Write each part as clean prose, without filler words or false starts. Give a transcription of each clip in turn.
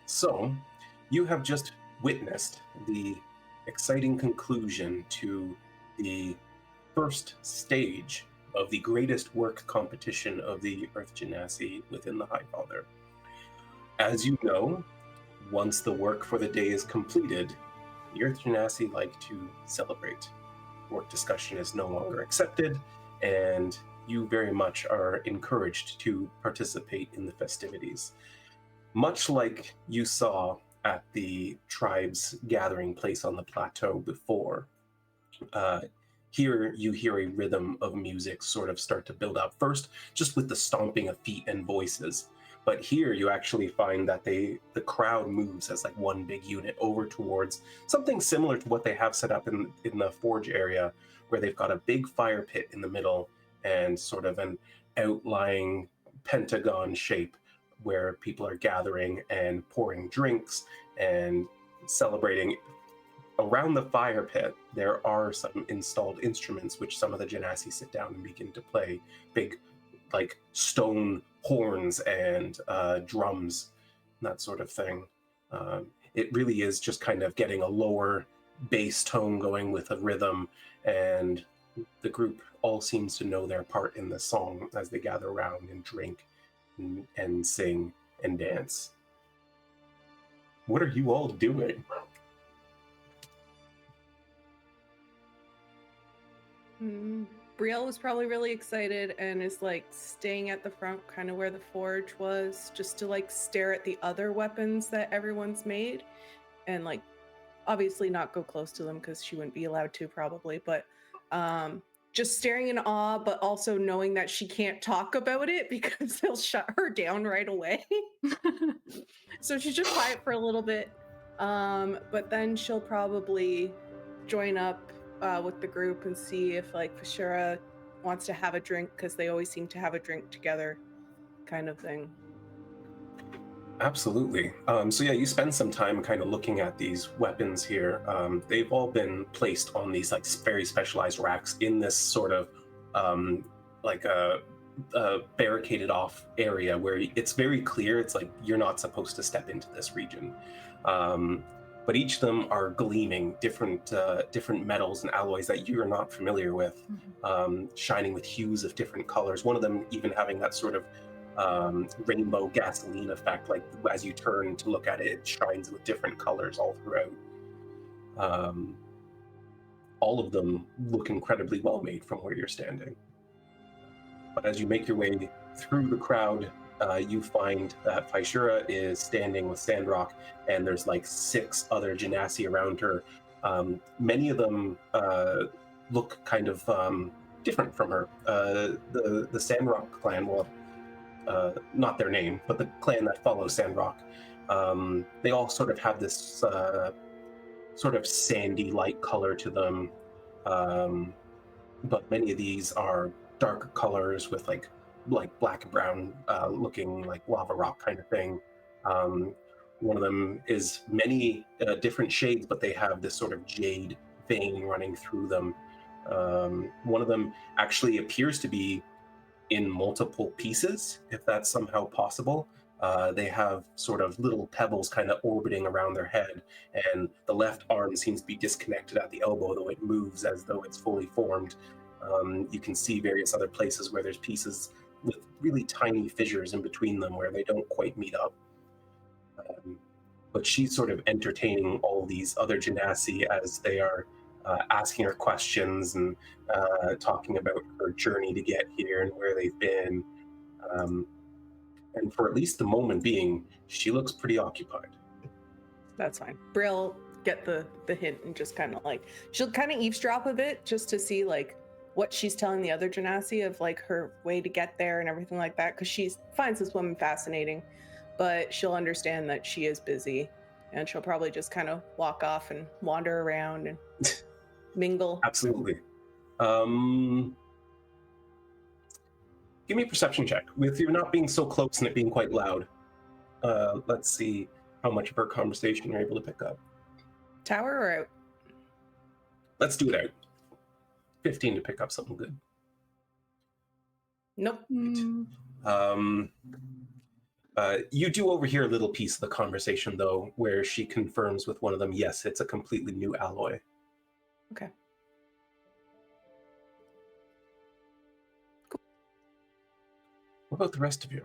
So, you have just witnessed the exciting conclusion to the first stage of the greatest work competition of the Earth Genasi within the High Father. As you know, once the work for the day is completed, the Earth Genasi like to celebrate. Work discussion is no longer accepted, and you very much are encouraged to participate in the festivities. Much like you saw at the tribe's gathering place on the plateau before, here you hear a rhythm of music sort of start to build up. First, just with the stomping of feet and voices. But here you actually find that the crowd moves as like one big unit over towards something similar to what they have set up in the forge area, where they've got a big fire pit in the middle and sort of an outlying pentagon shape where people are gathering and pouring drinks and celebrating. Around the fire pit, there are some installed instruments which some of the Genasi sit down and begin to play. Big, like, stone horns and drums, that sort of thing. It really is just kind of getting a lower bass tone going with a rhythm, and the group all seems to know their part in the song as they gather around and drink and sing and dance. What are you all doing? Brielle was probably really excited and is like staying at the front, kind of where the forge was, just to like stare at the other weapons that everyone's made, and like obviously not go close to them because she wouldn't be allowed to probably, but just staring in awe, but also knowing that she can't talk about it because they'll shut her down right away. So she's just quiet for a little bit, but then she'll probably join up with the group and see if like Fiishura wants to have a drink, because they always seem to have a drink together, kind of thing. Absolutely. So yeah, you spend some time kind of looking at these weapons here. They've all been placed on these like very specialized racks in this sort of like a barricaded off area where it's very clear. It's like you're not supposed to step into this region. But each of them are gleaming different metals and alloys that you're not familiar with, shining with hues of different colors. One of them even having that sort of rainbow gasoline effect, like as you turn to look at it, it shines with different colors all throughout. All of them look incredibly well made from where you're standing. But as you make your way through the crowd, you find that Fiishura is standing with Sandrock, and there's like 6 other Genasi around her. Many of them look kind of different from her. The Sandrock clan, well, not their name, but the clan that follows Sandrock, they all sort of have this sort of sandy light color to them, but many of these are darker colors with like black and brown looking like lava rock kind of thing. One of them is many different shades, but they have this sort of jade vein running through them. One of them actually appears to be in multiple pieces, if that's somehow possible. They have sort of little pebbles kind of orbiting around their head, and the left arm seems to be disconnected at the elbow, though it moves as though it's fully formed. You can see various other places where there's pieces with really tiny fissures in between them where they don't quite meet up. But she's sort of entertaining all these other Genasi as they are asking her questions and talking about her journey to get here and where they've been. And for at least the moment being, she looks pretty occupied. That's fine. Brielle get the hint and just kind of like, she'll kind of eavesdrop a bit just to see like what she's telling the other Genasi of like her way to get there and everything like that, because she finds this woman fascinating, but she'll understand that she is busy, and she'll probably just kind of walk off and wander around and mingle. Absolutely. Give me a perception check. With you not being so close and it being quite loud, let's see how much of her conversation you're able to pick up. Tower or out? Let's do it out. 15 to pick up something good. Nope. You do overhear a little piece of the conversation, though, where she confirms with one of them, yes, it's a completely new alloy. Okay. What about the rest of you?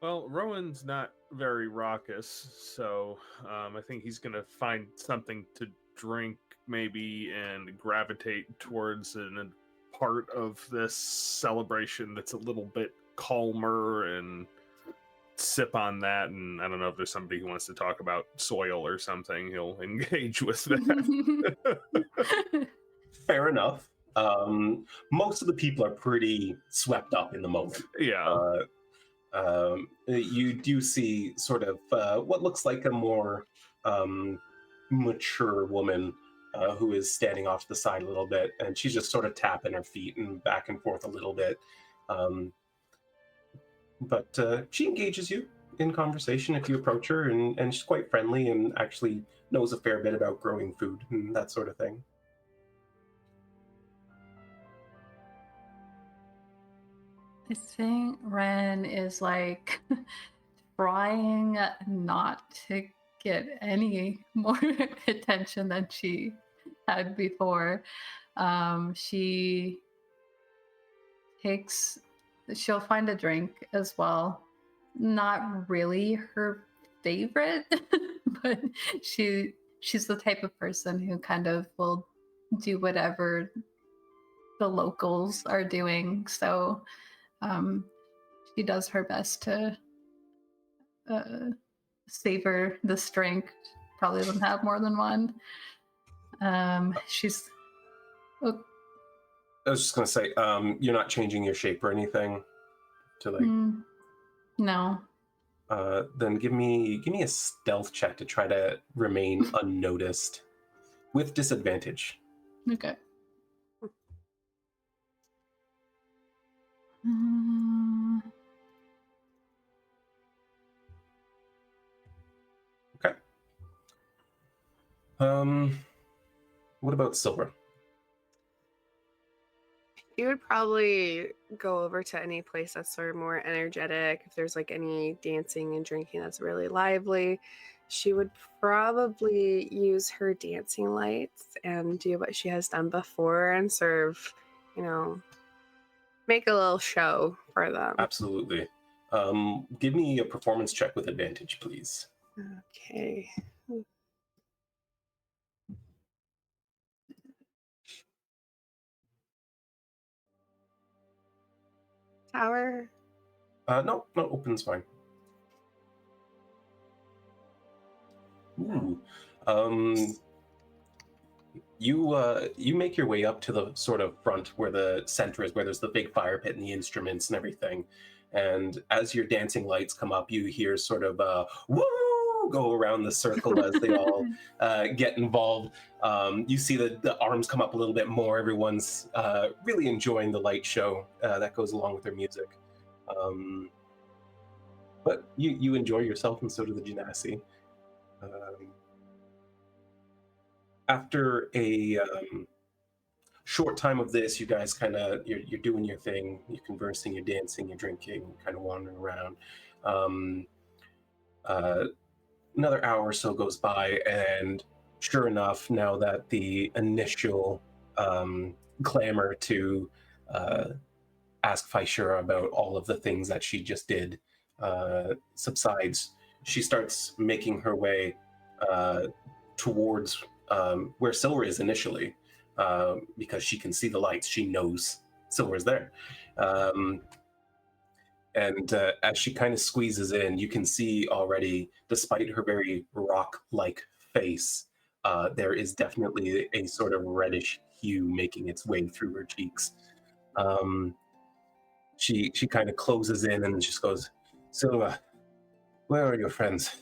Well, Rowan's not very raucous, so I think he's going to find something to drink, maybe, and gravitate towards a part of this celebration that's a little bit calmer and sip on that. And I don't know if there's somebody who wants to talk about soil or something, he'll engage with that. Fair enough. Most of the people are pretty swept up in the moment. Yeah. You do see sort of what looks like a more mature woman who is standing off to the side a little bit, and she's just sort of tapping her feet and back and forth a little bit. But she engages you in conversation if you approach her, and she's quite friendly and actually knows a fair bit about growing food and that sort of thing. I think Wren is like trying not to get any more attention than she had before. She'll find a drink as well. Not really her favorite, but she's the type of person who kind of will do whatever the locals are doing. So she does her best to savor this drink. Probably doesn't have more than one. She's. Oh, I was just gonna say, you're not changing your shape or anything to like. No. Then give me a stealth check to try to remain unnoticed with disadvantage. Okay. Okay. What about Silver? You would probably go over to any place that's sort of more energetic. If there's like any dancing and drinking that's really lively, she would probably use her dancing lights and do what she has done before and serve, make a little show for them. Absolutely. Give me a performance check with advantage, please. Okay. Tower? No, open's fine. Ooh. You make your way up to the sort of front where the center is, where there's the big fire pit and the instruments and everything. And as your dancing lights come up, you hear sort of woo go around the circle as they all get involved. You see the arms come up a little bit more. Everyone's really enjoying the light show that goes along with their music. But you enjoy yourself, and so do the Genasi. After a short time of this, you guys kind of you're doing your thing. You're conversing, you're dancing, you're drinking, kind of wandering around. Another hour or so goes by, and sure enough, now that the initial clamor to ask Fiishura about all of the things that she just did subsides, she starts making her way towards where Silver is initially, because she can see the lights. She knows Silver's there. And as she kind of squeezes in, you can see already, despite her very rock-like face, there is definitely a sort of reddish hue making its way through her cheeks. She kind of closes in and just goes, "Silva, where are your friends?"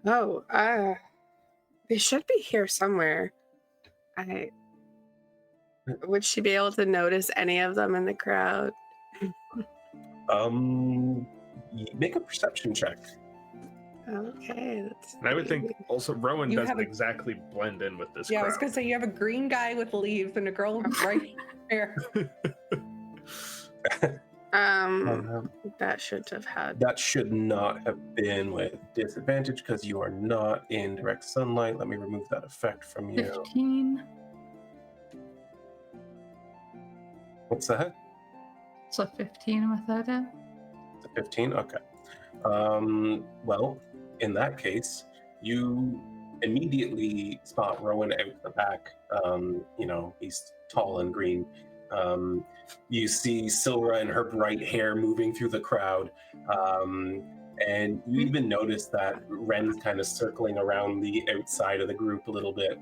Oh, they should be here somewhere. Would she be able to notice any of them in the crowd? Make a perception check. Okay, that's. And I would think also Rowan You doesn't have a- exactly blend in with this Yeah, I crowd. was gonna say you have a green guy with leaves and a girl with bright hair. That should have had. That should not have been with disadvantage because you are not in direct sunlight. Let me remove that effect from you. 15. What's that? So 15 without it. It's a 15? Okay. Well, in that case, you immediately spot Rowan out the back. He's tall and green. You see Silra and her bright hair moving through the crowd. And you even notice that Wren's kind of circling around the outside of the group a little bit,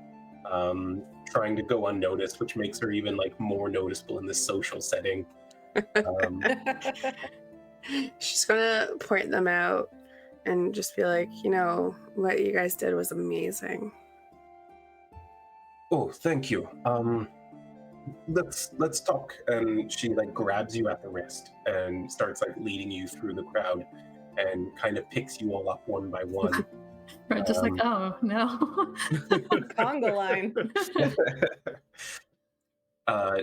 trying to go unnoticed, which makes her even like more noticeable in this social setting. She's gonna point them out and just be like, what you guys did was amazing. Oh, thank you. Let's talk. And she like grabs you at the wrist and starts like leading you through the crowd and kind of picks you all up one by one. We're just like, oh no. Conga line.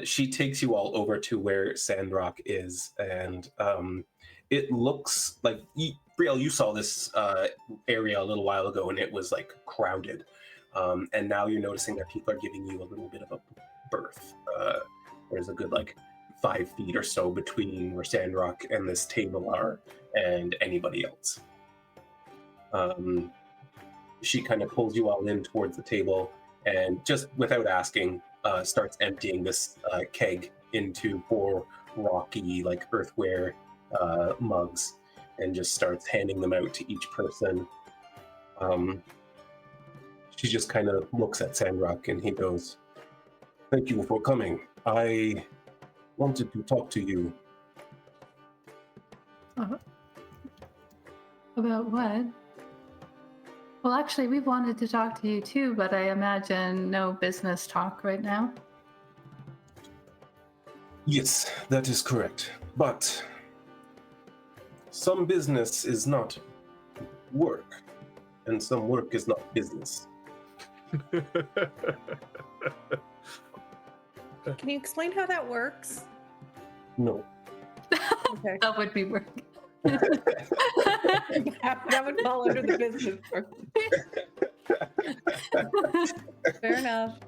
She takes you all over to where Sandrock is, and it looks like Brielle, you saw this area a little while ago, and it was like crowded. And now you're noticing that people are giving you a little bit of a berth. There's a good like 5 feet or so between where Sandrock and this table are and anybody else. She kind of pulls you all in towards the table and just without asking, starts emptying this keg into 4 rocky like earthenware mugs and just starts handing them out to each person. She just kind of looks at Sandrock and he goes, "Thank you for coming. I wanted to talk to you." About what? Well, actually, we wanted to talk to you too, but I imagine no business talk right now. Yes, that is correct. But some business is not work, and some work is not business. Can you explain how that works? No. Okay. That would be work. That would fall under the business part. Fair enough.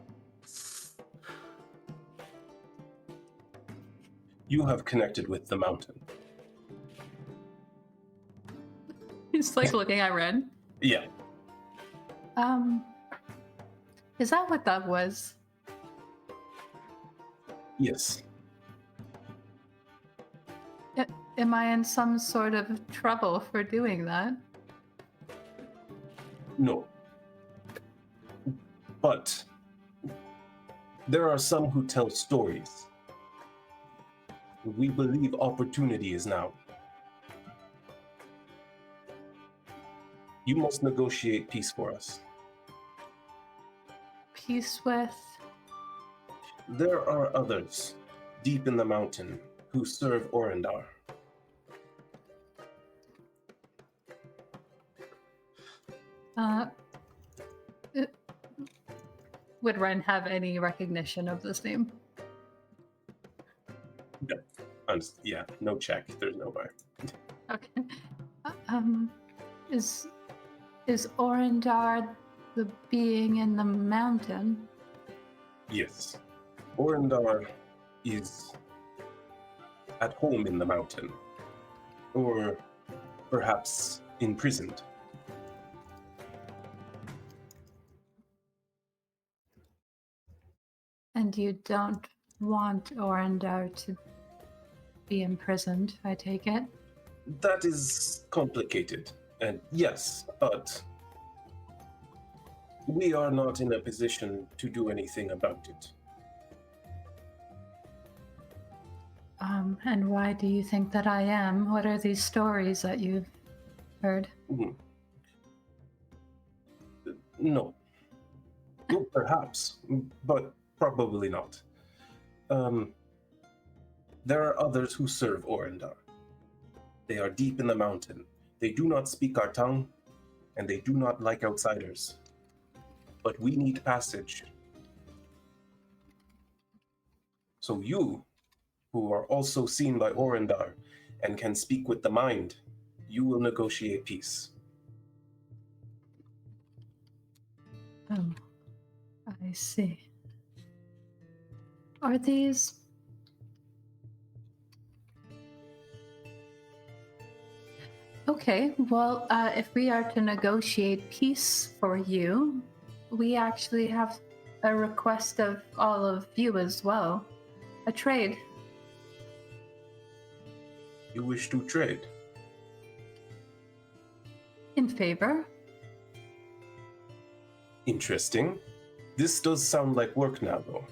You have connected with the mountain. He's like looking at Wren. Yeah. Is that what that was? Yes. Am I in some sort of trouble for doing that? No. But there are some who tell stories. We believe opportunity is now. You must negotiate peace for us. Peace with? There are others deep in the mountain who serve Orendar. Would Wren have any recognition of this name? No. Yeah, no check. There's no way. Okay. Is Orendar the being in the mountain? Yes. Orendar is at home in the mountain. Or perhaps imprisoned. And you don't want Orendar to be imprisoned, I take it? That is complicated. And yes, but we are not in a position to do anything about it. And why do you think that I am? What are these stories that you've heard? No. No, perhaps, but probably not. There are others who serve Orendar. They are deep in the mountain. They do not speak our tongue, and they do not like outsiders. But we need passage. So you, who are also seen by Orendar and can speak with the mind, you will negotiate peace. Oh, I see. Are these... Okay, well, if we are to negotiate peace for you, we actually have a request of all of you as well. A trade. You wish to trade? In favor? Interesting. This does sound like work now, though.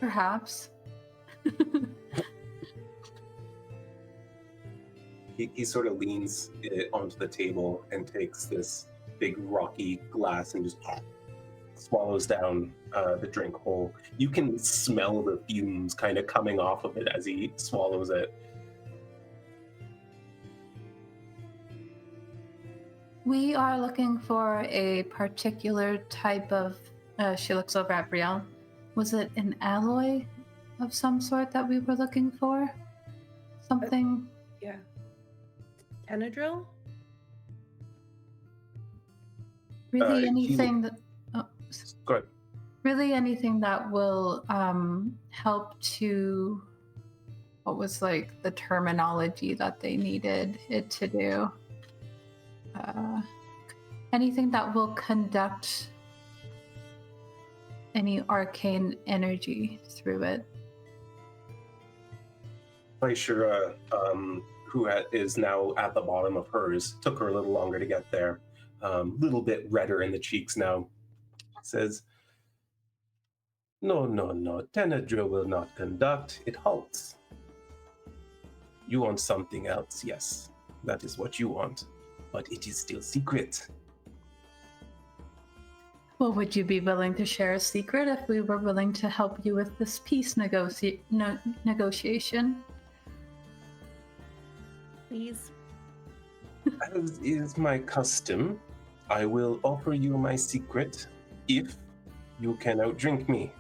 Perhaps. He sort of leans it onto the table and takes this big rocky glass and just swallows down the drink whole. You can smell the fumes kind of coming off of it as he swallows it. We are looking for a particular type of... she looks over at Brielle. Was it an alloy of some sort that we were looking for? Something... Yeah. Tenadrill? Really anything that... Oh, Go ahead. really anything that will help to... What was like the terminology that they needed it to do? Anything that will conduct any arcane energy through it. Fiishura, who is now at the bottom of hers, took her a little longer to get there. Little bit redder in the cheeks now. Says, no, Tenadrill will not conduct, it halts. You want something else, yes. That is what you want. But it is still secret. Well, would you be willing to share a secret if we were willing to help you with this peace negotiation? Please. As is my custom, I will offer you my secret if you can outdrink me.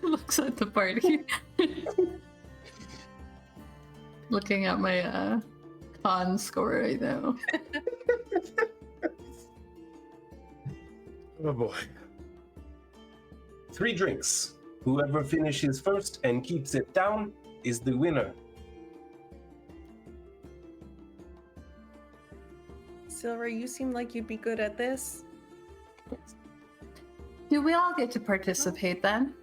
Looks at the party. Looking at my con score right now. Oh boy. 3 drinks. Whoever finishes first and keeps it down is the winner. Silver, you seem like you'd be good at this. Do we all get to participate then?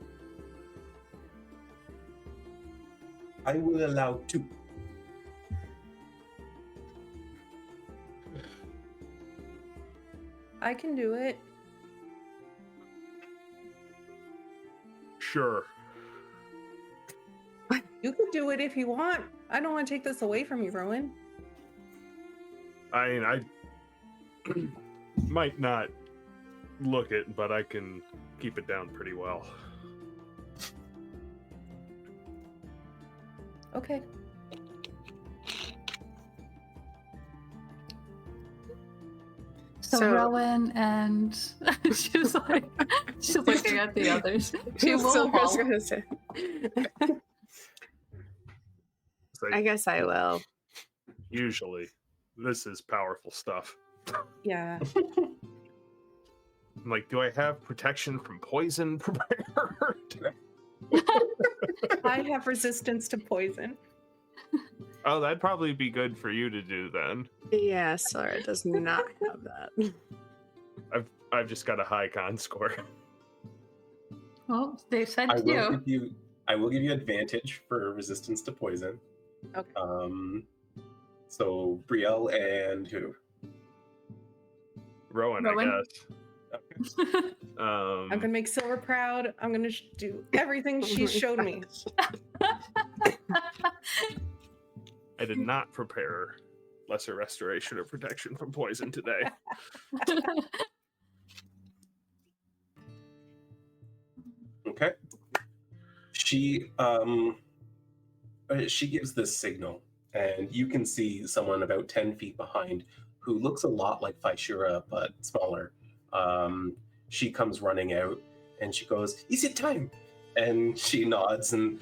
I will allow 2. I can do it. Sure. You can do it if you want. I don't want to take this away from you, Rowan. I mean, I might not look it, but I can keep it down pretty well. Okay. So Rowan and she's like, she's looking at the others. She will Silver's follow. gonna say. It's like, I guess I will. usually, this is powerful stuff. Yeah. I'm like, do I have protection from poison prepared? I have resistance to poison. Oh, that'd probably be good for you to do then. Yeah, Sora does not have that. I've just got a high con score. Well, they said I you. will give you advantage for resistance to poison. Okay. So Brielle and who? Rowan, Rowan? I guess. I'm gonna make Silver proud. I'm gonna do everything she showed me. I did not prepare lesser restoration or protection from poison today. Okay. She She gives this signal, and you can see someone about 10 feet behind who looks a lot like Fiishura, but smaller. She comes running out, and she goes, "Is it time?" And she nods, and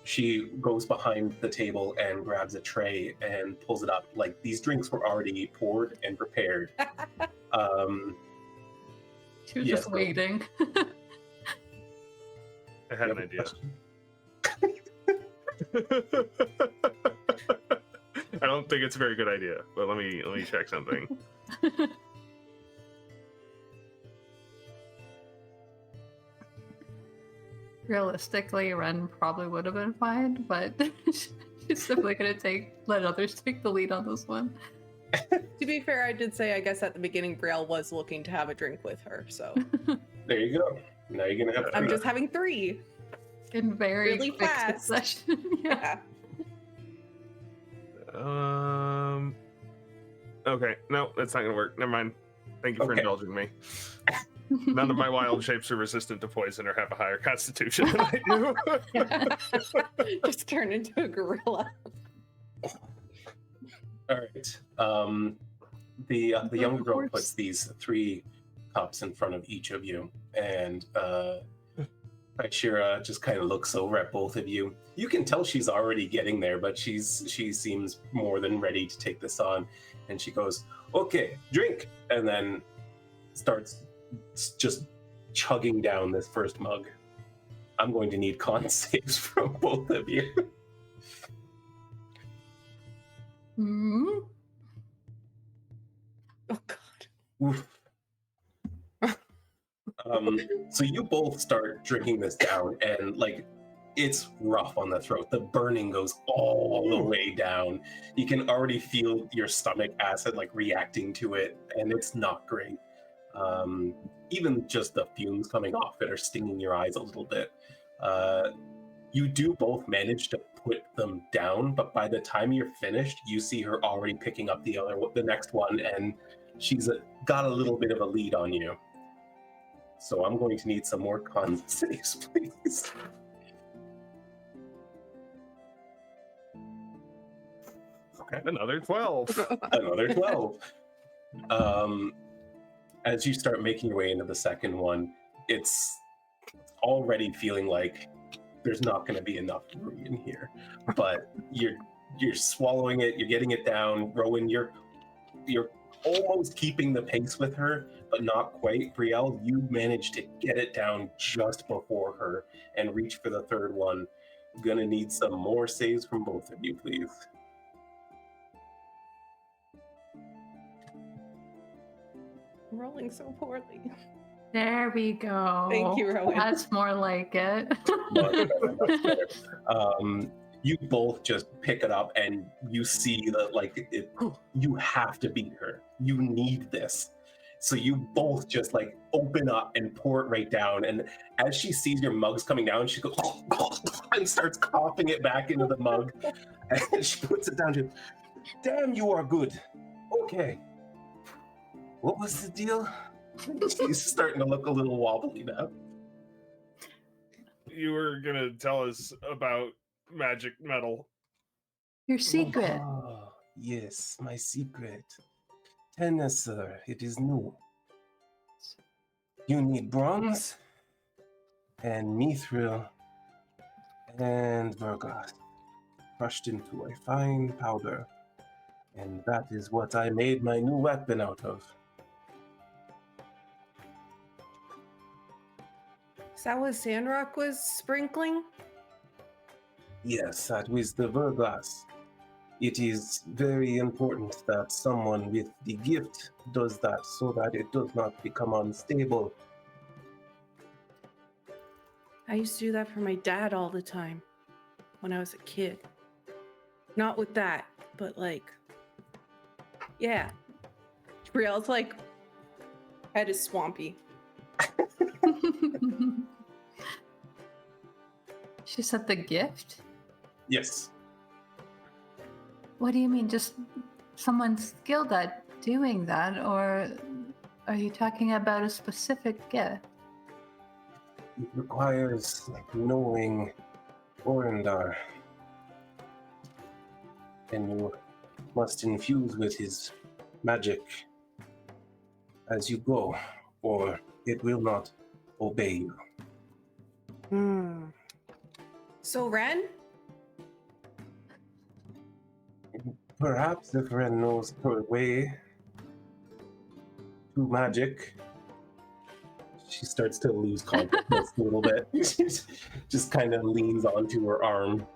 she goes behind the table and grabs a tray and pulls it up. Like, these drinks were already poured and prepared. She was Yes, just go. waiting. I had You an have a idea. question? I don't think it's a very good idea, but let me check something. Realistically, Wren probably would have been fine, but she's simply gonna let others take the lead on this one. To be fair, I did say, I guess at the beginning, Brielle was looking to have a drink with her, so There you go. Now you're gonna have I'm three. just having 3. In very Really quick fast. succession. Yeah. Okay, no, that's not gonna work. Never mind. Thank you for Okay. indulging me. None of my wild shapes are resistant to poison or have a higher constitution than I do. Just turn into a gorilla. All right. The younger girl Horse. puts these 3 cups in front of each of you, and Fiishura just kind of looks over at both of you. You can tell she's already getting there, but she seems more than ready to take this on, and she goes, "Okay, drink," and then starts just chugging down this first mug. I'm going to need con saves from both of you. Hmm? Oh god. Oof. So you both start drinking this down, and like, it's rough on the throat. The burning goes all the way down. You can already feel your stomach acid like reacting to it, and it's not great. Even just the fumes coming off it are stinging your eyes a little bit. You do both manage to put them down, but by the time you're finished, you see her already picking up the next one, and she's got a little bit of a lead on you. So I'm going to need some more con saves, please. Okay, Another 12. another 12. As you start making your way into the second one, it's already feeling like there's not going to be enough room in here. But you're swallowing it, you're getting it down. Rowan, you're almost keeping the pace with her, but not quite. Brielle, you managed to get it down just before her and reach for the third one. Gonna need some more saves from both of you, please. Rolling so poorly. There we go. Thank you, Rowan. That's more like it. Much better, much better. You both just pick it up, and you see that, like, you have to beat her. You need this. So you both just like open up and pour it right down. And as she sees your mugs coming down, she goes and starts coughing it back into the mug. And she puts it down. She goes, "Damn, you are good. Okay. What was the deal?" She's starting to look a little wobbly now. You were gonna tell us about magic metal. Your secret. Oh, yes, my secret. Tennesser, it is new. You need bronze and mithril and verglas crushed into a fine powder. And that is what I made my new weapon out of. Is that what Sandrock was sprinkling? Yes, that was the verglas. It is very important that someone with the gift does that so that it does not become unstable. I used to do that for my dad all the time when I was a kid. Not with that, but like, yeah. Brielle's like, head is swampy. She said the gift? Yes. What do you mean? Just someone skilled at doing that? Or are you talking about a specific gift? It requires knowing Orendar. and you must infuse with his magic as you go, or it will not obey you. Hmm. So Wren? Perhaps if Wren knows her way to magic, she starts to lose consciousness a little bit. Just kind of leans onto her arm.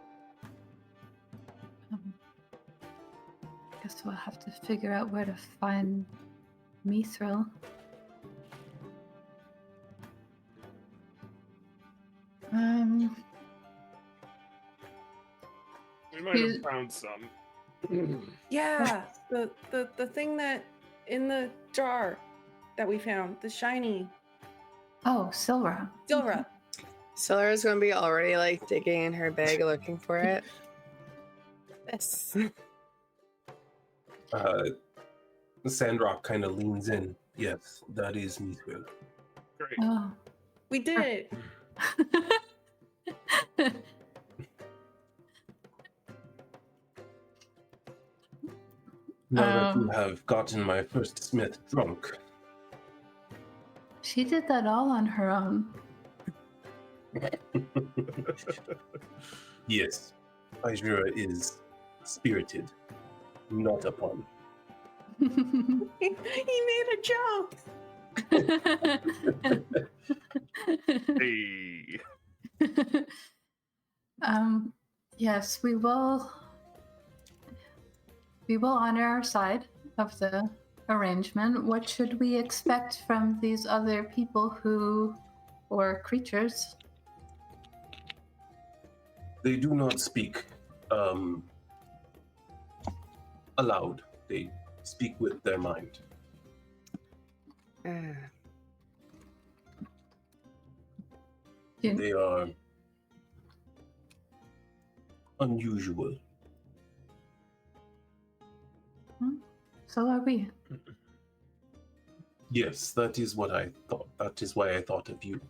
Guess we'll have to figure out where to find Mithril. We might have found some. Yeah, the thing that in the jar that we found, the shiny Oh, Silra. Silra. Solar's gonna be already like digging in her bag looking for it. Yes. Sandrock kind of leans in. Yes, that is Mithril. Great. Oh. We did it. Now that you have gotten my first smith drunk, She did that all on her own. yes, Fiishura is spirited, not a pun. He made a joke. Hey. Yes, we will honor our side of the arrangement. What should we expect from these other people or creatures? They do not speak aloud. They speak with their mind. They are unusual. So are we. Yes, that is what I thought. That is why I thought of you.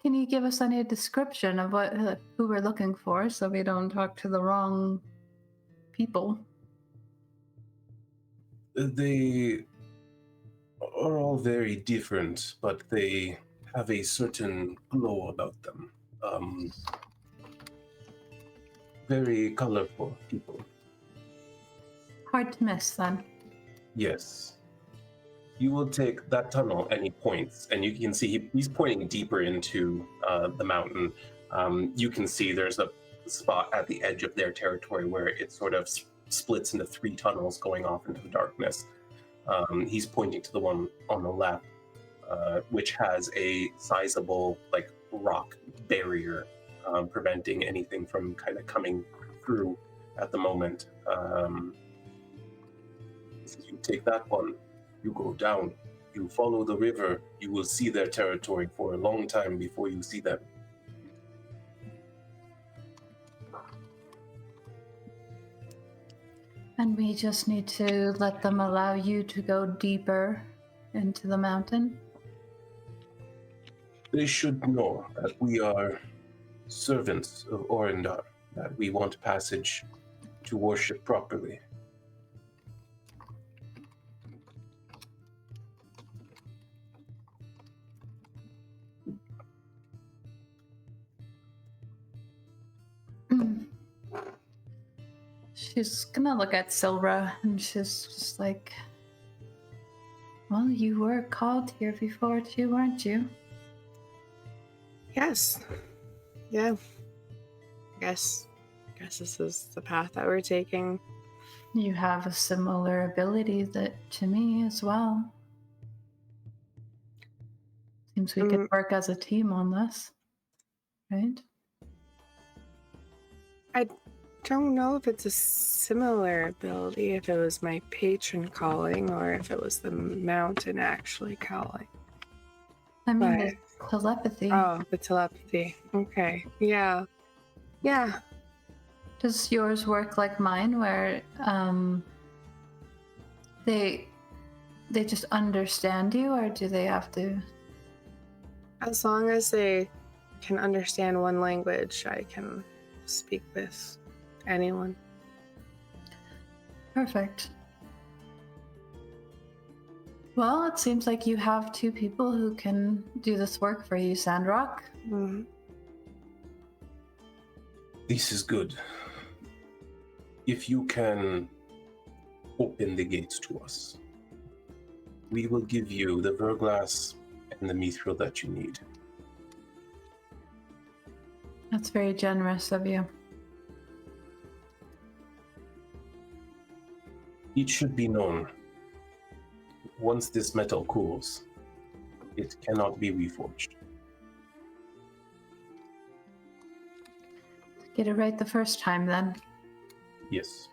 Can you give us any description of who we're looking for, so we don't talk to the wrong people? They are all very different, but they have a certain glow about them. Very colorful people. Hard to miss, then. Yes. You will take that tunnel and he points, and you can see he's pointing deeper into the mountain. You can see there's a spot at the edge of their territory where it sort of splits into 3 tunnels going off into the darkness. He's pointing to the one on the left, which has a sizable rock barrier preventing anything from kind of coming through at the moment. You take that one, you go down, you follow the river, you will see their territory for a long time before you see them. And we just need to let them allow you to go deeper into the mountain? They should know that we are servants of Orindar, that we want passage to worship properly. She's gonna look at Silra and she's just like, well, you were called here before too, weren't you? Yes. Yeah. Guess this is the path that we're taking. You have a similar ability to me as well. Seems we could work as a team on this, right? I don't know if it's a similar ability, if it was my patron calling or if it was the mountain actually calling. I mean, the telepathy. Oh, the telepathy. Okay. Yeah. Yeah. Does yours work like mine, where they just understand you, or do they have to? As long as they can understand one language, I can speak with anyone. Perfect. Well, it seems like you have two people who can do this work for you, Sandrock. Mhm. This is good. If you can open the gates to us, we will give you the verglass and the mithril that you need. That's very generous of you. It should be known, once this metal cools, it cannot be reforged. Get it right the first time, then. Yes.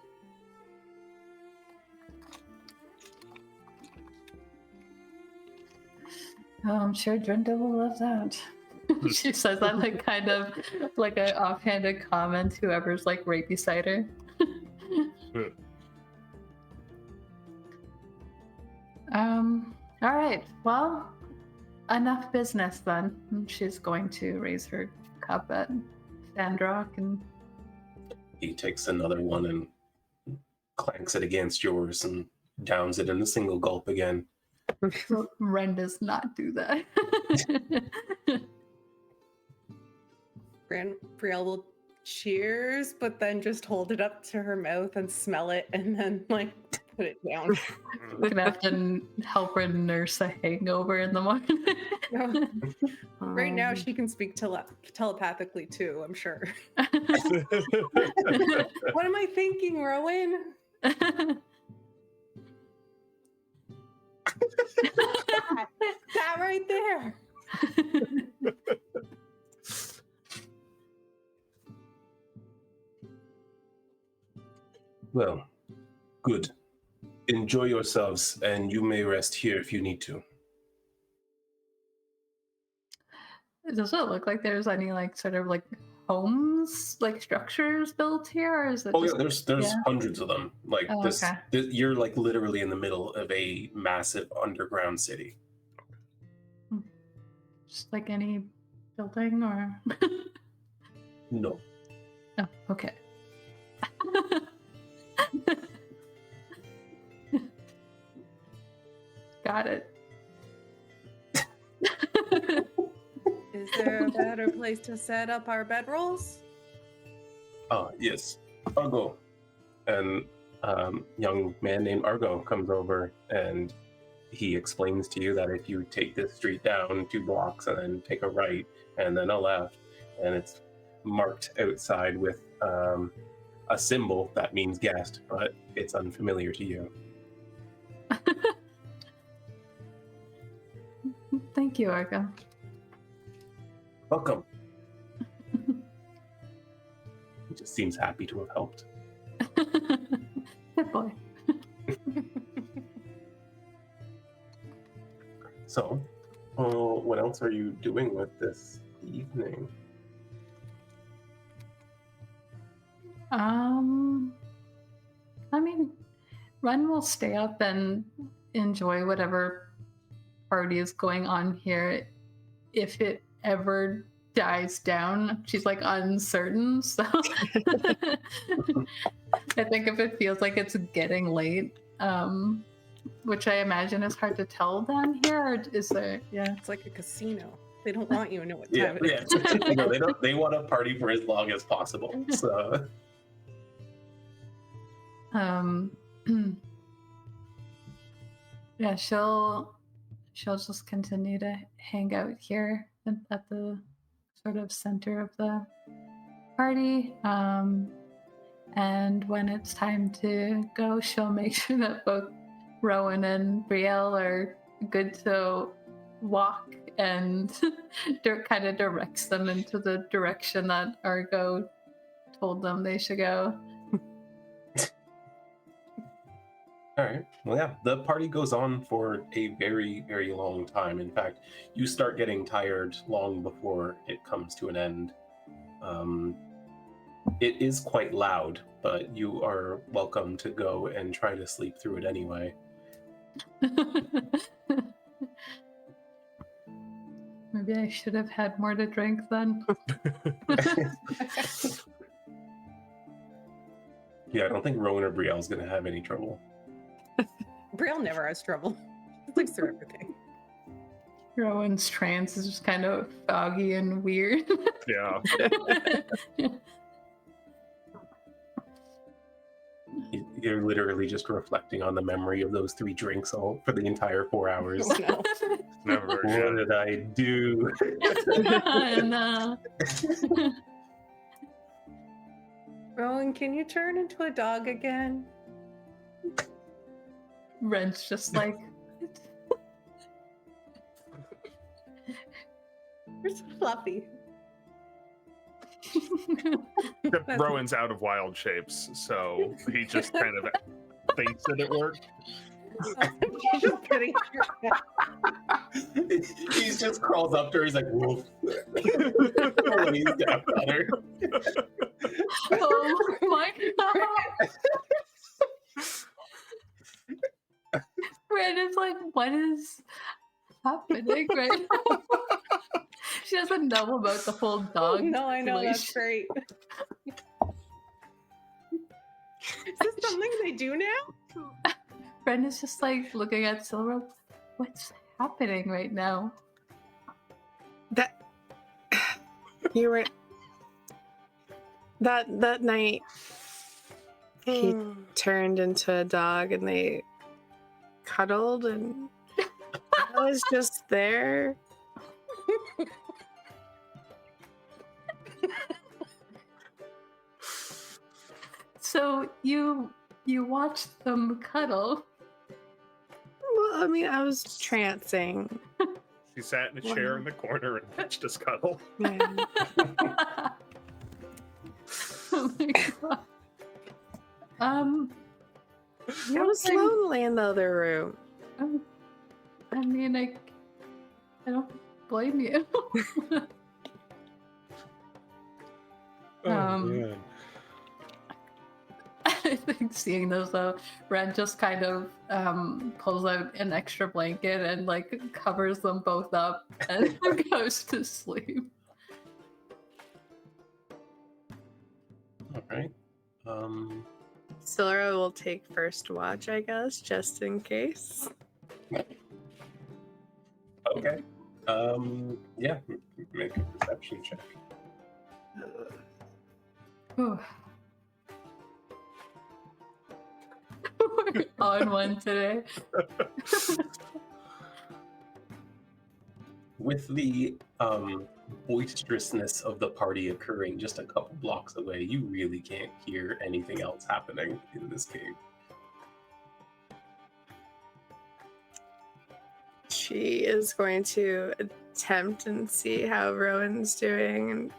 Oh, I'm sure Drindle will love that. She says that like kind of like an offhanded comment, whoever's like right beside her. All right. Well, enough business then. And she's going to raise her cup at Sandrock and He takes another one and clanks it against yours and downs it in a single gulp again. Wren does not do that. Brielle will cheers, but then just hold it up to her mouth and smell it, and then like put it down. We're gonna have to help her nurse a hangover in the morning. No. Right now, she can speak telepathically too, I'm sure. What am I thinking, Rowan? That right there. Well, good. Enjoy yourselves, and you may rest here if you need to. Does it look like there's any like sort of like homes, like structures built here, or is it? Oh just, yeah, there's yeah? hundreds of them. Like Oh, this, okay. you're like literally in the middle of a massive underground city. Just like any building, or? No. Oh, okay. Got it. Is there a better place to set up our bedrolls? Yes. Argo. And young man named Argo comes over and he explains to you that if you take this street down 2 blocks and then take a right and then a left, and it's marked outside with a symbol that means guest, but it's unfamiliar to you. Thank you, Argo. Welcome. He just seems happy to have helped. Good boy. So, what else are you doing with this evening? I mean, Wren will stay up and enjoy whatever party is going on here. If it ever dies down, she's like uncertain, so I think if it feels like it's getting late, which I imagine is hard to tell down here, or is there? Yeah, It's like a casino. They don't want you to know what time it is. You know, they want to party for as long as possible. So, yeah, she'll just continue to hang out here at the sort of center of the party. And when it's time to go, she'll make sure that both Rowan and Brielle are good to walk, and kind of directs them into the direction that Argo told them they should go. all right. Well, yeah, the party goes on for a very, very long time. In fact, you start getting tired long before it comes to an end. It is quite loud, but you are welcome to go and try to sleep through it anyway. Maybe I should have had more to drink then. Yeah, I don't think Rowan or Brielle's gonna have any trouble. Brielle never has trouble. Sleeps through everything. Rowan's trance is just kind of foggy and weird. Yeah. You're literally just reflecting on the memory of those 3 drinks all for the entire 4 hours. Oh, no. Never What again. did I do? And, Rowan, can you turn into a dog again? Wren's just like, You're so fluffy. Except Rowan's out of wild shapes, so he just kind of thinks that it worked. He's just kidding. He just crawls up to her, he's like, woof. When he's got better. oh my god. Ren is like, what is happening right now? She doesn't know about the whole dog. No, I know, that's situation. great. Is this something they do now? Ren is just like looking at Silver. What's happening right now? That you were that night he turned into a dog and they cuddled and I was just there. So you watched them cuddle. Well, I mean, I was trancing. She sat in a chair in the corner and watched us cuddle. Yeah. Oh my god. I was lonely in the other room. I mean, I don't blame you. Man. I think seeing those though, Ren just kind of pulls out an extra blanket and like covers them both up and goes to sleep. All right. Silra will take first watch, I guess, just in case. Okay. Yeah, make a perception check. We're on one today. With the boisterousness of the party occurring just a couple blocks away, you really can't hear anything else happening in this cave. She is going to attempt and see how Rowan's doing and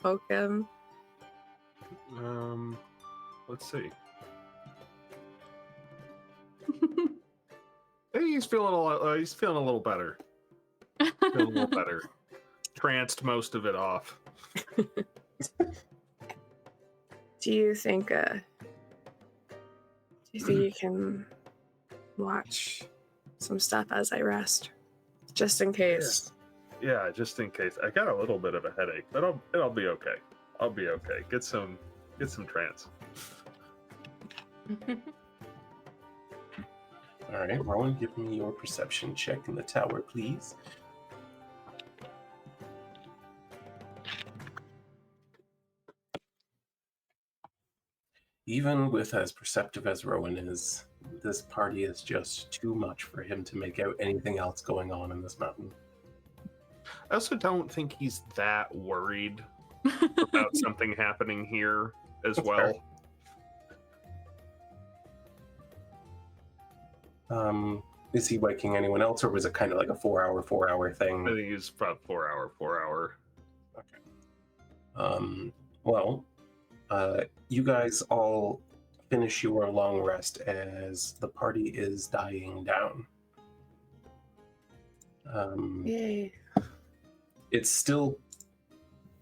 poke him. Let's see. Hey, he's feeling a little better. Feeling a little better. Tranced most of it off. Do you think you can watch some stuff as I rest? Just in case. Yeah, just in case. I got a little bit of a headache, but it'll be okay. I'll be okay. Get some trance. All right, Rowan, give me your perception check in the tower, please. Even with as perceptive as Rowan is, this party is just too much for him to make out anything else going on in this mountain. I also don't think he's that worried about something happening here as That's well. Fair. Is he waking anyone else, or was it kind of like a 4-hour thing? I think he's about 4 hour. Okay. Well, you guys all finish your long rest as the party is dying down. Yay. It's still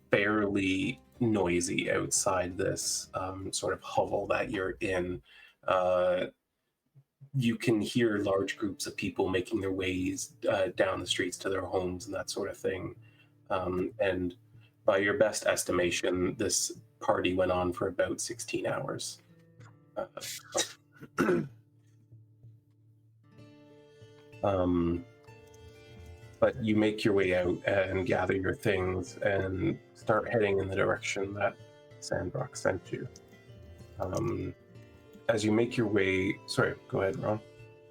fairly noisy outside this sort of hovel that you're in. you can hear large groups of people making their ways down the streets to their homes and that sort of thing. And by your best estimation, this party went on for about 16 hours. But you make your way out and gather your things and start heading in the direction that Sandrock sent you. As you make your way... Sorry, go ahead, Ron.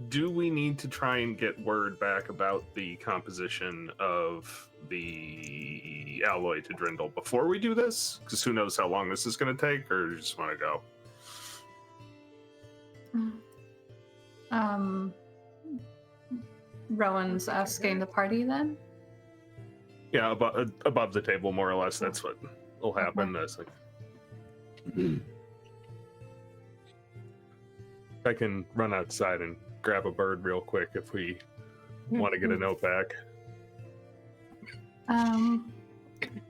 Do we need to try and get word back about the composition of the alloy to Drindle before we do this? Because who knows how long this is going to take, or you just want to go? Rowan's asking the party then? Yeah, above the table, more or less. That's what will happen. Okay. That's like... I can run outside and grab a bird real quick if we want to get a note back.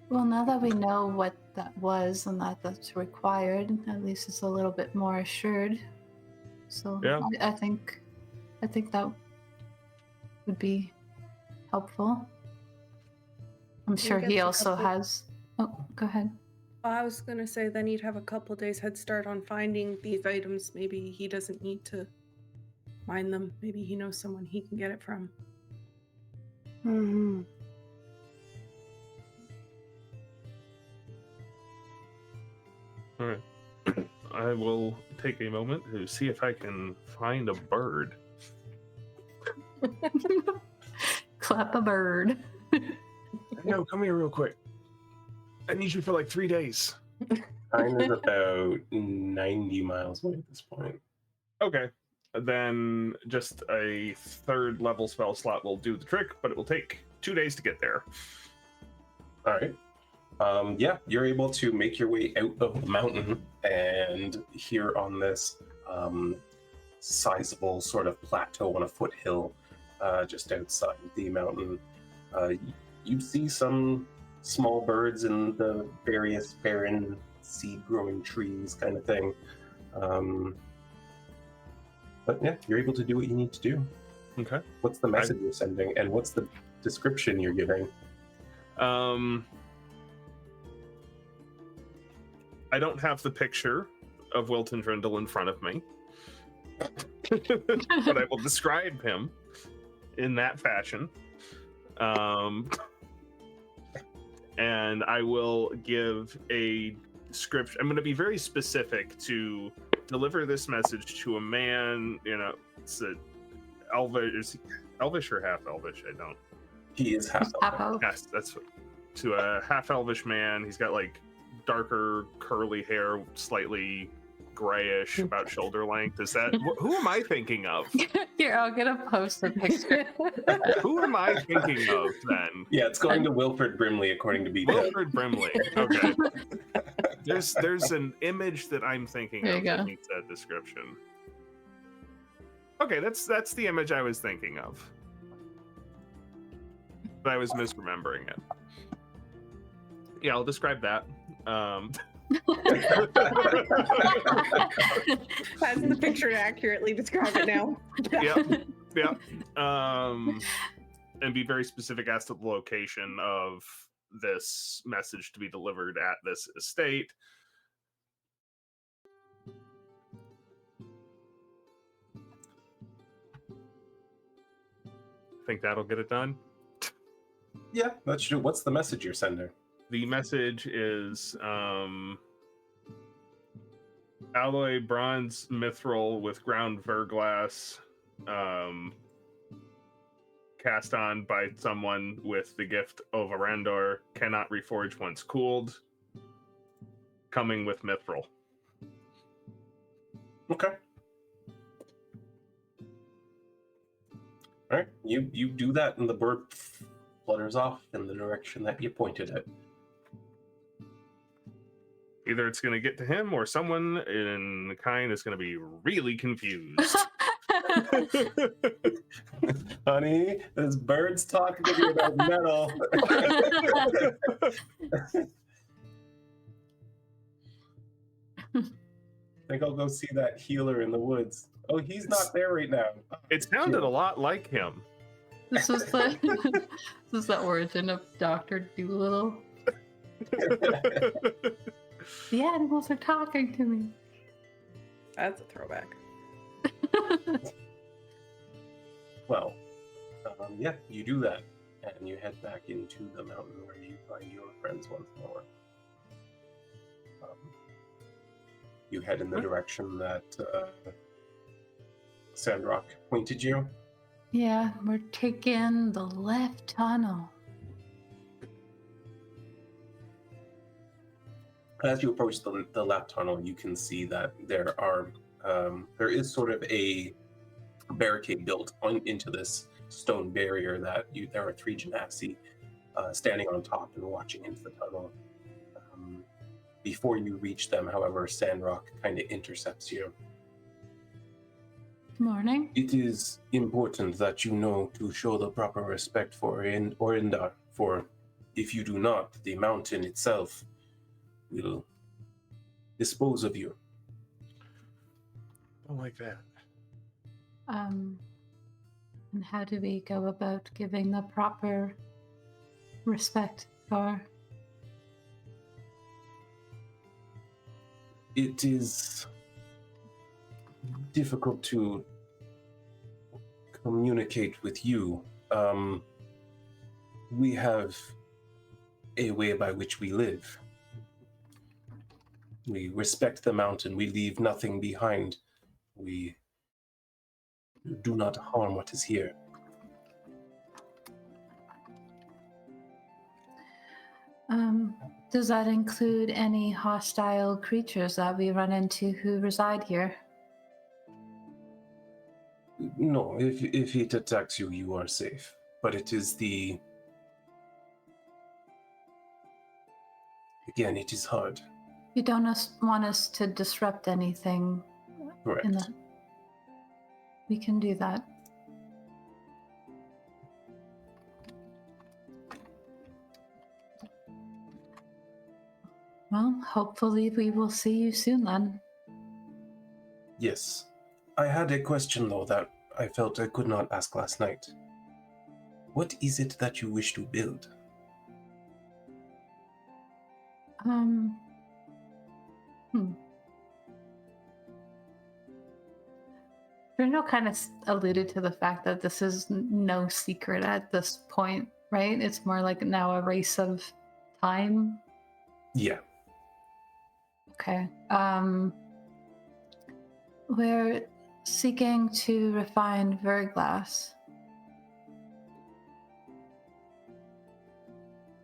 Well, now that we know what that was and that's required, at least it's a little bit more assured. So Yeah. I think that would be helpful. I'm sure he also has... Oh, go ahead. I was going to say then he'd have a couple days head start on finding these items. Maybe he doesn't need to mine them. Maybe he knows someone he can get it from. Mm-hmm. All right. I will take a moment to see if I can find a bird. Clap a bird. No, come here real quick. I need you for like 3 days. Time is about 90 miles away at this point. Okay. Then just a 3rd level spell slot will do the trick, but it will take 2 days to get there. All right. Yeah, you're able to make your way out of the mountain, and here on this sizable sort of plateau on a foothill just outside the mountain, you see some small birds and the various barren seed-growing trees kind of thing. But yeah, you're able to do what you need to do. Okay. What's the message you're sending, and what's the description you're giving? I don't have the picture of Wilton Drindle in front of me, but I will describe him in that fashion. And I will give a description. I'm going to be very specific to deliver this message to a man, it's a elvish or half elvish? I don't. He is half elf. Yes, that's to a half elvish man. He's got like darker curly hair, slightly grayish, about shoulder length. Is that who am I thinking of? Here, I'll get a post a picture. Who am I thinking of then? Yeah, it's going to Wilfred Brimley according to BT. Wilfred Brimley. Okay. There's an image that I'm thinking There of you that go. meets that description. Okay, that's the image I was thinking of. But I was misremembering it. Yeah, I'll describe that. Has the picture to accurately describe it now. Yep. And be very specific as to the location of this message to be delivered at this estate. Think that'll get it done? Yeah, that's true. What's the message you're sending? The message is alloy bronze mithril with ground verglass, cast on by someone with the gift of Arandor, cannot reforge once cooled, coming with mithril. Okay. All right, you do that, and the bird flutters off in the direction that you pointed it. Either it's going to get to him, or someone in the kind is going to be really confused. Honey, this bird's talking to me about metal. I think I'll go see that healer in the woods. Oh, he's not there right now. It sounded a lot like him. This was the this is the origin of Dr. Doolittle. The animals are talking to me. That's a throwback. Well, yeah, you do that, and you head back into the mountain where you find your friends once more. You head in the direction that Sandrock pointed you. Yeah, we're taking the left tunnel. As you approach the left tunnel, you can see that there is sort of a barricade built into this stone barrier that there are 3 Genasi standing on top and watching into the tunnel. Before you reach them, however, Sandrock kind of intercepts you. Morning. It is important that you know to show the proper respect for Orindar, for if you do not, the mountain itself will dispose of you. Don't like that. And how do we go about giving the proper respect for? It is difficult to communicate with you. We have a way by which we live. We respect the mountain. We leave nothing behind. We do not harm what is here. Does that include any hostile creatures that we run into who reside here? No, if it attacks you, you are safe. But it is again, it is hard. You don't want us to disrupt anything. Correct. We can do that. Well, hopefully we will see you soon then. Yes. I had a question, though, that I felt I could not ask last night. What is it that you wish to build? Drindle kind of alluded to the fact that this is no secret at this point, right? It's more like now a race of time. Yeah. Okay. We're seeking to refine verglass.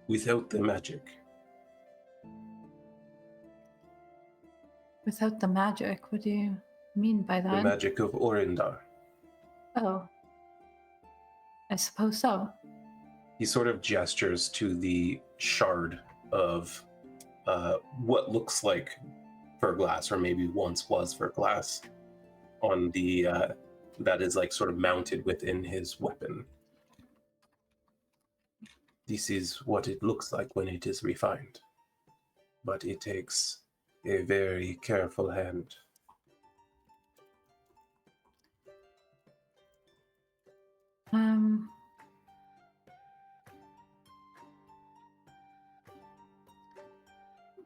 Without the magic. Without the magic? What do you mean by that? The magic of Orindar. Oh. I suppose so. He sort of gestures to the shard of what looks like verglass, or maybe once was verglass, on the that is like sort of mounted within his weapon. This is what it looks like when it is refined, but it takes a very careful hand.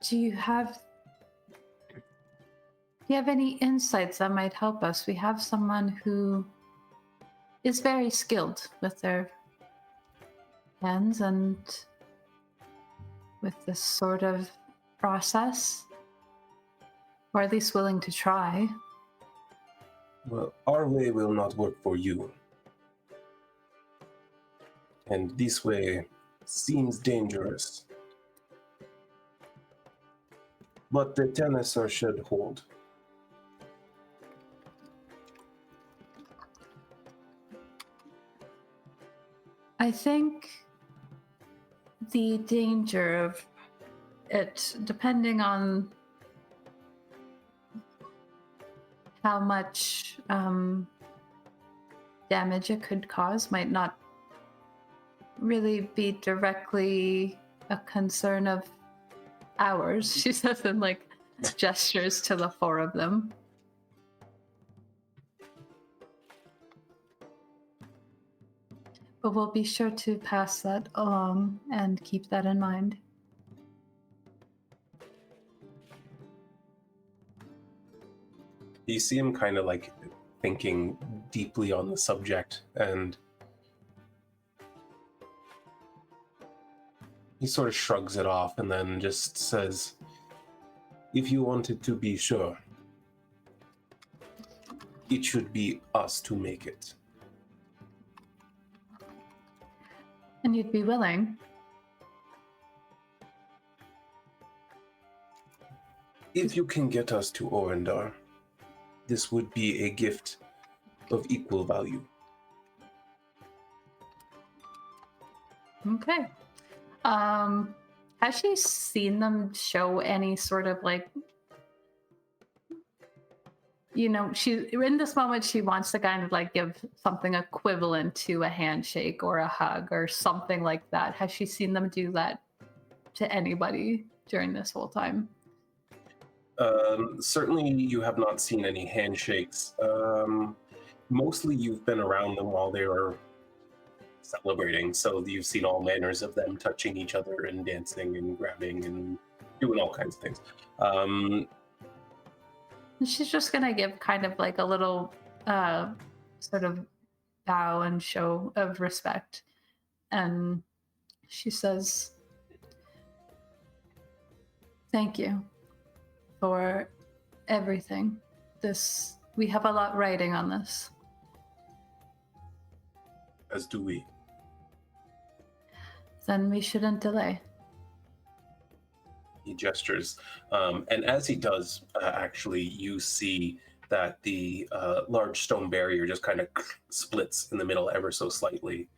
Do you have any insights that might help us? We have someone who is very skilled with their hands and with this sort of process, or at least willing to try. Well, our way will not work for you. And this way seems dangerous. But the tennis should hold. I think the danger of it, depending on how much damage it could cause, might not really be directly a concern of ours. She says in like gestures to the 4 of them. But we'll be sure to pass that along and keep that in mind. You see him kind of like thinking deeply on the subject, and he sort of shrugs it off and then just says, if you wanted to be sure, it should be us to make it. And you'd be willing? If you can get us to Orendar, this would be a gift of equal value. Okay. Has she seen them show any sort of like, you know, she in this moment she wants to kind of like give something equivalent to a handshake or a hug or something like that. Has she seen them do that to anybody during this whole time? Certainly you have not seen any handshakes. Mostly you've been around them while they were celebrating, so you've seen all manners of them touching each other and dancing and grabbing and doing all kinds of things. She's just gonna give kind of like a little sort of bow and show of respect. And she says, thank you for everything. We have a lot riding on this. As do we. Then we shouldn't delay. He gestures, and as he does, actually, you see that the large stone barrier just kind of splits in the middle ever so slightly.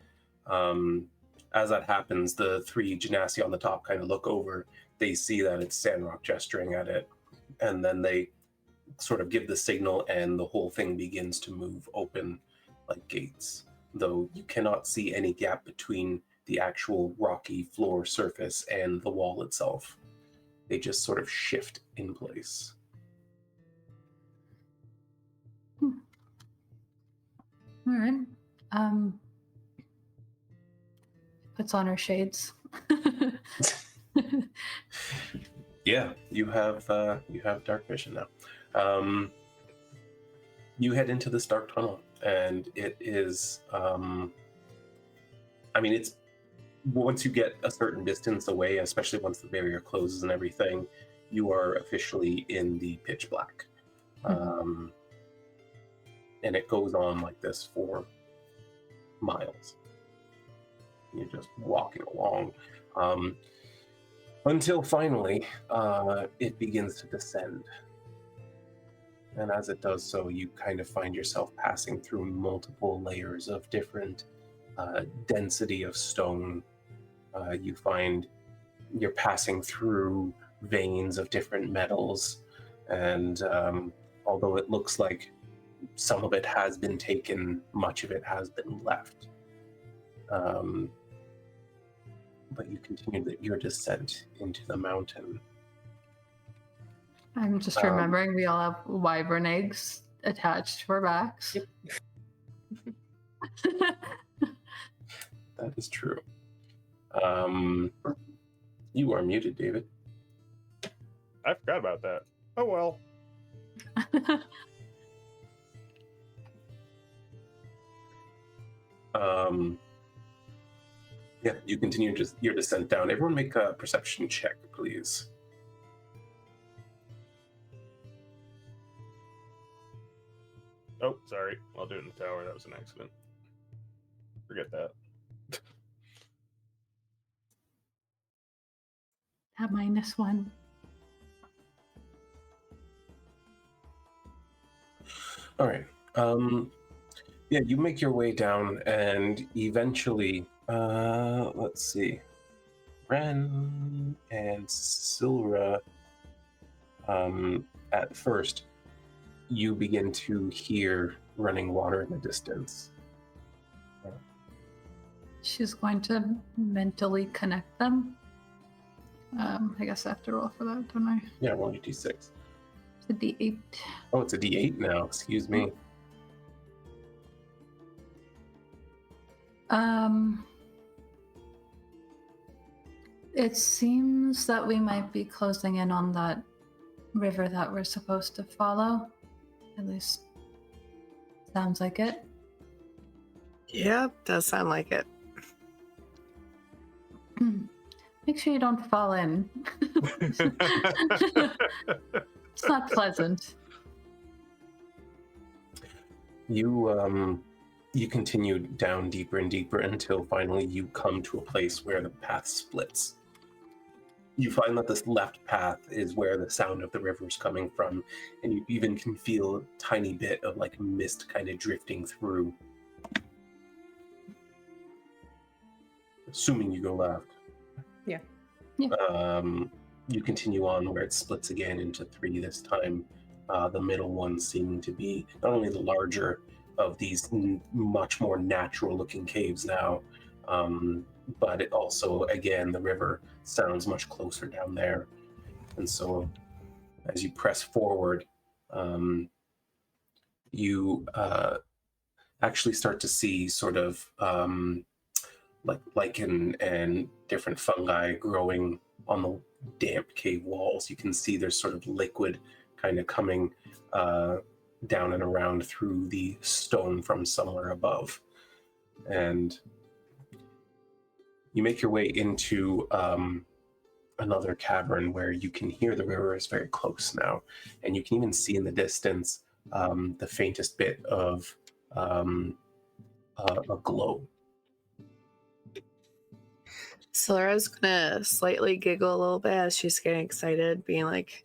As that happens, the three Genasi on the top kind of look over. They see that it's Sandrock gesturing at it, and then they sort of give the signal, and the whole thing begins to move open like gates, though you cannot see any gap between the actual rocky floor surface and the wall itself. They just sort of shift in place. All right. Puts on her shades. Yeah, you have dark vision now. You head into this dark tunnel, and it is. It's once you get a certain distance away, especially once the barrier closes and everything, you are officially in the pitch black. And it goes on like this for miles. You're just walking along until finally it begins to descend. And as it does so, you kind of find yourself passing through multiple layers of different density of stone. You find you're passing through veins of different metals, and although it looks like some of it has been taken, much of it has been left. But you continue your descent into the mountain. I'm just remembering we all have wyvern eggs attached to our backs. Yep. That is true. You are muted, David. I forgot about that. Oh well. Yeah, you continue your descent down. Everyone make a perception check, please. Oh, sorry. I'll do it in the tower. That was an accident. Forget that. That -1. All right. Yeah, you make your way down, and eventually, let's see, Wren and Silra. At first, you begin to hear running water in the distance. She's going to mentally connect them. I guess I have to roll for that, don't I? Yeah, roll your d6. It's a D8. Oh, it's a d8 now. Excuse me. It seems that we might be closing in on that river that we're supposed to follow. At least, sounds like it. Yep, does sound like it. Make sure you don't fall in. It's not pleasant. You continue down deeper and deeper until finally you come to a place where the path splits. You find that this left path is where the sound of the river is coming from, and you even can feel a tiny bit of like mist kind of drifting through. Assuming you go left. Yeah. You continue on where it splits again into 3 this time. The middle one seeming to be not only the larger of these much more natural looking caves now, but it also, again, the river sounds much closer down there. And so as you press forward, you actually start to see sort of like lichen and different fungi growing on the damp cave walls. You can see there's sort of liquid kind of coming down and around through the stone from somewhere above. And you make your way into another cavern where you can hear the river is very close now. And you can even see in the distance the faintest bit of a glow. Solara's gonna slightly giggle a little bit as she's getting excited, being like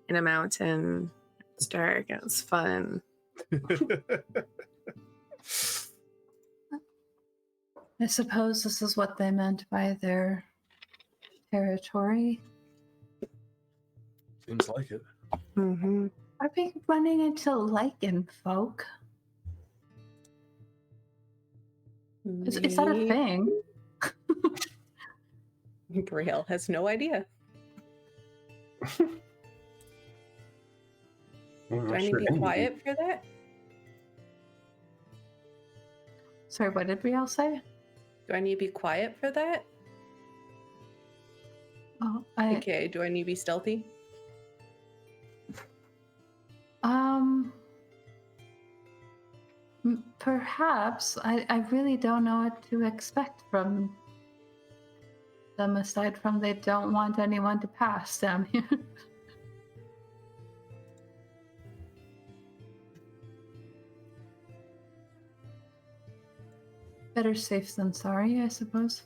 in a mountain. It's dark and it's fun. I suppose this is what they meant by their territory. Seems like it. Mm-hmm. Are we running into lichen folk? Is that a thing? Brielle has no idea. Do I need to be quiet for that? Sorry, what did Brielle say? Do I need to be quiet for that? Oh, Okay, do I need to be stealthy? Perhaps. I really don't know what to expect from them aside from they don't want anyone to pass down here. Better safe than sorry, I suppose.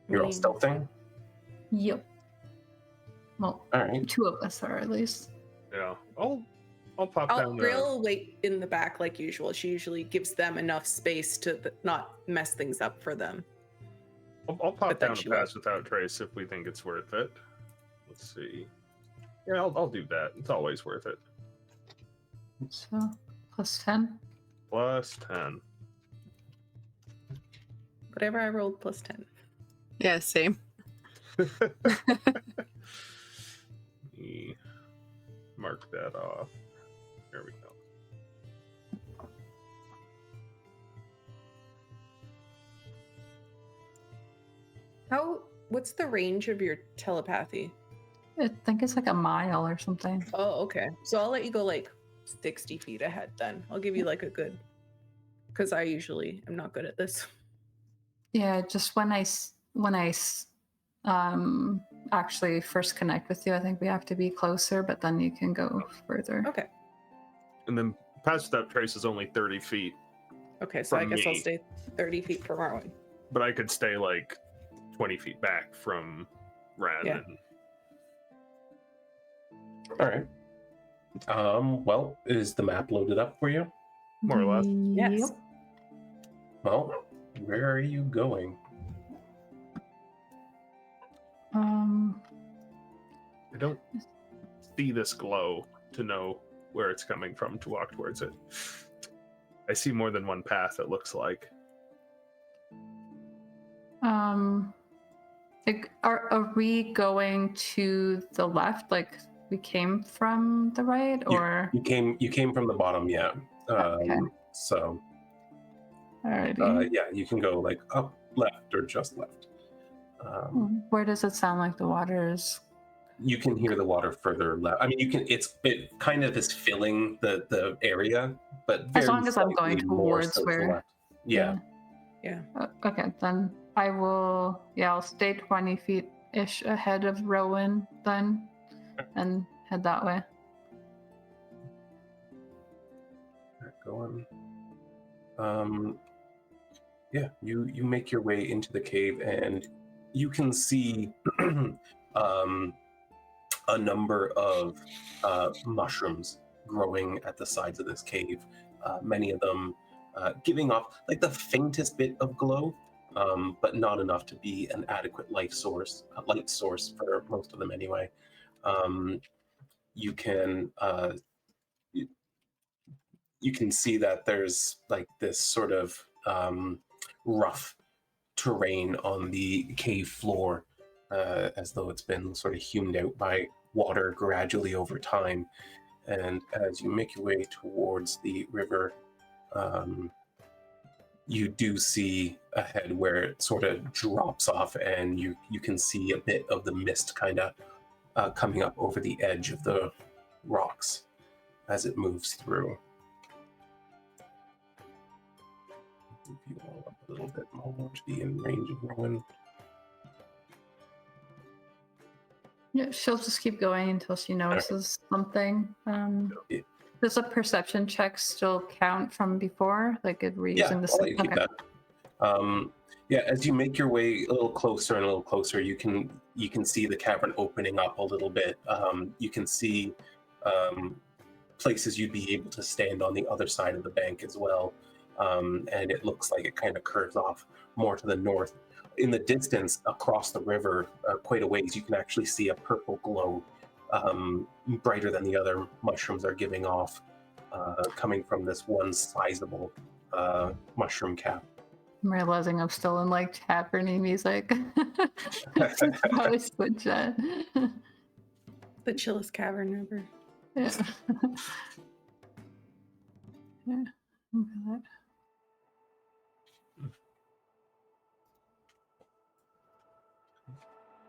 You're all stealthing? Yep. Well, All right. 2 of us are at least. Yeah. I'll pop down there. Brielle will wait in the back like usual. She usually gives them enough space to not mess things up for them. I'll pop down she and pass without trace if we think it's worth it. Let's see. Yeah, I'll do that. It's always worth it. So, plus 10. Plus 10. Whatever I rolled, plus 10. Yeah, same. Me mark that off. There we go. What's the range of your telepathy? I think it's like a mile or something. Oh, okay. So I'll let you go like 60 feet ahead then. I'll give you like a good, because I usually am not good at this. Yeah, just when I actually first connect with you, I think we have to be closer, but then you can go further. Okay. And then pass without trace is only 30 feet. Okay, so I From guess I'll me. stay 30 feet from Arwen. But I could stay like 20 feet back from Wren. Yeah. And All right. Well, is the map loaded up for you? More or less. Yes. Yep. Well, where are you going? I don't see this glow to know where it's coming from to walk towards it. I see more than one path, it looks like. Are we going to the left? Like we came from the right, or You came from the bottom, yeah. Okay. So Alrighty. Yeah, you can go like up, left, or just left. Where does it sound like the water is? You can hear the water further left. I mean, you can. It kind of is filling the area, but As very long as I'm going slightly more towards so to the where. left. Yeah. Yeah. Okay, then I will. Yeah, I'll stay 20 feet ish ahead of Rowan then, and head that way. Go on. Yeah, you make your way into the cave, and you can see a number of mushrooms growing at the sides of this cave. Many of them giving off like the faintest bit of glow, but not enough to be an adequate light source for most of them anyway. You can you can see that there's like this sort of rough terrain on the cave floor, as though it's been sort of hewn out by water gradually over time. And as you make your way towards the river, you do see ahead where it sort of drops off, and you can see a bit of the mist kind of coming up over the edge of the rocks as it moves through. Move you all up a little bit more to be in range of Rowan. Yeah, she'll just keep going until she notices something. Does a perception check still count from before? Like, if we're using the I'll let you keep that. Yeah, as you make your way a little closer and a little closer, you can see the cavern opening up a little bit. You can see places you'd be able to stand on the other side of the bank as well. And it looks like it kind of curves off more to the north. In the distance, across the river, quite a ways, you can actually see a purple glow, brighter than the other mushrooms are giving off, coming from this one sizable mushroom cap. I'm realizing I'm still in like taverny music. Probably switch that. The chillest cavern ever. Yeah. Yeah. Look at that.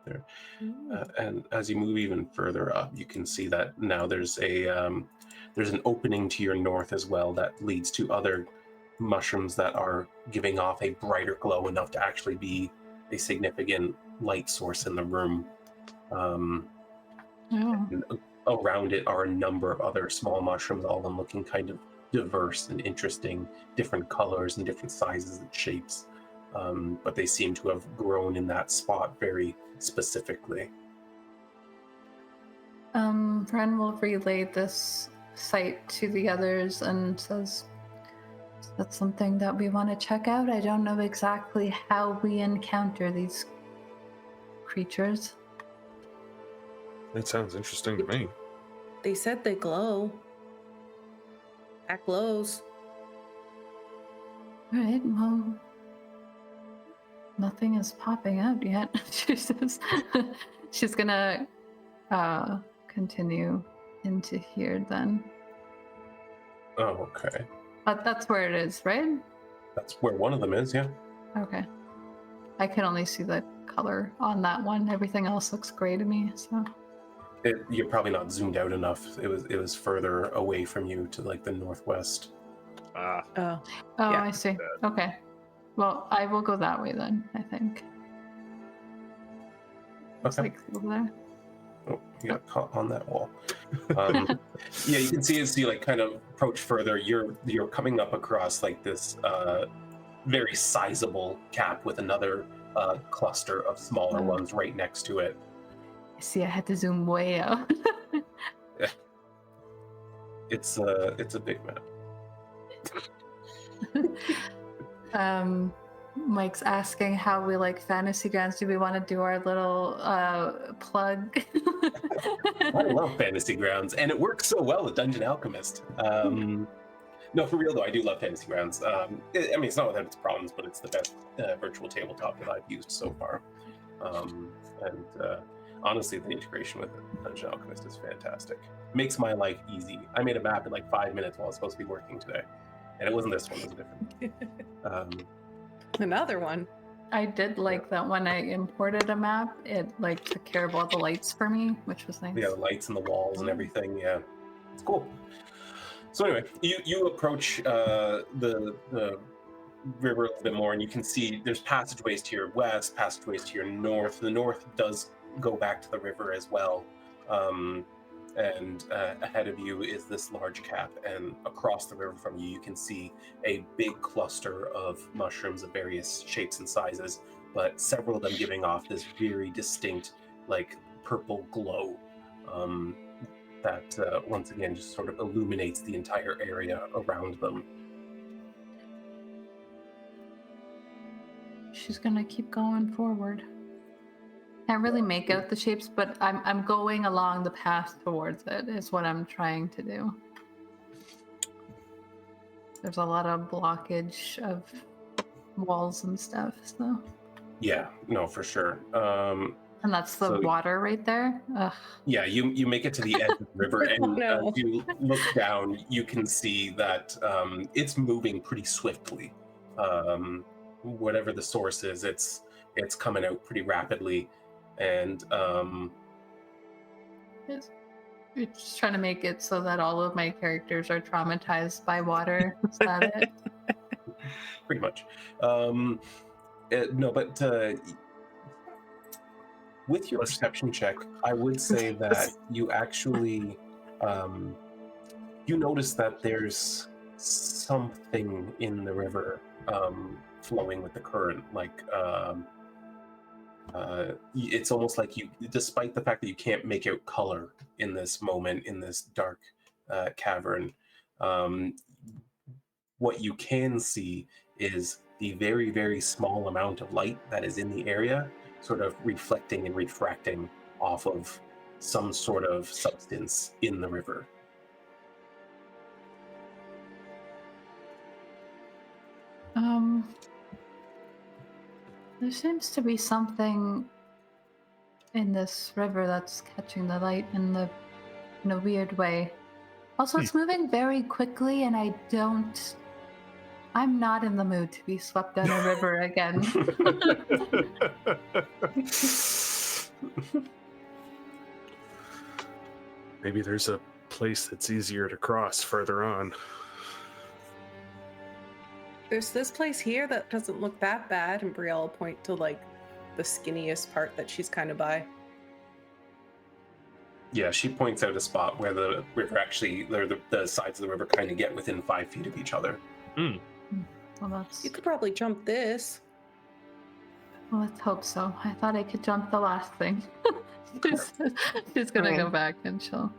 There. And as you move even further up, you can see that now there's an opening to your north as well that leads to other mushrooms that are giving off a brighter glow enough to actually be a significant light source in the room. And around it are a number of other small mushrooms, all of them looking kind of diverse and interesting, different colors and different sizes and shapes. But they seem to have grown in that spot very specifically. Wren will relay this site to the others and says, "That's something that we want to check out. I don't know exactly how we encounter these creatures." That sounds interesting to me. They said they glow. That glows. All right, well, nothing is popping out yet. She says she's gonna continue into here then. Oh, okay. But that's where it is, right? That's where one of them is, yeah. Okay. I can only see the color on that one. Everything else looks gray to me, so. You're probably not zoomed out enough. It was further away from you to like the northwest. Ah. Oh. Oh, Yeah. I see. Okay. Well, I will go that way then, I think. It's Okay. like over there. Oh, you got caught on that wall. Yeah, you can see as you like kind of approach further, you're coming up across like this very sizable cap with another cluster of smaller ones right next to it. See, I had to zoom way out. It's a big map. Mike's asking how we like fantasy grounds. Do we want to do our little plug? I love Fantasy Grounds, and it works so well with Dungeon Alchemist. No, for real though, I do love Fantasy Grounds. I mean, it's not without its problems, but it's the best virtual tabletop that I've used so far. And honestly, the integration with Dungeon Alchemist is fantastic. Makes my life easy. I made a map in like 5 minutes while I was supposed to be working today. And it wasn't this one, it was different. Another one. I did like that when I imported a map, it like took care of all the lights for me, which was nice. Yeah, the lights and the walls and everything. Yeah, it's cool. So anyway, you approach the river a little bit more, and you can see there's passageways to your west, passageways to your north. The north does go back to the river as well. And ahead of you is this large cap, and across the river from you, you can see a big cluster of mushrooms of various shapes and sizes, but several of them giving off this very distinct, like, purple glow that once again just sort of illuminates the entire area around them. She's gonna keep going forward. Can't really make out the shapes, but I'm going along the path towards it is what I'm trying to do. There's a lot of blockage of walls and stuff, so. Yeah, no, for sure. And that's the water right there. Ugh. Yeah, you make it to the edge of the river, and No. as you look down, you can see that it's moving pretty swiftly. Whatever the source is, it's coming out pretty rapidly. And You're just trying to make it so that all of my characters are traumatized by water. Is that it? pretty much. No, but with your perception check, I would say that you actually you notice that there's something in the river flowing with the current, like it's almost like you, despite the fact that you can't make out color in this moment, in this dark cavern, what you can see is the very, very small amount of light that is in the area sort of reflecting and refracting off of some sort of substance in the river. There seems to be something in this river that's catching the light in a weird way. Also, it's moving very quickly, and I'm not in the mood to be swept down a river again. Maybe there's a place that's easier to cross further on. There's this place here that doesn't look that bad, and Brielle will point to like the skinniest part that she's kind of by. Yeah, she points out a spot where the river actually, the sides of the river kind of get within 5 feet of each other. Mm. Well, You could probably jump this. Well, let's hope so. I thought I could jump the last thing. She's gonna go back and she'll.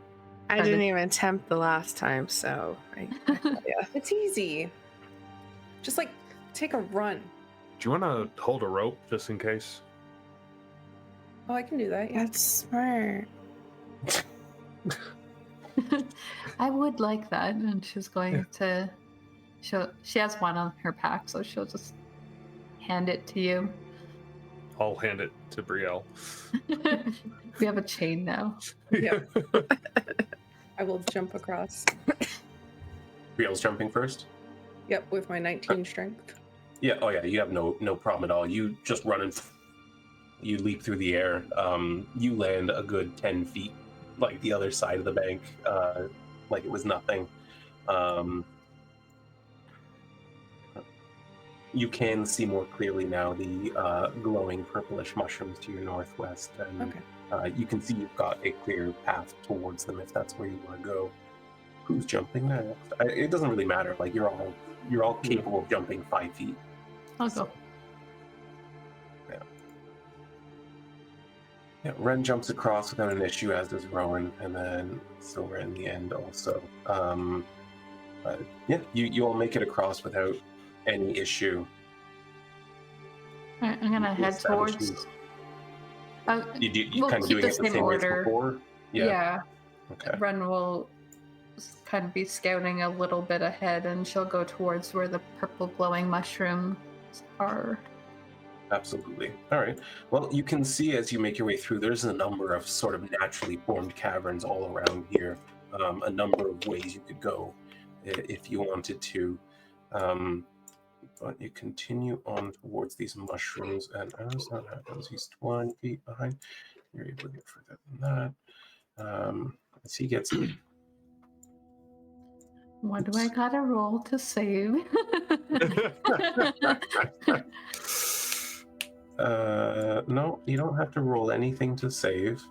I didn't even attempt the last time, so yeah. It's easy. Just like take a run. Do you want to hold a rope just in case? Oh, I can do that. Yeah. That's smart. I would like that, and she's going to. She has one on her pack, so she'll just hand it to you. I'll hand it to Brielle. We have a chain now. Yeah. I will jump across. Brielle's jumping first? Yep, with my 19 strength. Yeah, oh yeah, you have no problem at all. You just run and you leap through the air. You land a good 10 feet, like the other side of the bank, like it was nothing. You can see more clearly now the glowing purplish mushrooms to your northwest, and you can see you've got a clear path towards them if that's where you want to go. Who's jumping next? It doesn't really matter. Like you're all capable of jumping 5 feet. I'll go. Yeah, Wren jumps across without an issue, as does Rowan, and then Silver in the end also. Yeah, you all make it across without any issue. All right, I'm gonna head towards. You we'll kind of keep doing the it the same same way as order. before? Yeah. Okay. Wren will kind of be scouting a little bit ahead, and she'll go towards where the purple glowing mushrooms are. Absolutely. All right. Well, you can see as you make your way through, there's a number of sort of naturally formed caverns all around here. A number of ways you could go if you wanted to. But you continue on towards these mushrooms, and as that happens, he's 20 feet behind. You're able to get further than that. As he gets What do I gotta roll to save? no, you don't have to roll anything to save.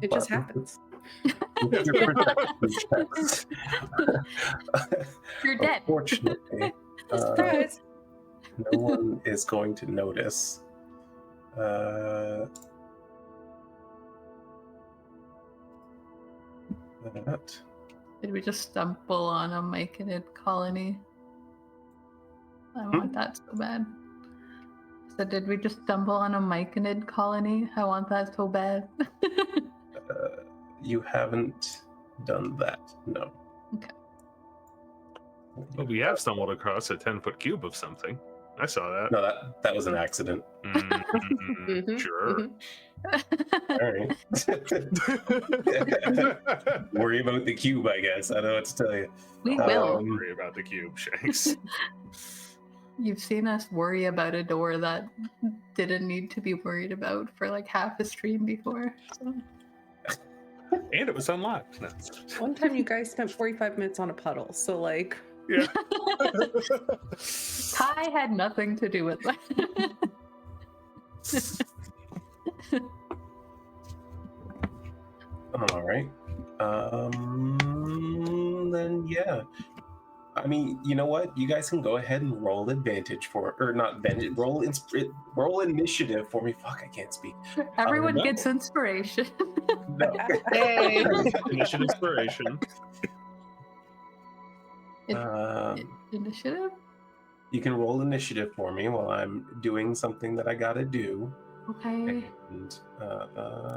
It just happens. With your protection checks. You're dead. Unfortunately, Surprise! no one is going to notice. That. Did we just stumble on a myconid colony? I want that so bad. So did we just stumble on a myconid colony? I want that so bad. You haven't done that, no. Okay. Well, we have stumbled across a 10-foot cube of something. I saw that. No, that was an accident. Sure. All right. Worry about the cube, I guess. I don't know what to tell you. We will. Don't worry about the cube, Shanks. You've seen us worry about a door that didn't need to be worried about for like half a stream before. So. And it was unlocked. No. One time you guys spent 45 minutes on a puddle, so like... Yeah. Kai had nothing to do with that. All right. Then yeah. I mean, you know what? You guys can go ahead and roll advantage for, or not advantage. Roll initiative for me. Fuck, I can't speak. Everyone No. gets inspiration. No. Hey. Mission inspiration. Initiative? You can roll initiative for me while I'm doing something that I gotta do. Okay. And,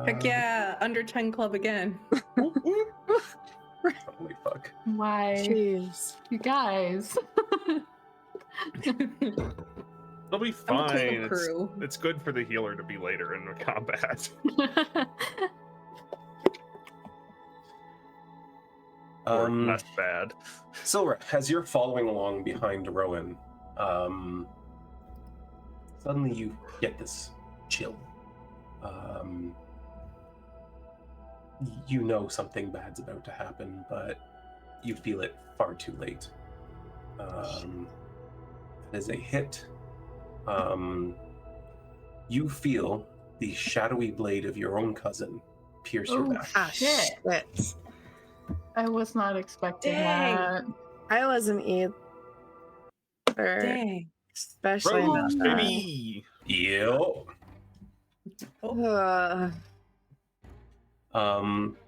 Heck yeah, under 10 club again. Holy fuck. Why? Jeez. You guys. It'll be I'm a fine. cool crew. It's good for the healer to be later in the combat. Or less bad. Silver, as you're following along behind Rowan, suddenly you get this chill. You know something bad's about to happen, but you feel it far too late. As a hit, you feel the shadowy blade of your own cousin pierce your back. Ah, Shit. shit. I was not expecting Dang. that. I wasn't either. Dang. Especially Rose, not that. baby! Yep.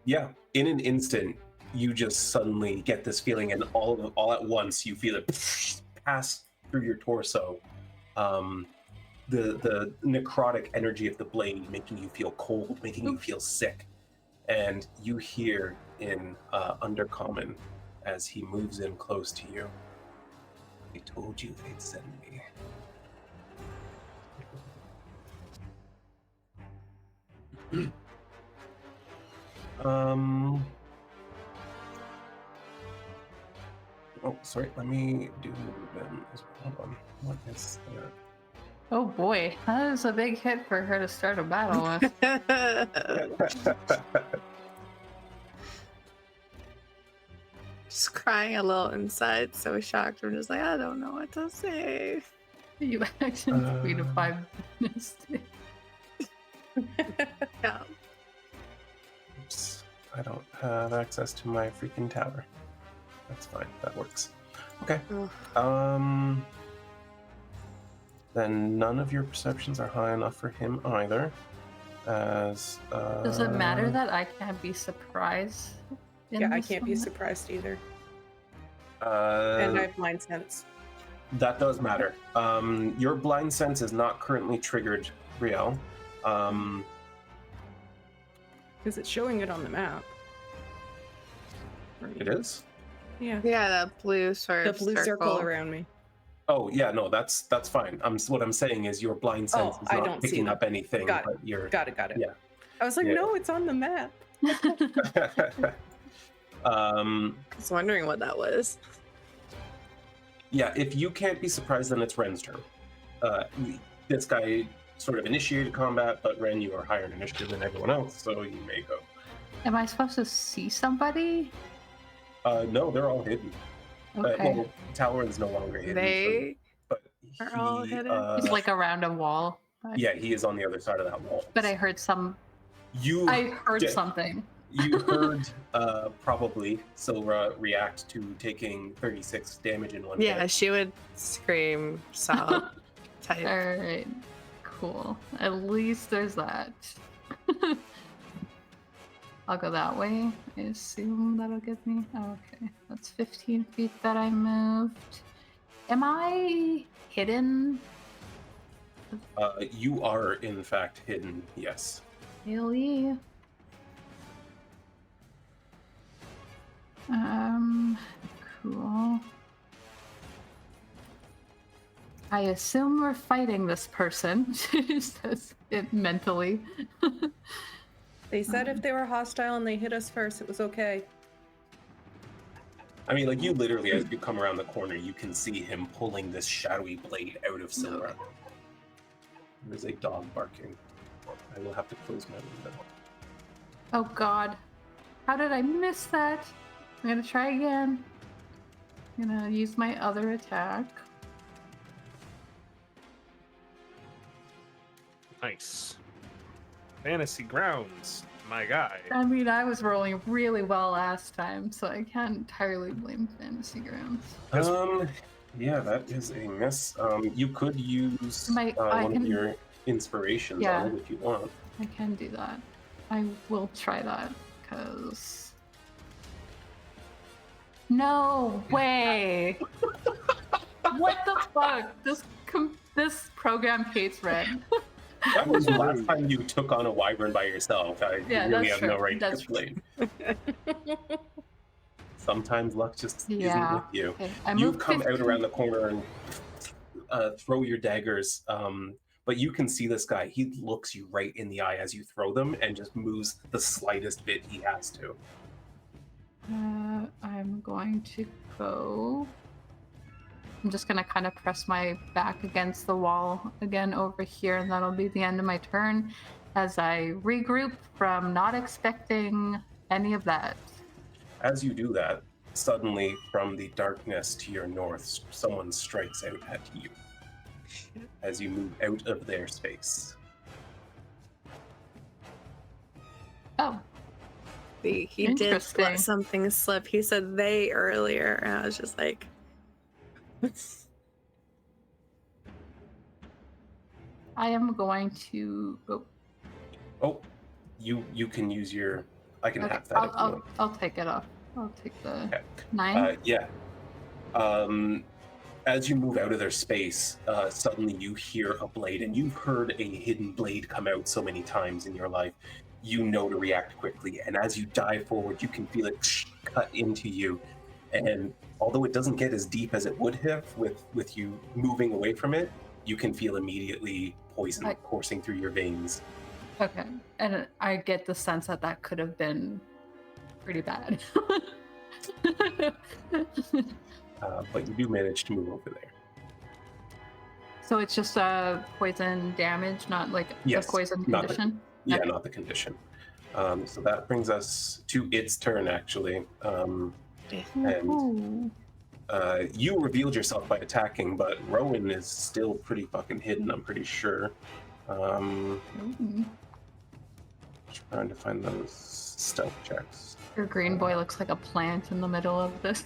Yeah, in an instant, you just suddenly get this feeling, and all at once, you feel it pass through your torso. The necrotic energy of the blade making you feel cold, making you feel sick, and you hear in Undercommon as he moves in close to you. I told you they'd send me. Oh, sorry. Let me do them as well. Hold on. What is that? Oh boy, that is a big hit for her to start a battle with. Just crying a little inside, so shocked. I'm just like, I don't know what to say. You action 3 to 5 minutes. Yeah. Oops. I don't have access to my freaking tower. That's fine. That works. Okay. Ugh. Then none of your perceptions are high enough for him either. As Does it matter that I can't be surprised? Yeah, I can't be surprised either. Uh, And I have blind sense. That does matter. Your blind sense is not currently triggered, Brielle. Because it's showing it on the map. It is? Yeah. Yeah, that blue sort The of blue circle around me. Oh yeah, no, that's fine. What I'm saying is your blind sense is I not don't see picking that. up anything, Got it. but you're Got it. Yeah. I was like, Yeah. no, it's on the map. I was wondering what that was. Yeah, if you can't be surprised, then it's Wren's turn. This guy sort of initiated combat, but Wren, you are higher in initiative than everyone else, so you may go. Am I supposed to see somebody? No, they're all hidden. Okay. Well, Talron's no longer hidden. They but are all hidden? It's like around a wall. Yeah, he is on the other side of that wall. But I heard some. I heard something. You heard probably Silra react to taking 36 damage in one hit. Yeah, she would scream, sob, type. All right, cool. At least there's that. I'll go that way. I assume that'll give me. Oh, okay, that's 15 feet that I moved. Am I hidden? You are, in fact, hidden, yes. Really? Cool. I assume we're fighting this person. She says it mentally. They said if they were hostile and they hit us first, it was okay. I mean, like, you literally, as you come around the corner, you can see him pulling this shadowy blade out of Silra. There's a dog barking. I will have to close my window. Oh god. How did I miss that? I'm gonna try again. I'm gonna use my other attack. Nice. Fantasy grounds, my guy. I mean, I was rolling really well last time, so I can't entirely blame Fantasy Grounds. Yeah, that is a miss. You could use one of your inspirations on it if you want. I can do that. I will try that, because... No way! What the fuck? This program hates Red. That was the last time you took on a wyvern by yourself. I really have no right to complain. Sometimes luck just isn't with you. Okay. You come out around the corner and throw your daggers, but you can see this guy. He looks you right in the eye as you throw them and just moves the slightest bit he has to. I'm going to go... I'm just going to kind of press my back against the wall again over here, and that'll be the end of my turn as I regroup from not expecting any of that. As you do that, suddenly from the darkness to your north, someone strikes out at you as you move out of their space. Oh. He did let something slip. He said they earlier, and I was just like... I am going to... You can use your... I can have that. I'll take it off. I'll take the 9. As you move out of their space, suddenly you hear a blade, and you've heard a hidden blade come out so many times in your life. You know to react quickly, and as you dive forward, you can feel it cut into you. And although it doesn't get as deep as it would have with you moving away from it, you can feel immediately poison coursing through your veins. Okay, and I get the sense that could have been pretty bad. But you do manage to move over there. So it's just a poison damage, not like the poison condition? Not the condition. So that brings us to its turn, actually. And you revealed yourself by attacking, but Rowan is still pretty fucking hidden, I'm pretty sure. Trying to find those stealth checks. Your green boy looks like a plant in the middle of this.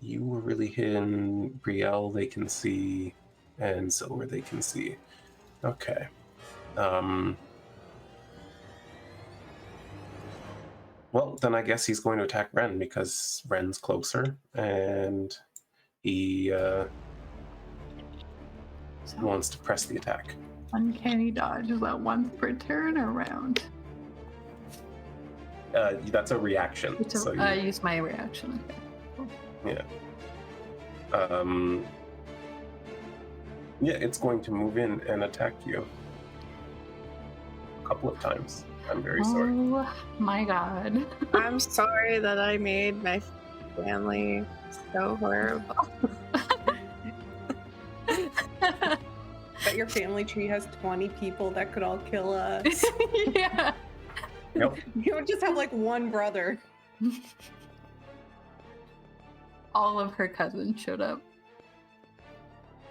You were really hidden. Brielle they can see, and Silver they can see. Okay. Well, then I guess he's going to attack Wren because Wren's closer, and he wants to press the attack. Uncanny dodge, is that once per turn or round? That's a reaction. I use my reaction. Yeah. It's going to move in and attack you a couple of times. I'm very sorry. Oh my god. I'm sorry that I made my family so horrible. Bet your family tree has 20 people that could all kill us. Yeah. Yep. You would just have like one brother. All of her cousins showed up.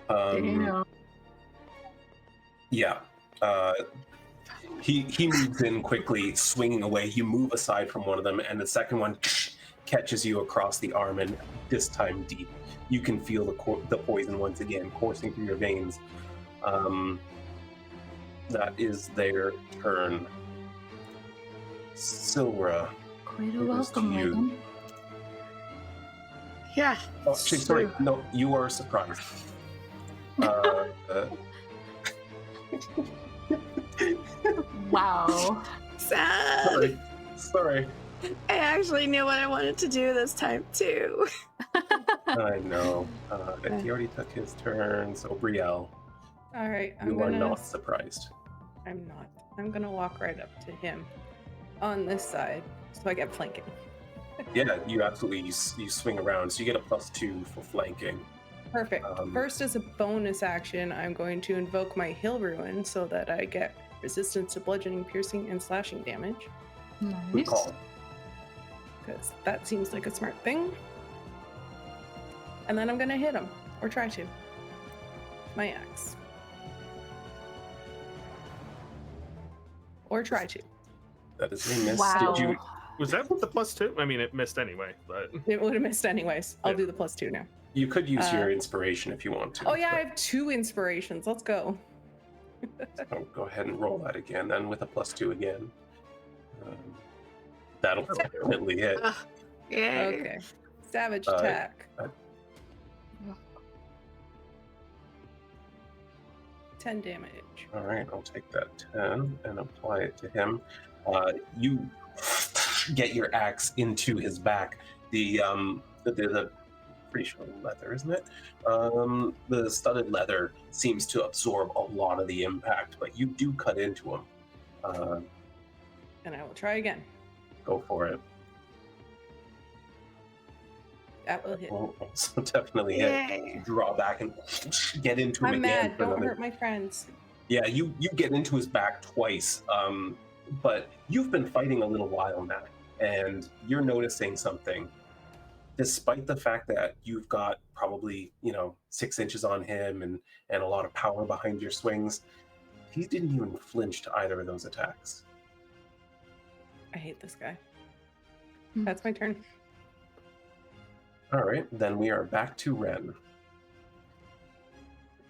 Damn. Yeah. He moves in quickly, swinging away. You move aside from one of them, and the second one catches you across the arm, and this time deep. You can feel the poison once again coursing through your veins. That is their turn. Silra. Quite a It is welcome, to you. Megan. Yeah. Oh, actually, sorry. No, you are surprised. Wow. Sad. Sorry. I actually knew what I wanted to do this time too. I know. He already took his turn, so Brielle, All right, you are not surprised. I'm not. I'm gonna walk right up to him on this side, so I get flanking. Yeah, you absolutely you swing around, so you get a +2 for flanking. Perfect. First, as a bonus action, I'm going to invoke my Hill Ruin so that I get resistance to bludgeoning, piercing, and slashing damage. Good Nice. call. Because that seems like a smart thing. And then I'm gonna hit him, or try to. My axe. Or try to. That is a miss. Wow. Did you? Was that with the +2? I mean, it missed anyway, but It would have missed anyways. I'll Yeah. do the +2 now. You could use your inspiration if you want to. Oh yeah, I have 2 inspirations. Let's go. So go ahead and roll that again, then with a +2 again. That'll definitely hit. Yay. Okay. Savage Uh, attack. uh, 10 damage. All right, I'll take that 10 and apply it to him. You get your axe into his back. The pretty sure leather, isn't it? The studded leather seems to absorb a lot of the impact, but you do cut into him. And I will try again. Go for it. That will hit. Will also definitely hit. Yay. Draw back and get into him I'm again. mad. for Don't another- hurt my friends. Yeah, you get into his back twice, but you've been fighting a little while now, and you're noticing something. Despite the fact that you've got probably 6 inches on him and a lot of power behind your swings, he didn't even flinch to either of those attacks. I hate this guy. Hmm. That's my turn. All right, then we are back to Wren.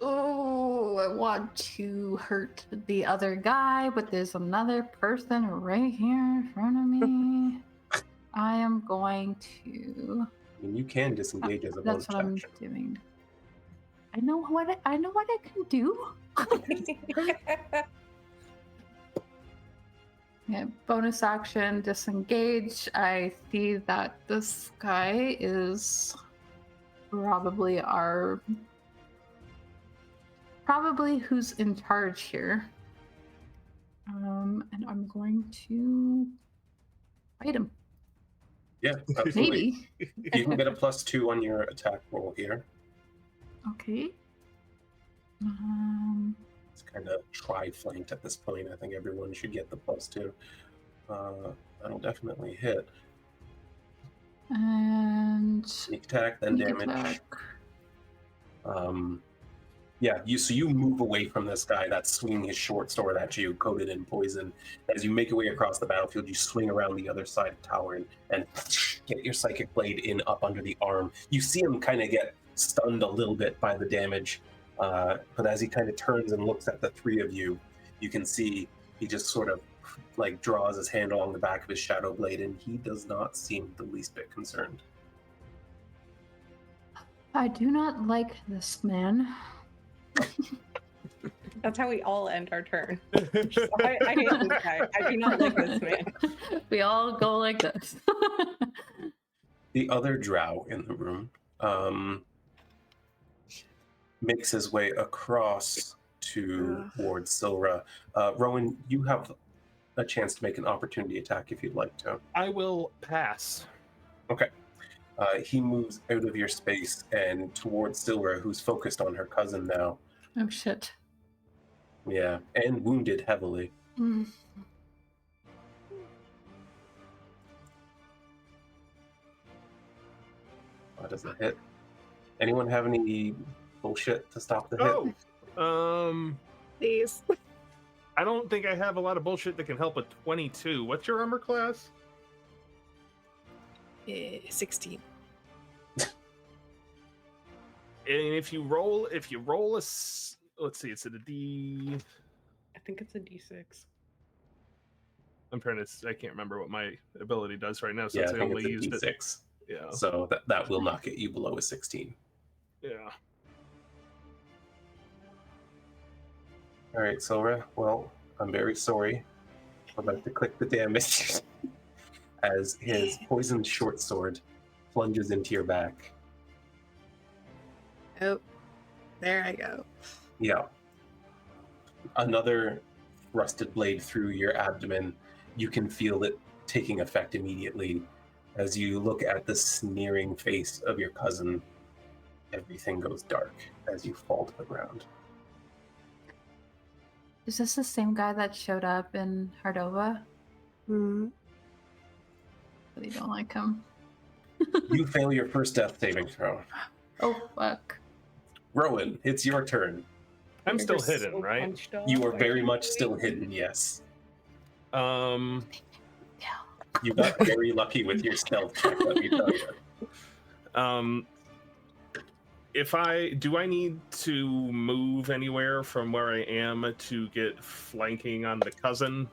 Oh, I want to hurt the other guy, but there's another person right here in front of me. I am going to. I mean, you can disengage as a bonus That's what I'm action. doing. I know what I can do. Yeah, bonus action, disengage. I see that this guy is probably who's in charge here. And I'm going to fight him. Yeah, absolutely. Maybe. You can get a +2 on your attack roll here. Okay. It's kind of tri-flanked at this point. I think everyone should get the +2. That'll definitely hit. And Sneak attack, then sneak damage. attack. Yeah, you move away from this guy that's swinging his short sword at you, coated in poison. As you make your way across the battlefield, you swing around the other side of the tower and get your psychic blade in up under the arm. You see him kind of get stunned a little bit by the damage, but as he kind of turns and looks at the three of you, you can see he just sort of like draws his hand along the back of his shadow blade, and he does not seem the least bit concerned. I do not like this man. That's how we all end our turn. I hate this guy. I do not like this man. We all go like this. The other drow in the room makes his way across towards Silra. Rowan, you have a chance to make an opportunity attack if you'd like to. I will pass. Okay. He moves out of your space and towards Silra, who's focused on her cousin now. Oh shit. Yeah, and wounded heavily. Mm. Does it hit? Anyone have any bullshit to stop the hit? Please. I don't think I have a lot of bullshit that can help a 22. What's your armor class? 16. And if you roll let's see, it's a D. I think it's a D6. I'm trying to. I can't remember what my ability does right now, Yeah, since I I think only it's a used D6. it. Yeah. So that will not get you below a 16. Yeah. All right, Silra. Well, I'm very sorry. I'm about to click the damage as his poisoned short sword plunges into your back. Oh, there I go. Yeah. Another rusted blade through your abdomen. You can feel it taking effect immediately as you look at the sneering face of your cousin. Everything goes dark as you fall to the ground. Is this the same guy that showed up in Hardova? Mm. Really don't like him. You fail your first death saving throw. Oh fuck. Rowan, it's your turn. I'm You're still just hidden, so right? punched off. You are I very can't much believe still it. hidden, yes. Um. You got very lucky with your stealth check, let me tell you. If I need to move anywhere from where I am to get flanking on the cousin?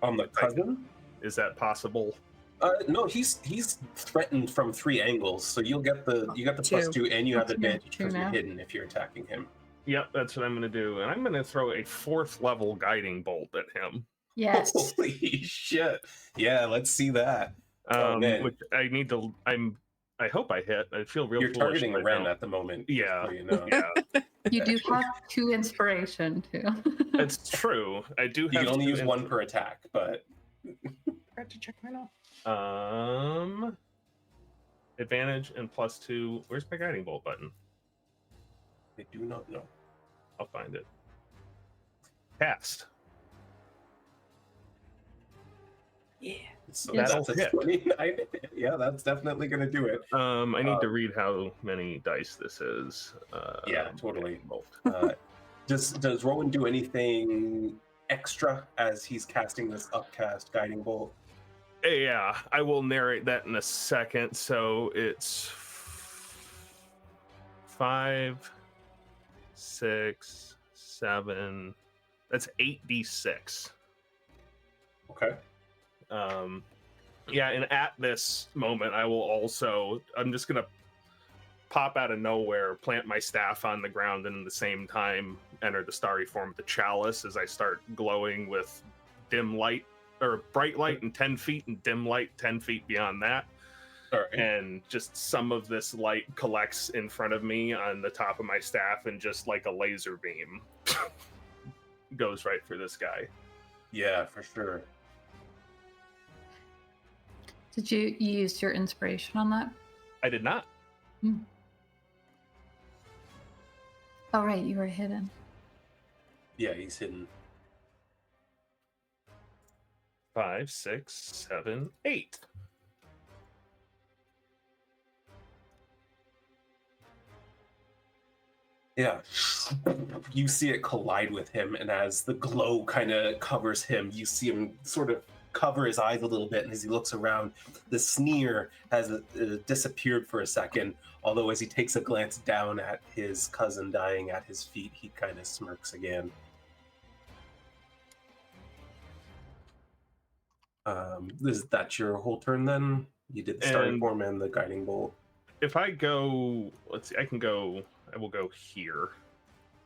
On the cousin? Is that possible? No, he's threatened from 3 angles, so you get the plus 2, and you have advantage because you're hidden if you're attacking him. Yep, that's what I'm going to do, and I'm going to throw a 4th level guiding bolt at him. Yes. Holy shit! Yeah, let's see that. Oh man, Which I need to. I hope I hit. I feel real. You're foolish targeting if I Wren don't. at the moment. Yeah, so you know. yeah, You do have 2 inspiration too. that's true. I do. You have can only 2 use 1 per attack, but Forgot to check mine off. Advantage and plus 2. Where's my guiding bolt button? I do not know. I'll find it. Cast. Yeah. So Yes. that's a 29. Yeah, that's definitely going to do it. I need to read how many dice this is. Yeah, totally. Does Rowan do anything extra as he's casting this upcast guiding bolt? Yeah, I will narrate that in a second. So it's 5, 6, 7. That's 8d6. Okay. Yeah, and at this moment, I'm just gonna pop out of nowhere, plant my staff on the ground, and at the same time enter the starry form of the chalice as I start glowing with dim light, or bright light and 10 feet, and dim light 10 feet beyond that. All right. And just some of this light collects in front of me on the top of my staff, and just like a laser beam goes right for this guy. Yeah, for sure. Did you use your inspiration on that? I did not. Oh right, you were hidden. Yeah, he's hidden. 5, 6, 7, 8. Yeah. You see it collide with him, and as the glow kind of covers him, you see him sort of cover his eyes a little bit, and as he looks around, the sneer has disappeared for a second, although as he takes a glance down at his cousin dying at his feet, he kind of smirks again. Is that your whole turn then? You did the starting form and the guiding bolt. If I go, let's see, I will go here.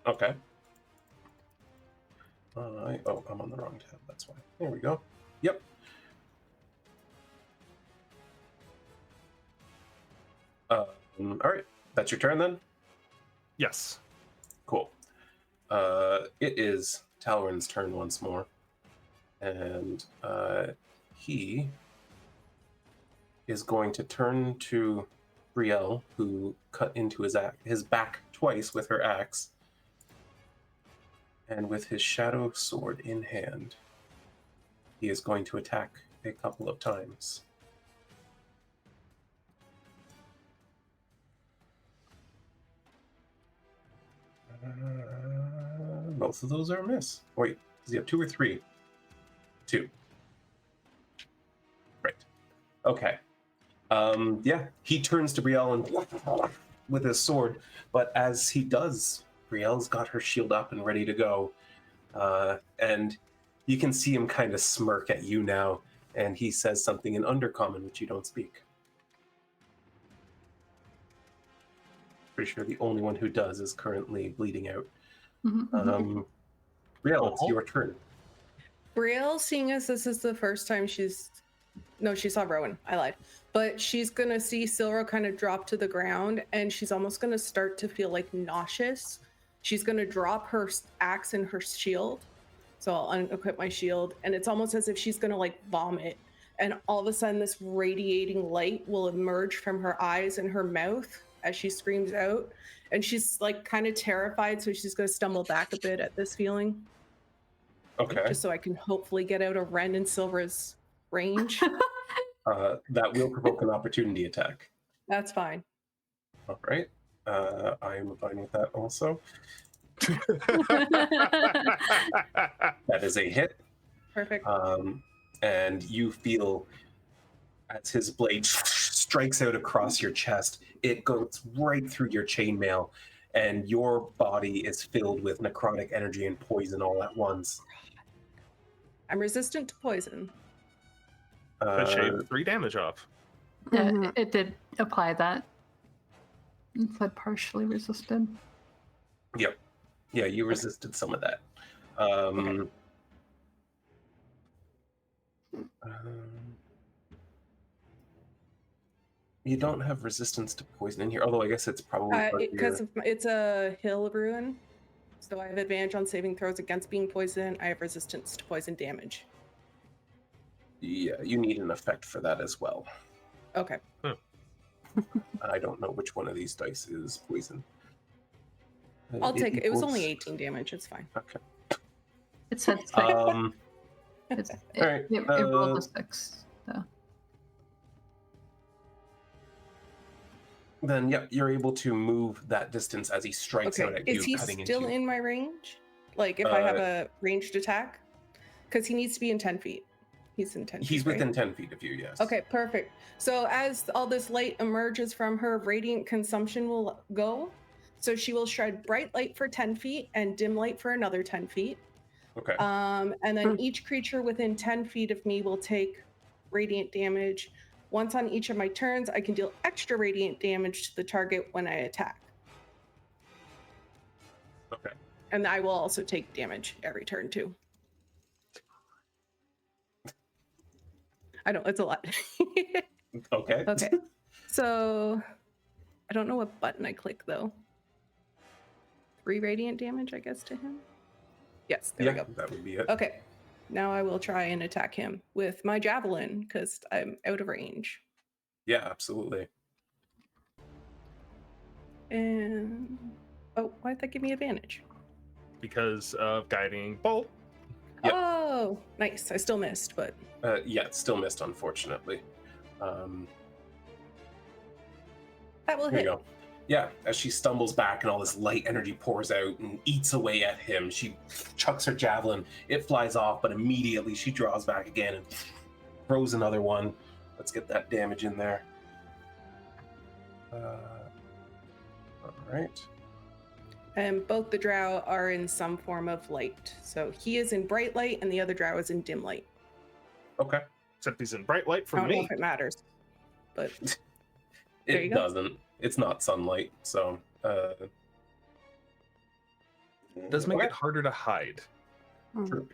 Okay. I'm on the wrong tab, that's why. There we go. Yep. All right, that's your turn then? Yes. Cool. It is Talrin's turn once more. And he is going to turn to Brielle, who cut into his back twice with her axe, and with his shadow sword in hand, he is going to attack a couple of times. Both of those are a miss. Wait, does he have 2 or 3? 2. Right. Okay. Yeah, he turns to Brielle and with his sword, but as he does, Brielle's got her shield up and ready to go. And you can see him kind of smirk at you now, and he says something in Undercommon, which you don't speak. Pretty sure the only one who does is currently bleeding out. Brielle, it's your turn. Brielle, seeing as this is the first time she saw Rowan. I lied. But she's going to see Silro kind of drop to the ground, and she's almost going to start to feel like nauseous. She's going to drop her axe and her shield. So I'll unequip my shield, and it's almost as if she's going to like vomit. And all of a sudden, this radiating light will emerge from her eyes and her mouth as she screams out. And she's like kind of terrified, so she's going to stumble back a bit at this feeling. Okay. Just so I can hopefully get out of Wren and Silver's range. That will provoke an opportunity attack. That's fine. All right. I am fine with that also. That is a hit. Perfect. And you feel as his blade strikes out across your chest, it goes right through your chainmail, and your body is filled with necrotic energy and poison all at once. I'm resistant to poison. That shaved 3 damage off. Yeah, it did apply that. It said partially resisted. Yep. Yeah, you resisted some of that. You don't have resistance to poison in here, although I guess it's probably because it's a hill ruin, so I have advantage on saving throws against being poisoned. I have resistance to poison damage. Yeah, you need an effect for that as well. Okay. I don't know which one of these dice is poison. I'll take it. It was only 18 damage. It's fine. Okay. It said 6. All right. It rolled a 6. So. Then, yeah, you're able to move that distance as he strikes out at you, Is he cutting still into you. in my range? Like, if I have a ranged attack? Because he needs to be in 10 feet. He's in 10 feet. He's within right? 10 feet of you, yes. Okay, perfect. So as all this light emerges from her, radiant consumption will go. So she will shred bright light for 10 feet and dim light for another 10 feet. Okay. And then each creature within 10 feet of me will take radiant damage. Once on each of my turns, I can deal extra radiant damage to the target when I attack. Okay. And I will also take damage every turn too. I know, it's a lot. Okay. Okay. So I don't know what button I click though. 3 radiant damage, I guess, to him. Yes, there we go. That would be it. Okay. Now I will try and attack him with my javelin because I'm out of range. Yeah, absolutely. And why'd that give me advantage? Because of guiding bolt. Yep. Oh, nice. I still missed, but Yeah, it still missed, unfortunately. that will Here hit. you go. Yeah, as she stumbles back and all this light energy pours out and eats away at him, she chucks her javelin. It flies off, but immediately she draws back again and throws another one. Let's get that damage in there. All right. And both the drow are in some form of light. So he is in bright light and the other drow is in dim light. Okay. Except he's in bright light I from don't know me. if it matters. But There It you go. doesn't. It's not sunlight, so... Does make okay. it harder to hide. True.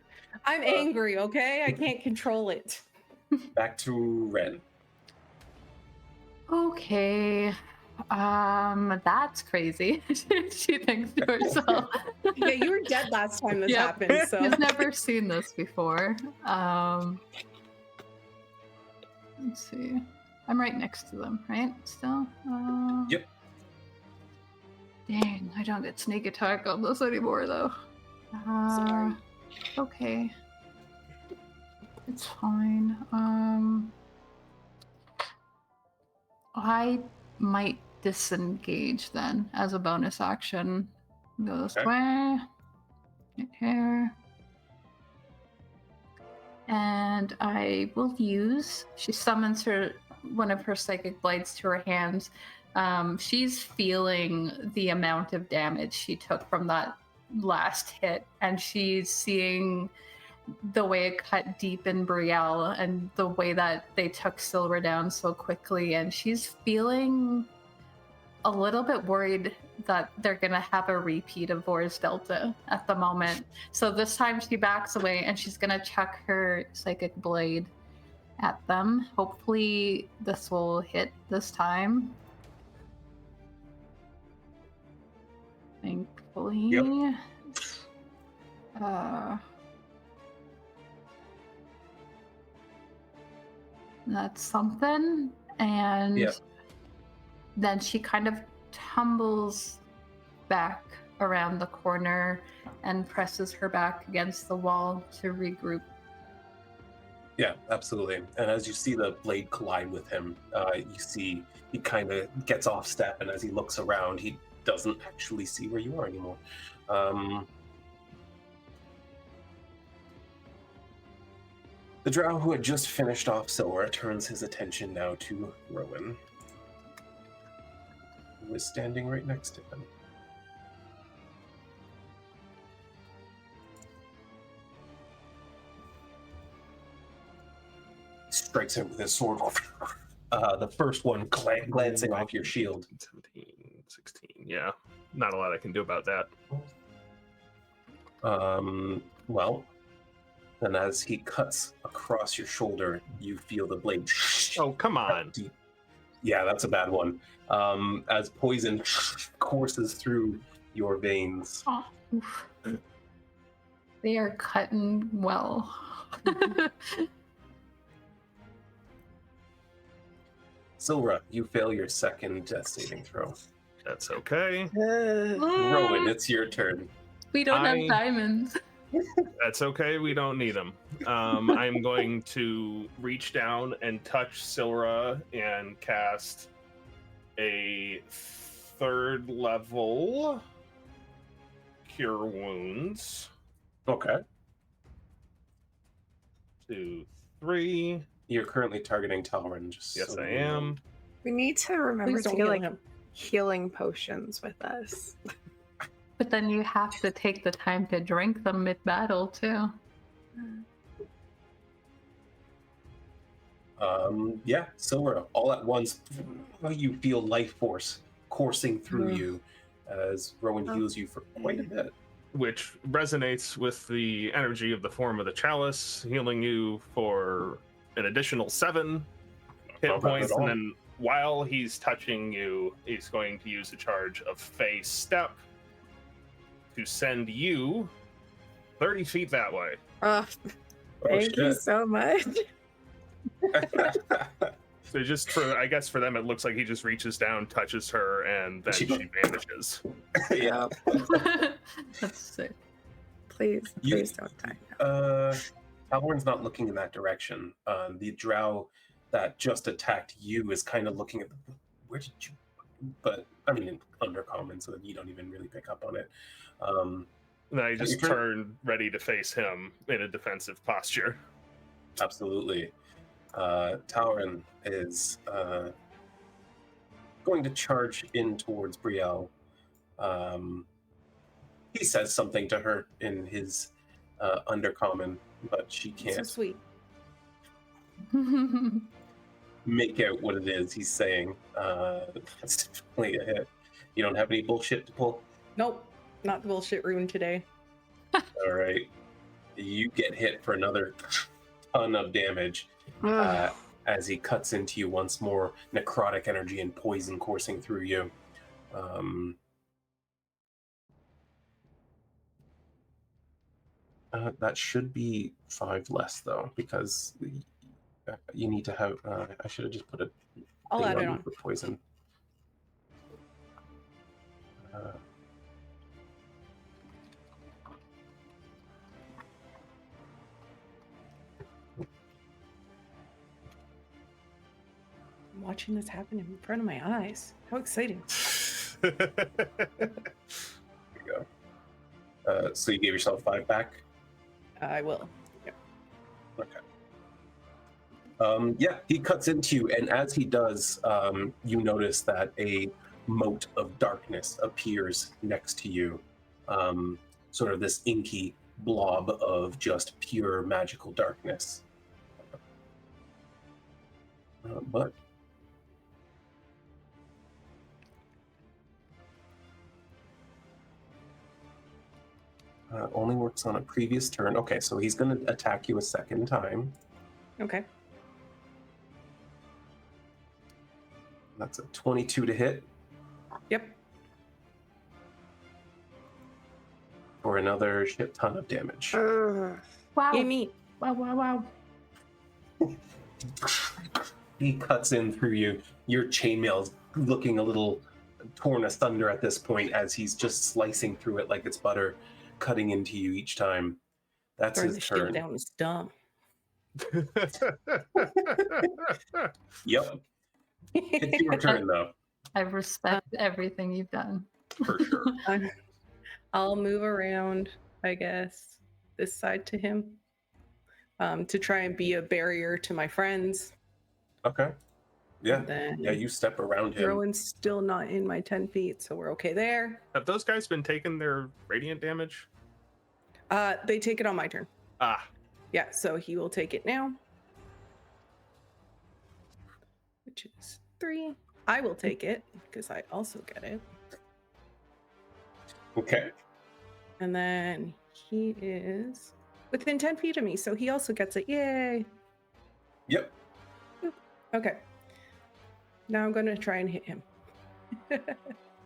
I'm angry, okay? I can't control it. Back to Wren. Okay. That's crazy. She thinks to herself. Yeah, you were dead last time this Yep. happened, so He's never seen this before. Let's see. I'm right next to them, right? Still? Yep. Dang, I don't get sneak attack on this anymore, though. Sorry. Okay. It's fine. I might disengage then as a bonus action. Go this Okay. way. Right here. And I will use. She summons one of her psychic blades to her hands. She's feeling the amount of damage she took from that last hit, and she's seeing the way it cut deep in Brielle and the way that they took Silver down so quickly, and she's feeling a little bit worried that they're gonna have a repeat of Vor's Delta at the moment. So this time she backs away and she's gonna chuck her psychic blade at them. Hopefully this will hit this time. Thankfully. Yep. That's something. And Yep. then she kind of tumbles back around the corner and presses her back against the wall to regroup. Yeah, absolutely. And as you see the blade collide with him, you see he kind of gets off step, and as he looks around, he doesn't actually see where you are anymore. The drow who had just finished off Silver turns his attention now to Rowan, who is standing right next to him. Strikes him with his sword. The first one glancing off your shield. 17, 16. Yeah, not a lot I can do about that. Well, then as he cuts across your shoulder, you feel the blade. Oh, come on. Yeah, that's a bad one. As poison courses through your veins. Oh, oof. They are cutting well. Silra, you fail your second death saving throw. That's okay. Rowan, it's your turn. We don't I- have diamonds. That's okay. We don't need them. I'm going to reach down and touch Silra and cast a 3rd level Cure Wounds. Okay. 2, 3. You're currently targeting Talrin. Just Yes, so I you know. am. We need to remember Please to don't get heal like him. healing potions with us. But then you have to take the time to drink them mid-battle, too. Yeah, Silra, all at once, you feel life force coursing through you as Rowan heals you for quite a bit. Which resonates with the energy of the form of the chalice, healing you for an additional 7 hit Not bad points. at all. And then while he's touching you, he's going to use a charge of Fey Step to send you 30 feet that way. Oh, Oh, thank you shit. so much. So just for, I guess for them, it looks like he just reaches down, touches her, and then she vanishes. Yeah. That's sick. Please, You- please don't die. Talrin's not looking in that direction. The drow that just attacked you is kind of looking at where did you? But I mean, in undercommon, so that you don't even really pick up on it. And then I just Your turn. turn ready to face him in a defensive posture. Absolutely. Talrin is going to charge in towards Brielle. He says something to her in his undercommon, but she So can't sweet. make out what it is he's saying. That's definitely a hit. You don't have any bullshit to pull? Nope, not the bullshit rune today. All right. You get hit for another ton of damage. as he cuts into you once more, necrotic energy and poison coursing through you. That should be 5 less, though, because you need to have... I should have just put a I'll thing add it on on. for poison. I'm watching this happen in front of my eyes. How exciting. There you go. So you gave yourself 5 back? I will. Yep. Okay. Yeah, he cuts into you, and as he does, you notice that a mote of darkness appears next to you. Sort of this inky blob of just pure magical darkness. But only works on a previous turn. Okay, so he's going to attack you a second time. Okay. That's a 22 to hit. Yep. For another shit ton of damage. Wow. Yay, me. Wow. He cuts in through you. Your chainmail's looking a little torn asunder at this point as he's just slicing through it like it's butter, cutting into you each time. That's Throwing the his shield turn. down is dumb. Yep. It's your turn, though. I respect everything you've done. For sure. I'll move around, I guess, this side to him to try and be a barrier to my friends. Okay. Yeah. And then Yeah, you step around him. Rowan's still not in my 10 feet, so we're okay there. Have those guys been taking their radiant damage? They take it on my turn. Ah, Yeah, so he will take it now. Which is 3. I will take it, because I also get it. Okay. And then he is within 10 feet of me, so he also gets it. Yay! Yep. Okay. Now I'm going to try and hit him.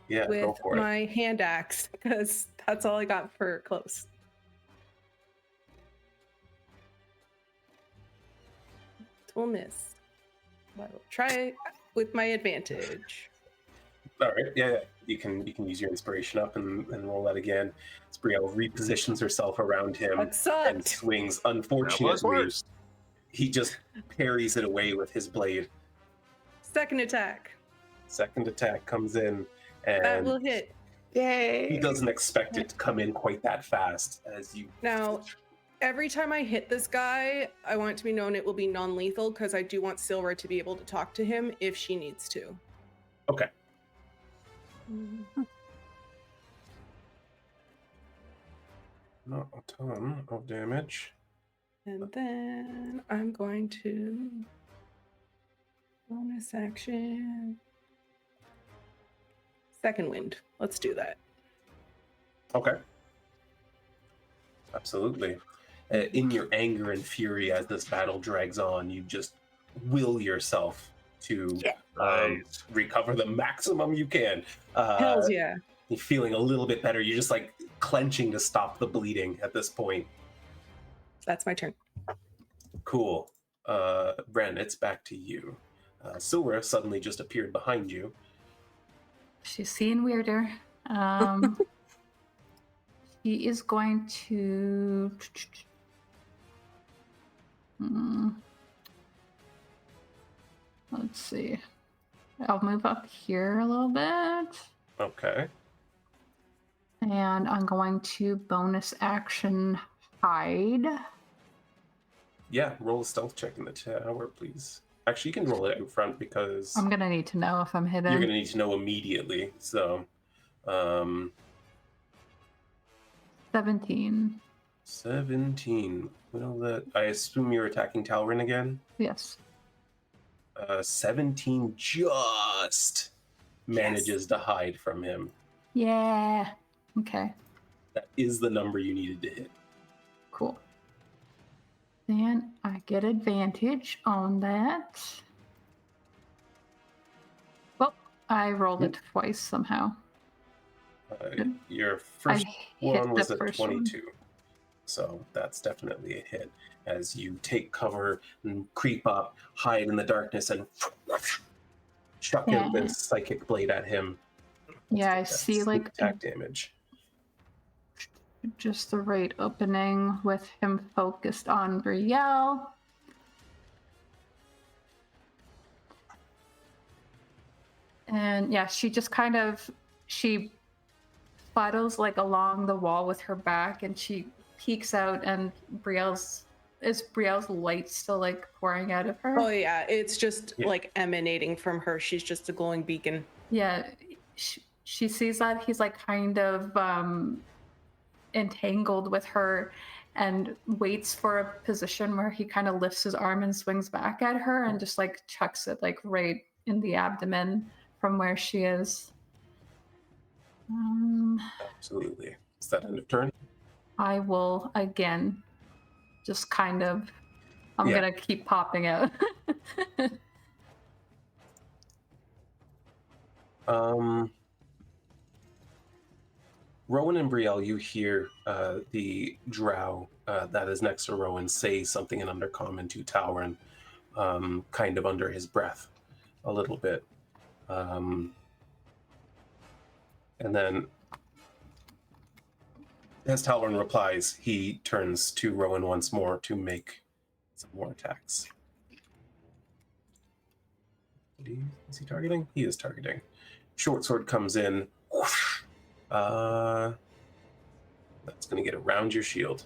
Yeah, go With for it. my hand axe, because that's all I got for close. It will miss. I will try with my advantage. All right. Yeah. You can use your inspiration up and roll that again. Brielle repositions herself around him That and sucked. swings. that was Unfortunately, worse. he just parries it away with his blade. Second attack. Second attack comes in, That and will hit. Yay. he doesn't expect it to come in quite that fast as you. Now, every time I hit this guy, I want it to be known it will be non-lethal because I do want Silver to be able to talk to him if she needs to. Okay. Not a ton of damage. And then I'm going to bonus action. Second wind. Let's do that. Okay. Absolutely. In your anger and fury as this battle drags on, you just will yourself to recover the maximum you can. Hells yeah. You're feeling a little bit better. You're just like clenching to stop the bleeding at this point. That's my turn. Cool. Wren, it's back to you. Silra suddenly just appeared behind you. She's seeing weirder. She is going to. Let's see. I'll move up here a little bit. Okay. And I'm going to bonus action hide. Yeah, roll a stealth check in the tower, please. Actually, you can roll it out front because I'm going to need to know if I'm hidden. you're going to need to know immediately. So, 17. 17. Well, that I assume you're attacking Talrin again. Yes. 17 just manages to hide from him. Yeah. Okay. That is the number you needed to hit. Cool. Then I get advantage on that. Well, I rolled it twice somehow. Your first hit one was the a first one. 22. So that's definitely a hit. As you take cover and creep up, hide in the darkness, and chuck Yeah. this psychic blade at him. Yeah, I Let's take that see sneak like attack damage. just the right opening with him focused on Brielle. And yeah, she just kind of, she flatters like along the wall with her back, and she peeks out, and Brielle's light still like pouring out of her? Oh yeah, it's just like emanating from her. She's just a glowing beacon. Yeah, she sees that he's like kind of entangled with her, and waits for a position where he kind of lifts his arm and swings back at her and just like chucks it like right in the abdomen from where she is. Absolutely. Is that end of turn? I will again just kind of, I'm gonna keep popping out. Rowan and Brielle, you hear the drow that is next to Rowan say something in Undercommon to Tauren, kind of under his breath a little bit. And then as Tauren replies, he turns to Rowan once more to make some more attacks. Is he targeting? He is targeting. Short sword comes in. Whoosh. That's going to get around your shield.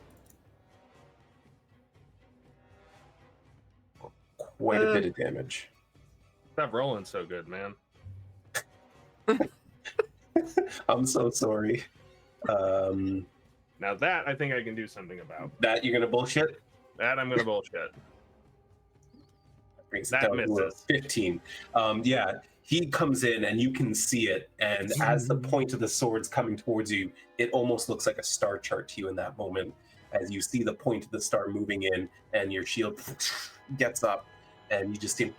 Quite a bit of damage. Stop rolling so good, man. I'm so sorry. Now that I think I can do something about. That you're going to bullshit? That I'm going to bullshit. That brings it That down to a misses. 15. Yeah, he comes in and you can see it. And as the point of the sword's coming towards you, it almost looks like a star chart to you in that moment. As you see the point of the star moving in and your shield gets up and you just see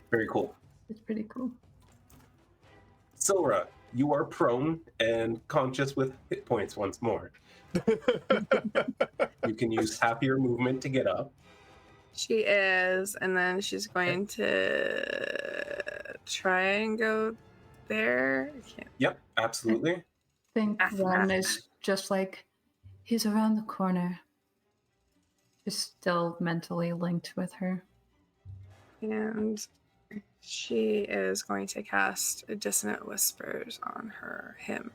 very cool. It's pretty cool. Silra, you are prone and conscious with hit points once more. You can use half your movement to get up. She is, and then she's going to try and go there. I can't. Yep, absolutely. I think Wren is just like, he's around the corner. Just still mentally linked with her. And she is going to cast Dissonant Whispers on him.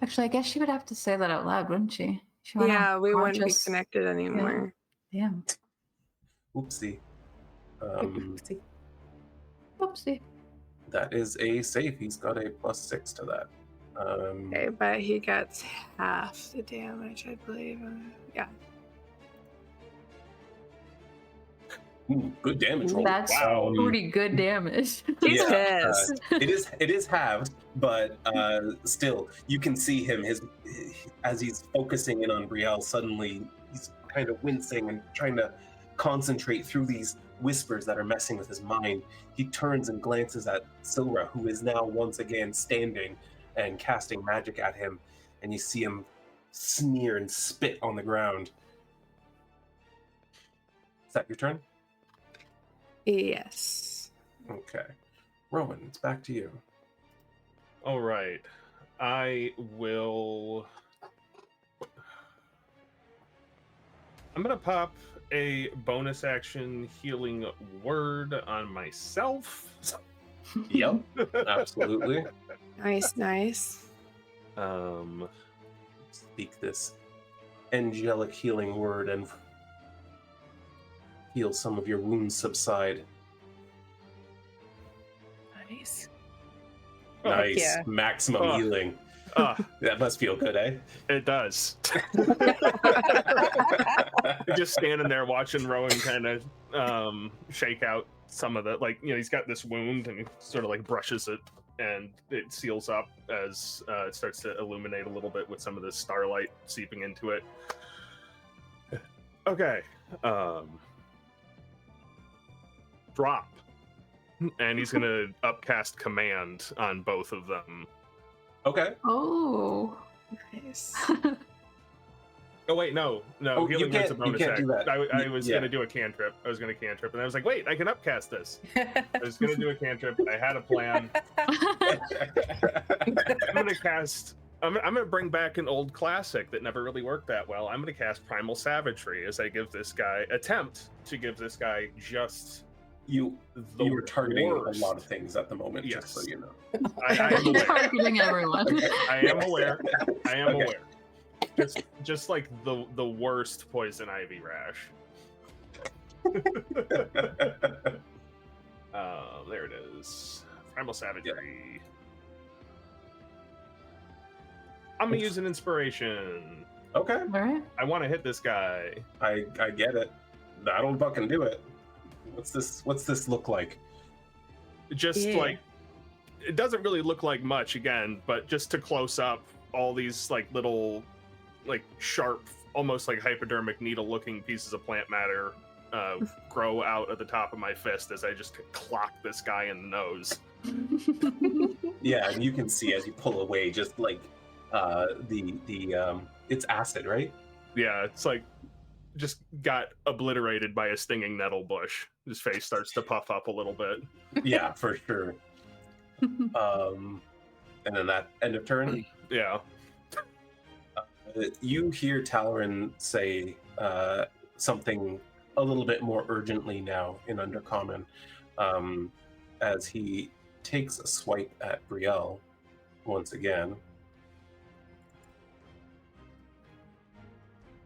Actually, I guess she would have to say that out loud, wouldn't she? Yeah, we wouldn't be connected anymore. Yeah. Oopsie. Oopsie. Oopsie. That is a save. He's got a +6 to that. Okay, but he gets half the damage, I believe. Yeah. Ooh, good damage roll. That's pretty good damage. He's pissed. It is halved, but still, you can see him. As he's focusing in on Brielle, suddenly he's kind of wincing and trying to concentrate through these whispers that are messing with his mind. He turns and glances at Silra, who is now once again standing and casting magic at him, and you see him sneer and spit on the ground. Is that your turn? Yes. Okay. Rowan, it's back to you. All right. I will... I'm going to pop a bonus action healing word on myself. Yep, absolutely. Nice. Speak this angelic healing word and feel some of your wounds subside. Nice. Nice. Yeah. Maximum healing. That must feel good, eh? It does. Just standing there watching Rowan kind of shake out some of the, like, you know, he's got this wound and he sort of like brushes it and it seals up as it starts to illuminate a little bit with some of the starlight seeping into it. Okay. Drop. And he's gonna upcast command on both of them. Okay. Oh. Nice. Oh wait, no, Oh, healing word's a bonus can't do act. that. I was Yeah. gonna do a cantrip. I was gonna cantrip, and I was like, wait, I can upcast this. I was gonna do a cantrip. I had a plan. I'm gonna cast. I'm gonna bring back an old classic that never really worked that well. I'm gonna cast Primal Savagery as I attempt to give this guy just You the were targeting worst. a lot of things at the moment, Yes. just so you know. I am aware. Targeting everyone. I am aware. I am Okay. aware. Just like the worst poison ivy rash. There it is. Primal Savagery. I'm gonna use an inspiration. Okay, All right. I want to hit this guy. I get it. I don't fucking do it. What's this look like? Just Yeah. like it doesn't really look like much again, but just to close up, all these like little, like sharp, almost like hypodermic needle-looking pieces of plant matter grow out at the top of my fist as I just clock this guy in the nose. Yeah, and you can see as you pull away, just like it's acid, right? Yeah, it's like just got obliterated by a stinging nettle bush. His face starts to puff up a little bit. Yeah, for sure. And then that end of turn, Yeah. you hear Talarin say something a little bit more urgently now in Undercommon, as he takes a swipe at Brielle once again.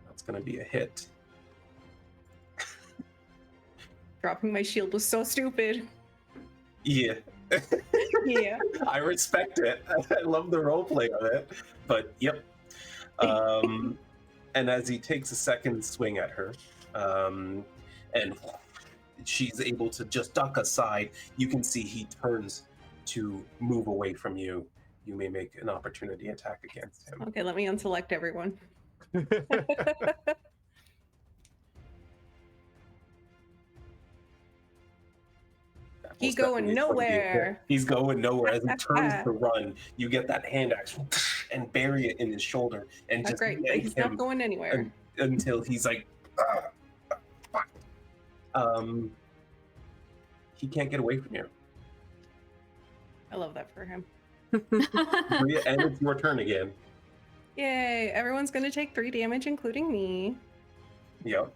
That's going to be a hit. Dropping my shield was so stupid. Yeah, Yeah. I respect it. I love the roleplay of it. But yep. And as he takes a second swing at her, and she's able to just duck aside, you can see he turns to move away from you. You may make an opportunity attack against him. Okay, let me unselect everyone. That He most going definitely is going to be a hit. nowhere. He's going nowhere. As he turns to run, you get that hand axe and bury it in his shoulder and That's just great, but yank he's him not going anywhere. until he's like, fuck. He can't get away from you. I love that for him. Bria, and it's your turn again. Yay! Everyone's gonna take 3 damage, including me. Yep.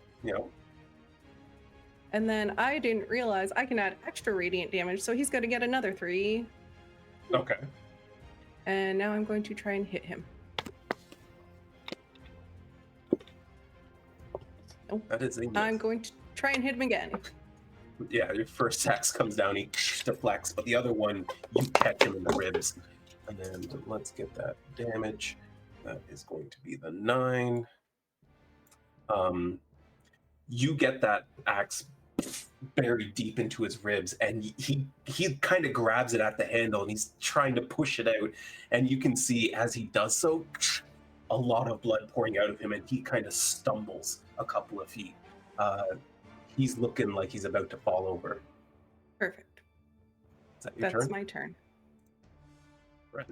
And then I didn't realize I can add extra radiant damage, so he's gonna get another 3. Okay. And now I'm going to try and hit him. Nope. That is a miss. I'm going to try and hit him again. Yeah, your first axe comes down, he deflects, but the other one, you catch him in the ribs. And then let's get that damage. That is going to be the 9. You get that axe buried deep into his ribs, and he kind of grabs it at the handle, and he's trying to push it out. And you can see as he does so, a lot of blood pouring out of him, and he kind of stumbles a couple of feet. He's looking like he's about to fall over. Perfect. Is that your That's turn? my turn. Right.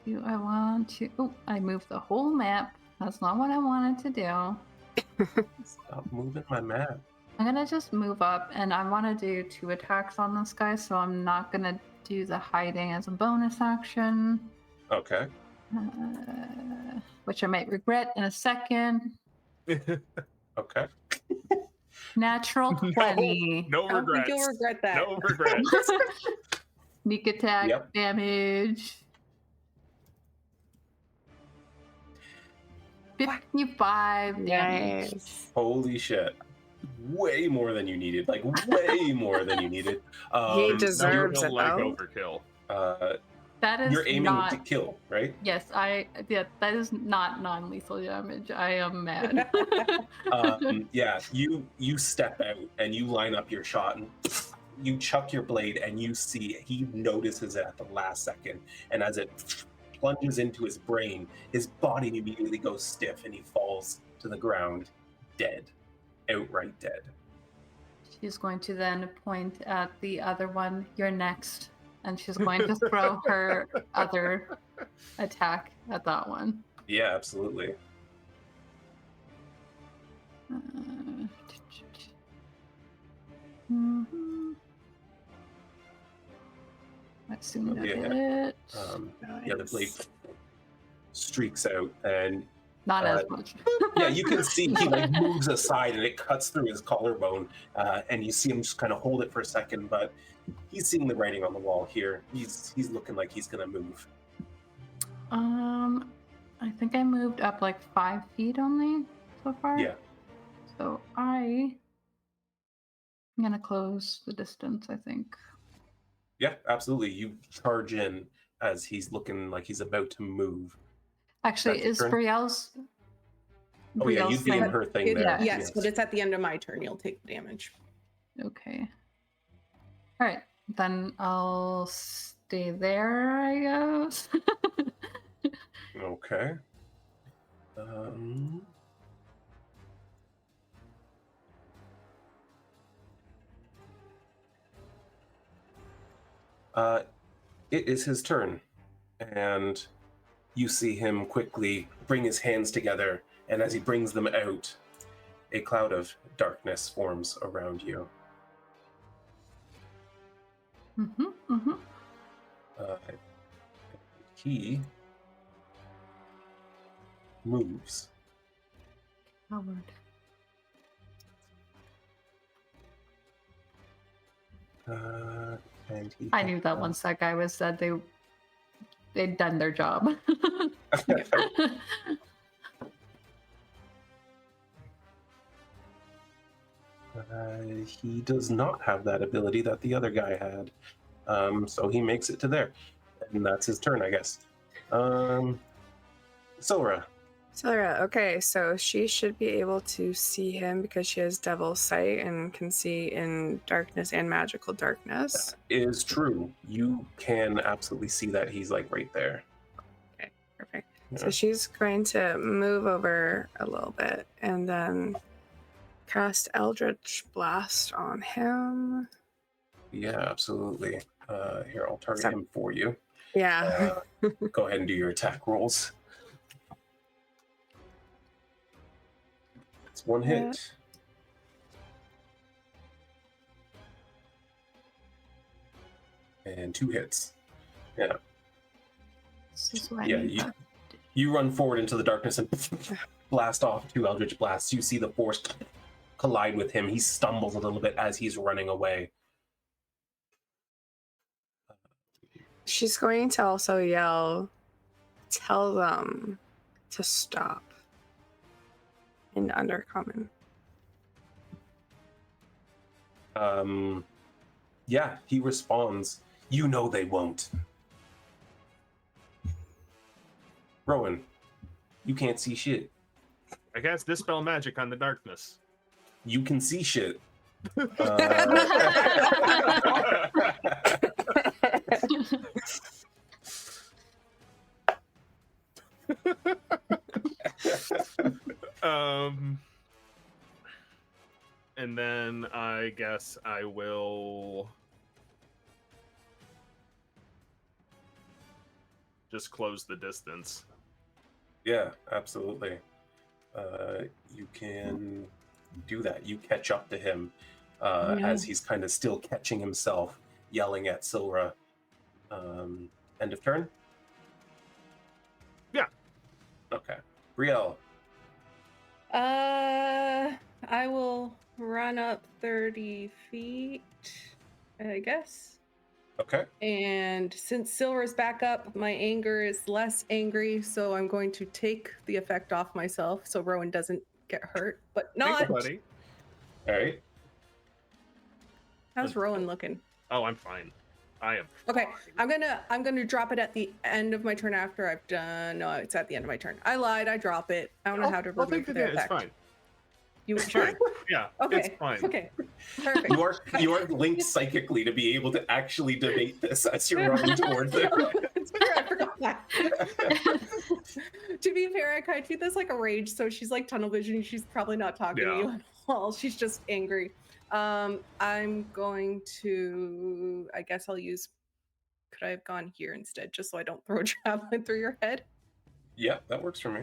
Do I want to? Oh, I moved the whole map. That's not what I wanted to do. Stop moving my map. I'm gonna just move up, and I want to do 2 attacks on this guy, so I'm not gonna do the hiding as a bonus action, Okay. which I might regret in a second. Okay. Natural 20. No I don't think regrets. you'll regret that. No regrets. Sneak attack Yep. damage. 55 damage. Nice. Holy shit. Way more than you needed. Like, way more than you needed. He Um, deserves Feel it, like though. overkill. That is You're aiming not. to kill, right? Yes, that is not non-lethal damage. I am mad. Yeah, you step out and you line up your shot and you chuck your blade and you see he notices it at the last second, and as it plunges into his brain, his body immediately goes stiff and he falls to the ground, dead, outright dead. She's going to then point at the other one. You're next. And she's going to throw her other attack at that one. Yeah, absolutely. Assuming that Yeah. hit. Yeah, the blade streaks out and Not as much. yeah, you can see he like moves aside and it cuts through his collarbone, and you see him just kind of hold it for a second, but he's seeing the writing on the wall here. He's looking like he's gonna move. I think I moved up like 5 feet only so far. Yeah. So I'm gonna close the distance, I think. Yeah, absolutely. You charge in as he's looking like he's about to move. Actually, That's is your turn? Brielle's? Oh yeah, you'd be in thing- her thing there. Yes, Yes. but it's at the end of my turn. You'll take the damage. Okay. All right, then I'll stay there, I guess. Okay. It is his turn, and you see him quickly bring his hands together, and as he brings them out, a cloud of darkness forms around you. He moves. Coward. And he I knew that once that guy was said they'd done their job. He does not have that ability that the other guy had. So he makes it to there. And that's his turn, I guess. Silra. Silra, okay, so she should be able to see him because she has devil's sight and can see in darkness and magical darkness. Is true. You can absolutely see that he's like right there. Okay, perfect. Yeah. So she's going to move over a little bit and then cast Eldritch Blast on him. Yeah, absolutely. Here, I'll target him for you. Yeah. Go ahead and do your attack rolls. It's one hit. And 2 hits. Yeah. This is why I Yeah, need you run forward into the darkness and blast off 2 Eldritch Blasts. You see the force collide with him. He stumbles a little bit as he's running away. She's going to also yell, tell them to stop in Undercommon. Yeah, he responds, you know they won't. Rowan, you can't see shit. I cast Dispel Magic on the darkness. You can see shit. And then I guess I will just close the distance. Yeah, absolutely. You can do that. You catch up to him as he's kind of still catching himself, yelling at Silra. End of turn? Yeah. Okay. Brielle. I will run up 30 feet, I guess. Okay. And since Silver's back up, my anger is less angry, so I'm going to take the effect off myself so Rowan doesn't get hurt, but not. Thanks, buddy. All right. How's Rowan looking? Oh, I'm fine. I am. Okay, fine. I'm gonna drop it at the end of my turn after I've done. No, it's at the end of my turn. I lied. I drop it. I don't know how to I'll remove take the it. It's effect. fine. You It's sure? fine. Yeah, Okay. it's fine. Okay. Perfect. You are linked psychically to be able to actually debate this as you're running towards it. It's true, I forgot that. To be fair, I kind of treat this like a rage, so she's like tunnel vision. She's probably not talking to Yeah. you at all. She's just angry. I'm going to. I guess I'll use. Could I have gone here instead, just so I don't throw a javelin through your head? Yeah, that works for me.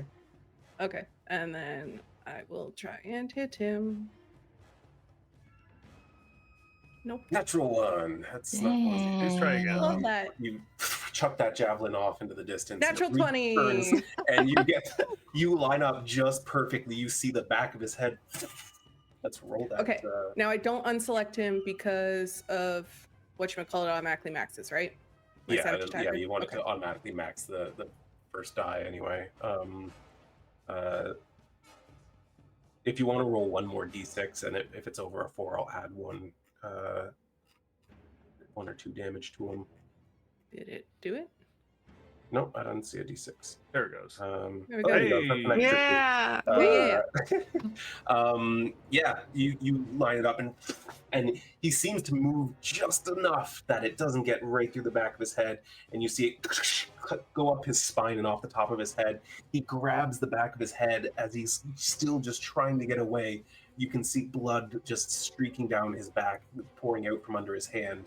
Okay, and then I will try and hit him. Nope. Natural one. That's not easy. Let's try again. Love that. You chuck that javelin off into the distance. and it Natural 20. returns, and you line up just perfectly. You see the back of his head. Let's roll that. Okay. Now I don't unselect him because of whatchamacallit automatically maxes, right? My savage attacker? You want it Okay. to automatically max the first die anyway. If you want to roll one more d6, and if it's over a 4, I'll add one or 2 damage to him. Did it do it? Nope, I don't see a d6. There it goes. There we go. There you go. That's an extra two. Yeah. You line it up, and he seems to move just enough that it doesn't get right through the back of his head, and you see it go up his spine and off the top of his head. He grabs the back of his head as he's still just trying to get away. You can see blood just streaking down his back, pouring out from under his hand.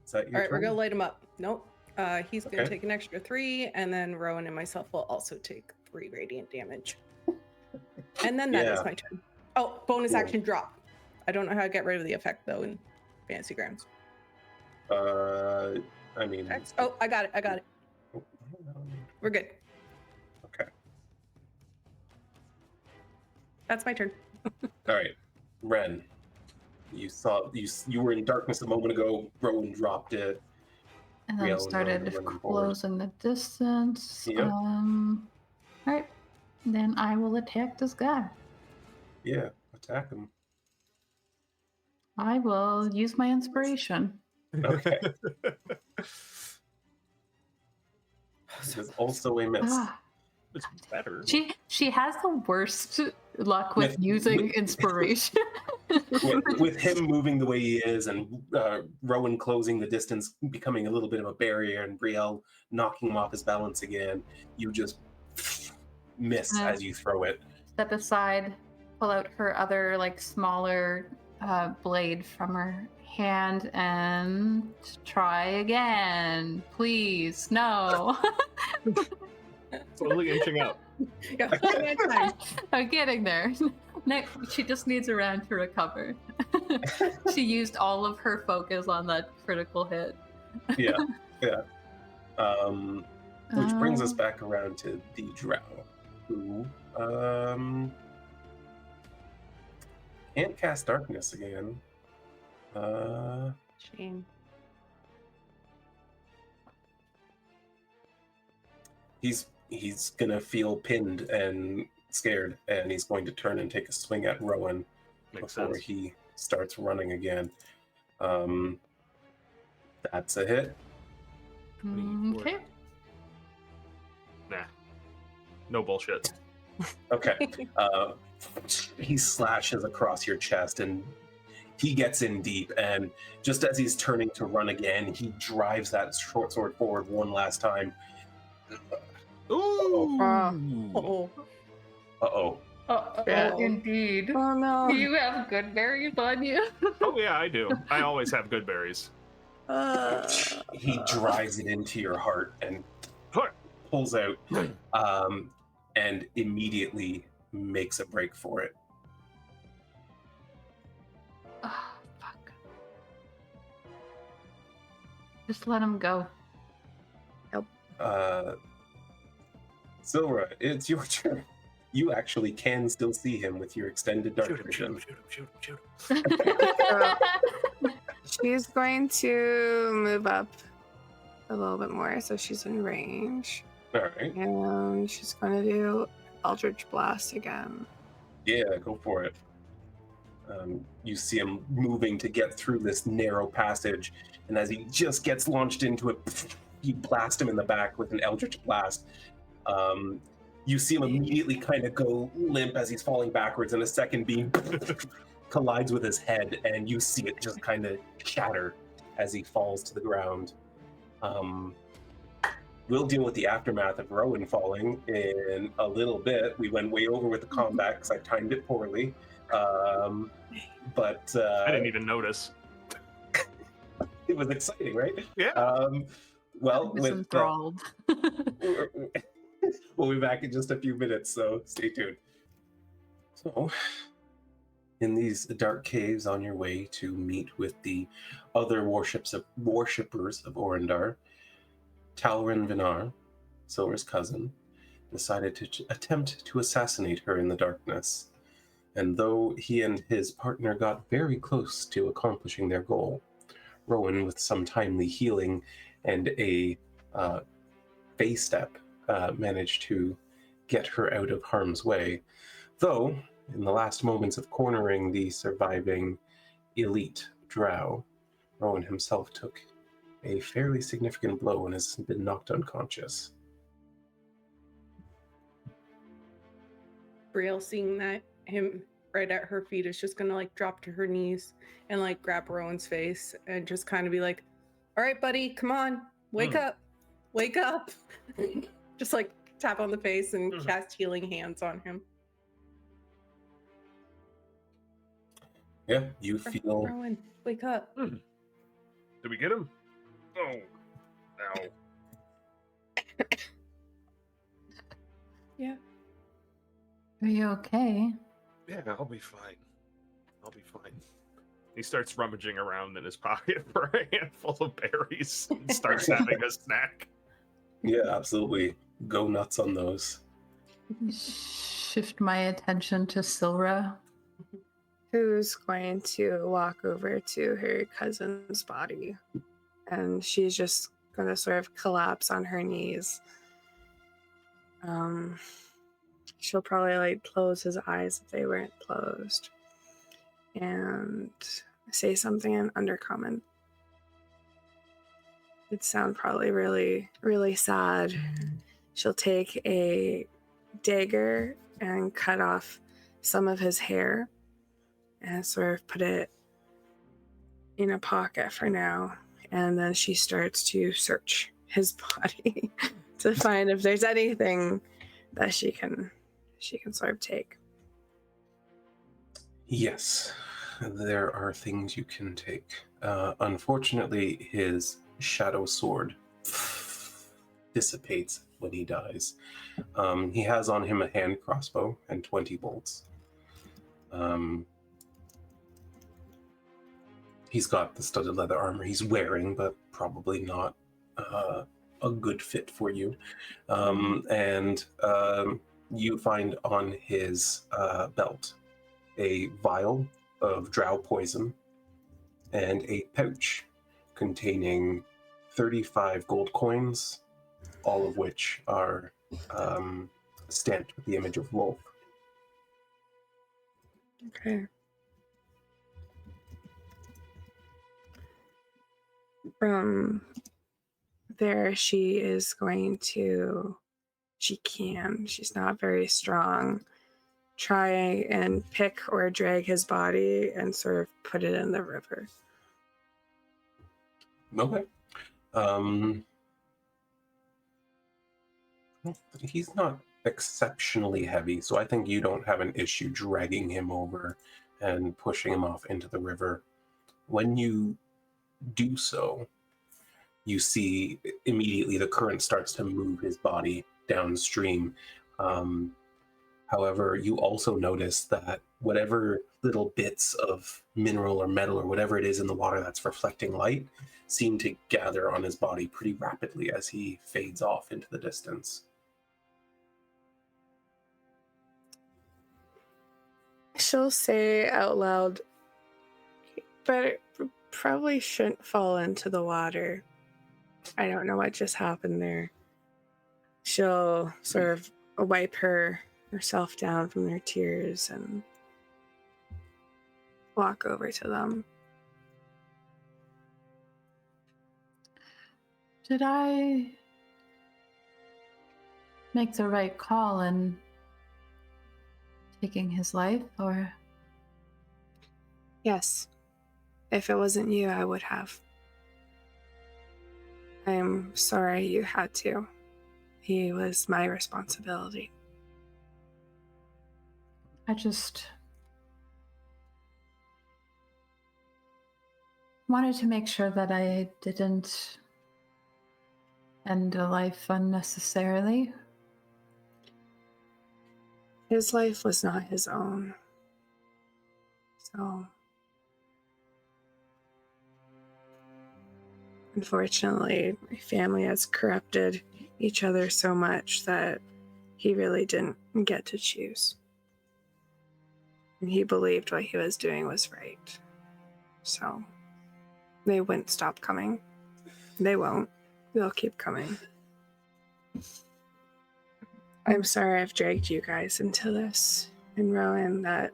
Is that your All right, we're turn? gonna light him up. Nope. He's gonna Okay. take an extra 3, and then Rowan and myself will also take 3 radiant damage. And then that is Yeah. my turn. Oh, bonus Cool. action drop. I don't know how to get rid of the effect though in Fantasy Grounds. I mean... Oh, I got it. I got it. We're good. Okay. That's my turn. All right, Wren. You saw you were in darkness a moment ago. Rowan dropped it. And then Brielle started running forward. closing the distance. Yep. All right. Then I will attack this guy. Yeah, attack him. I will use my inspiration. Okay. This is also a miss. Ah, It's better. she has the worst luck with using inspiration. with him moving the way he is, and Rowan closing the distance, becoming a little bit of a barrier, and Brielle knocking him off his balance again, you just miss as you throw it. Step aside, pull out her other like smaller blade from her hand, and try again. Please, no. Slowly inching up. Yeah, plenty of time. I'm getting there. Next, she just needs a round to recover. She used all of her focus on that critical hit. Yeah. Which brings us back around to the drow, who can't cast darkness again. Shame. He's gonna feel pinned and scared, and he's going to turn and take a swing at Rowan Makes before sense. he starts running again. That's a hit. Okay. Nah. No bullshit. Okay. He slashes across your chest, and he gets in deep, and just as he's turning to run again, he drives that short sword forward one last time. Ooh. Oh. Uh-oh. Yeah. Indeed. Oh no. You have good berries on you. Oh yeah, I do. I always have good berries. He drives it into your heart and pulls out, and immediately makes a break for it. Oh, fuck. Just let him go. Silra, it's your turn. You actually can still see him with your extended dark vision. Shoot him. She's going to move up a little bit more, so she's in range. All right. And she's going to do Eldritch Blast again. Yeah, go for it. You see him moving to get through this narrow passage, and as he just gets launched into it, you blast him in the back with an eldritch blast. You see him immediately kind of go limp as he's falling backwards, and a second beam collides with his head, and you see it just kind of shatter as he falls to the ground. We'll deal with the aftermath of Rowan falling in a little bit. We went way over with the combat because I timed it poorly. But I didn't even notice. It was exciting, right? Yeah. Well, I was with enthralled. we'll be back in just a few minutes, so stay tuned. So, in these dark caves on your way to meet with the other worshippers of Orindar, Talrin Vinar, Silver's cousin, decided to attempt to assassinate her in the darkness. And though he and his partner got very close to accomplishing their goal, Rowan, with some timely healing and a phase step, managed to get her out of harm's way. Though, in the last moments of cornering the surviving elite drow, Rowan himself took a fairly significant blow and has been knocked unconscious. Brielle, seeing that, him right at her feet, is just gonna like drop to her knees and like grab Rowan's face and just kind of be like, "All right, buddy, come on, wake up, wake up." Just like tap on the face and cast healing hands on him. Yeah, you feel... Rowan, wake up. Did we get him? Oh, no. Yeah. Are you okay? Yeah, I'll be fine. I'll be fine. He starts rummaging around in his pocket for a handful of berries and starts having a snack. Yeah, absolutely. Go nuts on those. Shift my attention to Silra. Who's going to walk over to her cousin's body, and she's just going to sort of collapse on her knees. She'll probably like close his eyes if they weren't closed and say something in Undercommon. It'd sound probably really, really sad. She'll take a dagger and cut off some of his hair and sort of put it in a pocket for now. And then she starts to search his body to find if there's anything that she can sort of take. Yes, there are things you can take. Unfortunately, his shadow sword dissipates when he dies. He has on him a hand crossbow and 20 bolts. He's got the studded leather armor he's wearing, but probably not a good fit for you. You find on his belt a vial of drow poison and a pouch containing 35 gold coins, all of which are stamped with the image of wolf. Okay. From there, she is going to, she's not very strong, try and pick or drag his body and sort of put it in the river. Okay. He's not exceptionally heavy, so I think you don't have an issue dragging him over and pushing him off into the river. When you do so, you see immediately the current starts to move his body downstream. However, you also notice that whatever little bits of mineral or metal or whatever it is in the water that's reflecting light seem to gather on his body pretty rapidly as he fades off into the distance. She'll say out loud, but it probably shouldn't fall into the water. I don't know what just happened there. She'll sort of wipe herself down from her tears and walk over to them. Did I make the right call in taking his life, or? Yes. If it wasn't you, I would have. I'm sorry you had to. He was my responsibility. I just wanted to make sure that I didn't end a life unnecessarily. His life was not his own. So, unfortunately, my family has corrupted each other so much that he really didn't get to choose. And he believed what he was doing was right. So, they wouldn't stop coming. They won't. They'll keep coming. I'm sorry I've dragged you guys into this. And Rowan, that,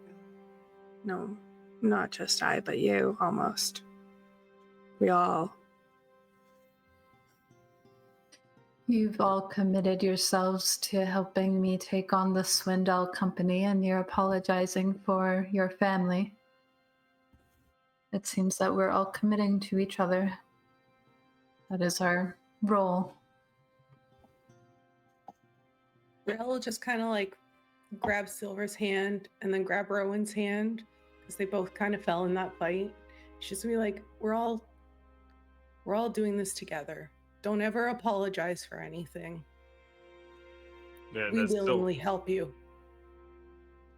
no, not just I, but you, almost. We all. You've all committed yourselves to helping me take on the Swindle Company, and you're apologizing for your family. It seems that we're all committing to each other. That is our role. Brielle will just kind of like grab Silver's hand and then grab Rowan's hand because they both kind of fell in that fight. She's gonna be like, we're all doing this together. Don't ever apologize for anything. And We willingly help you.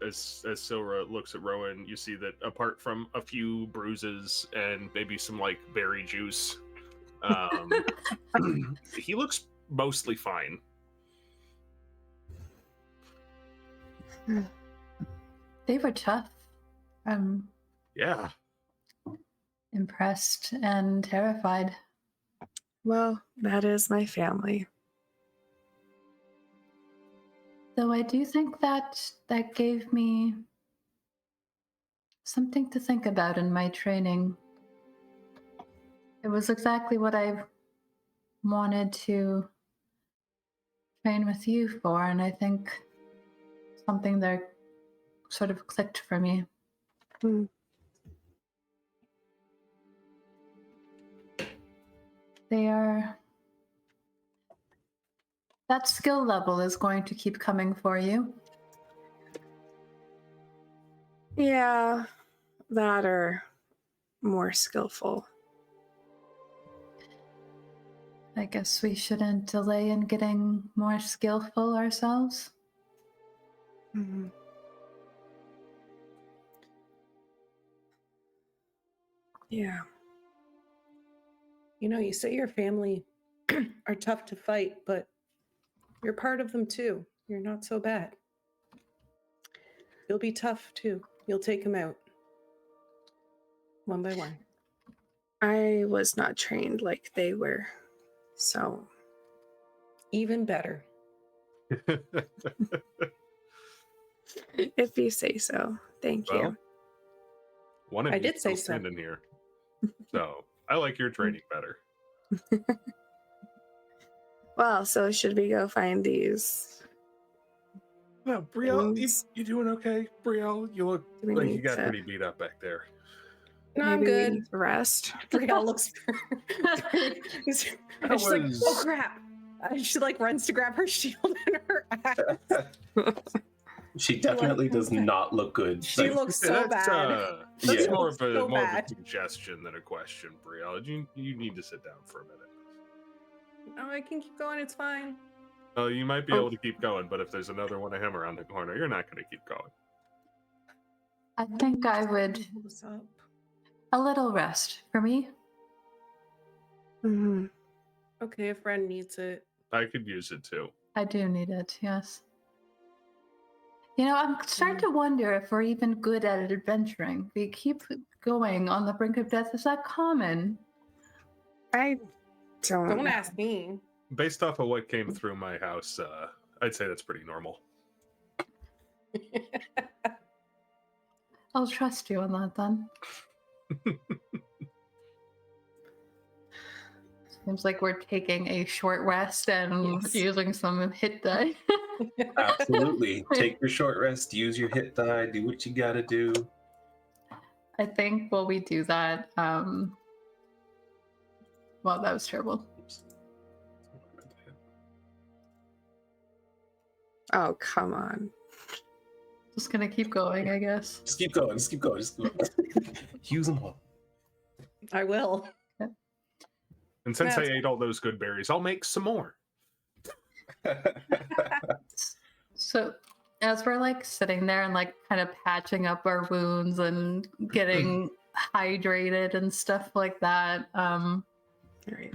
As Silra looks at Rowan, you see that apart from a few bruises and maybe some like berry juice, he looks mostly fine. They were tough. I'm Yeah. impressed and terrified. Well, that is my family. Though I do think that that gave me something to think about in my training. It was exactly what I wanted to train with you for, and I think something there sort of clicked for me. Hmm. That skill level is going to keep coming for you. Yeah, that or more skillful. I guess we shouldn't delay in getting more skillful ourselves. Mm-hmm. Yeah. You know, you say your family are tough to fight, but you're part of them too. You're not so bad. You'll be tough too. You'll take them out. One by one. I was not trained like they were, so. Even better. If you say so. Thank you. One of I you did say still so. standing here. So I like your training better. Well, so should we go find these? Well, Brielle, things? you doing okay? Brielle, you look Do we like you need got to- pretty beat up back there. No, I'm Maybe we good. need to rest. Brielle looks. She's like, oh crap! She like runs to grab her shield and her axe. She definitely does not look good. She Like, looks so bad. That's Yeah. more of So a bad. suggestion than a question, Brielle. You need to sit down for a minute. Oh, I can keep going. It's fine. You might be able to keep going, but if there's another one of him around the corner, you're not going to keep going. I think I would. What's up? A little rest for me. Mm-hmm. Okay, if Wren needs it. I could use it too. I do need it, yes. You know, I'm starting to wonder if we're even good at adventuring. We keep going on the brink of death. Is that common? I don't Don't know. ask me. Based off of what came through my house, I'd say that's pretty normal. I'll trust you on that then. Seems like we're taking a short rest and Yes. using some hit die. Absolutely. Take your short rest, use your hit die, do what you gotta do. I think while we do that, well, that was terrible. Oops. Oh, come on. Just gonna keep going, I guess. Just keep going, just keep going, just keep going. Use them all. I will. And since I That's- ate all those good berries, I'll make some more. So as we're like sitting there and like kind of patching up our wounds and getting hydrated and stuff like that, Right.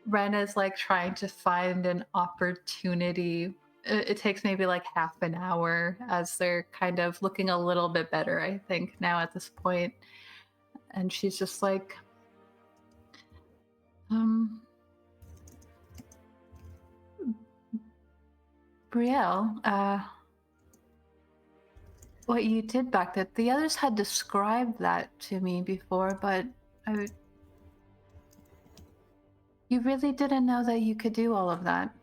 Wren is like trying to find an opportunity. It takes maybe like half an hour as they're kind of looking a little bit better, I think, now at this point. And she's just like, Brielle, what you did back there, the others had described that to me before, but you really didn't know that you could do all of that.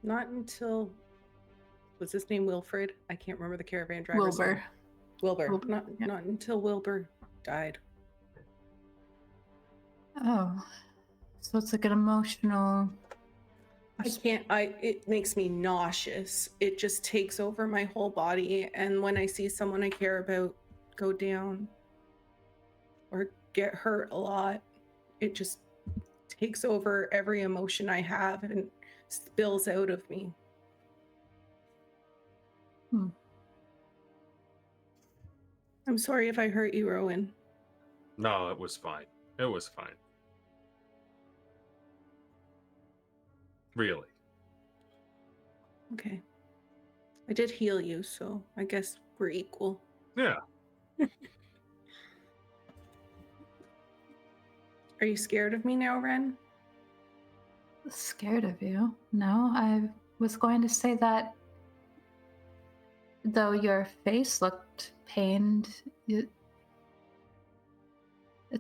Not until, was his name Wilfred? I can't remember the caravan driver's Wilbur. name. Wilbur. Wilbur, Not yeah. not until Wilbur died. Oh, so it's like an emotional. I can't, it makes me nauseous. It just takes over my whole body. And when I see someone I care about go down or get hurt a lot, it just takes over every emotion I have and spills out of me. I'm sorry if I hurt you, Rowan. No, it was fine. It was fine. Really. Okay. I did heal you, so I guess we're equal. Yeah. Are you scared of me now, Wren? Scared of you? No, I was going to say that though your face looked pained, it's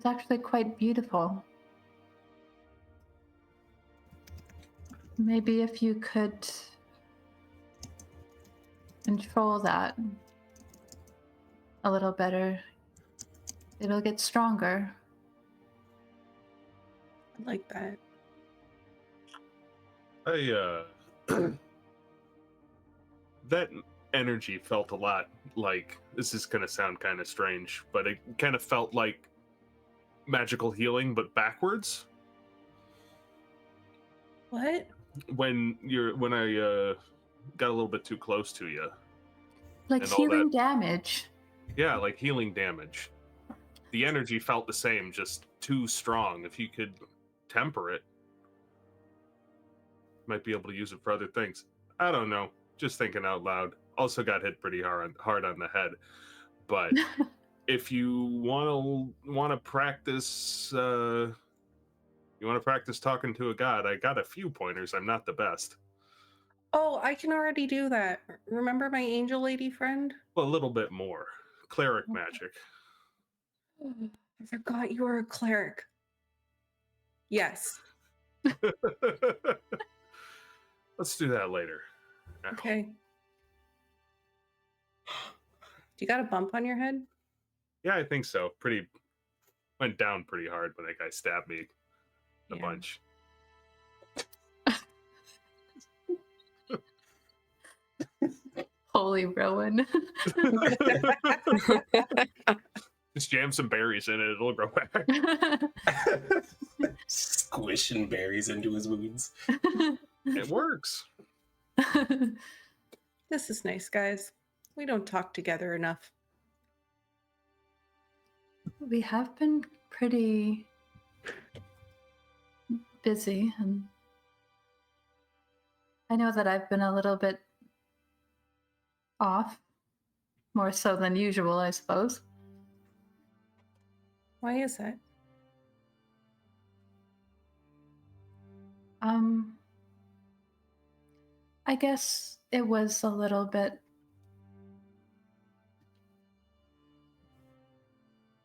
actually quite beautiful. Maybe if you could control that a little better, it'll get stronger. I like that. That energy felt a lot like, this is going to sound kind of strange, but it kind of felt like magical healing, but backwards. What? When I got a little bit too close to you. Like And all healing that. damage. Yeah, like healing damage. The energy felt the same, just too strong. If you could temper it, might be able to use it for other things. I don't know. Just thinking out loud. Also got hit pretty hard on the head. But if you want to practice, talking to a god, I got a few pointers. I'm not the best. Oh, I can already do that. Remember my angel lady friend? Well, a little bit more. Cleric magic. I forgot you were a cleric. Yes. Let's do that later. Now. Okay. Do you got a bump on your head? Yeah, I think so. Went down pretty hard when that guy stabbed me a Yeah. bunch. Holy Rowan. Just jam some berries in it, it'll grow back. Squishing berries into his wounds. It works. This is nice, guys. We don't talk together enough. We have been pretty busy, and I know that I've been a little bit off, more so than usual, I suppose. Why is that? I guess it was a little bit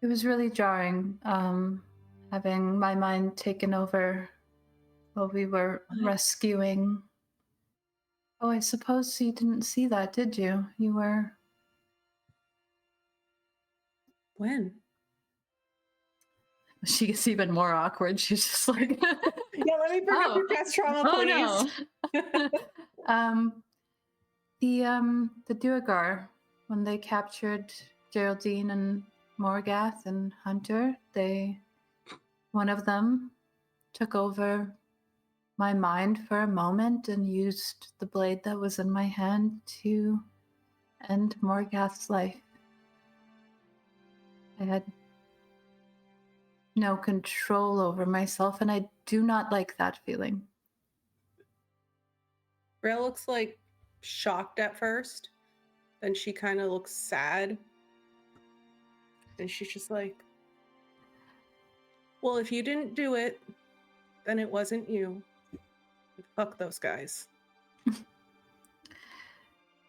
It was really jarring, having my mind taken over while we were rescuing. Oh, I suppose you didn't see that, did you? You were... When? She gets even more awkward. She's just like, Yeah, let me bring up your past trauma, please. no. The Duergar, when they captured Geraldine and Morgath and Hunter, one of them took over my mind for a moment and used the blade that was in my hand to end Morgath's life. I had no control over myself, and I do not like that feeling. Brielle looks like shocked at first. Then she kind of looks sad. And she's just like, well, if you didn't do it, then it wasn't you. Fuck those guys.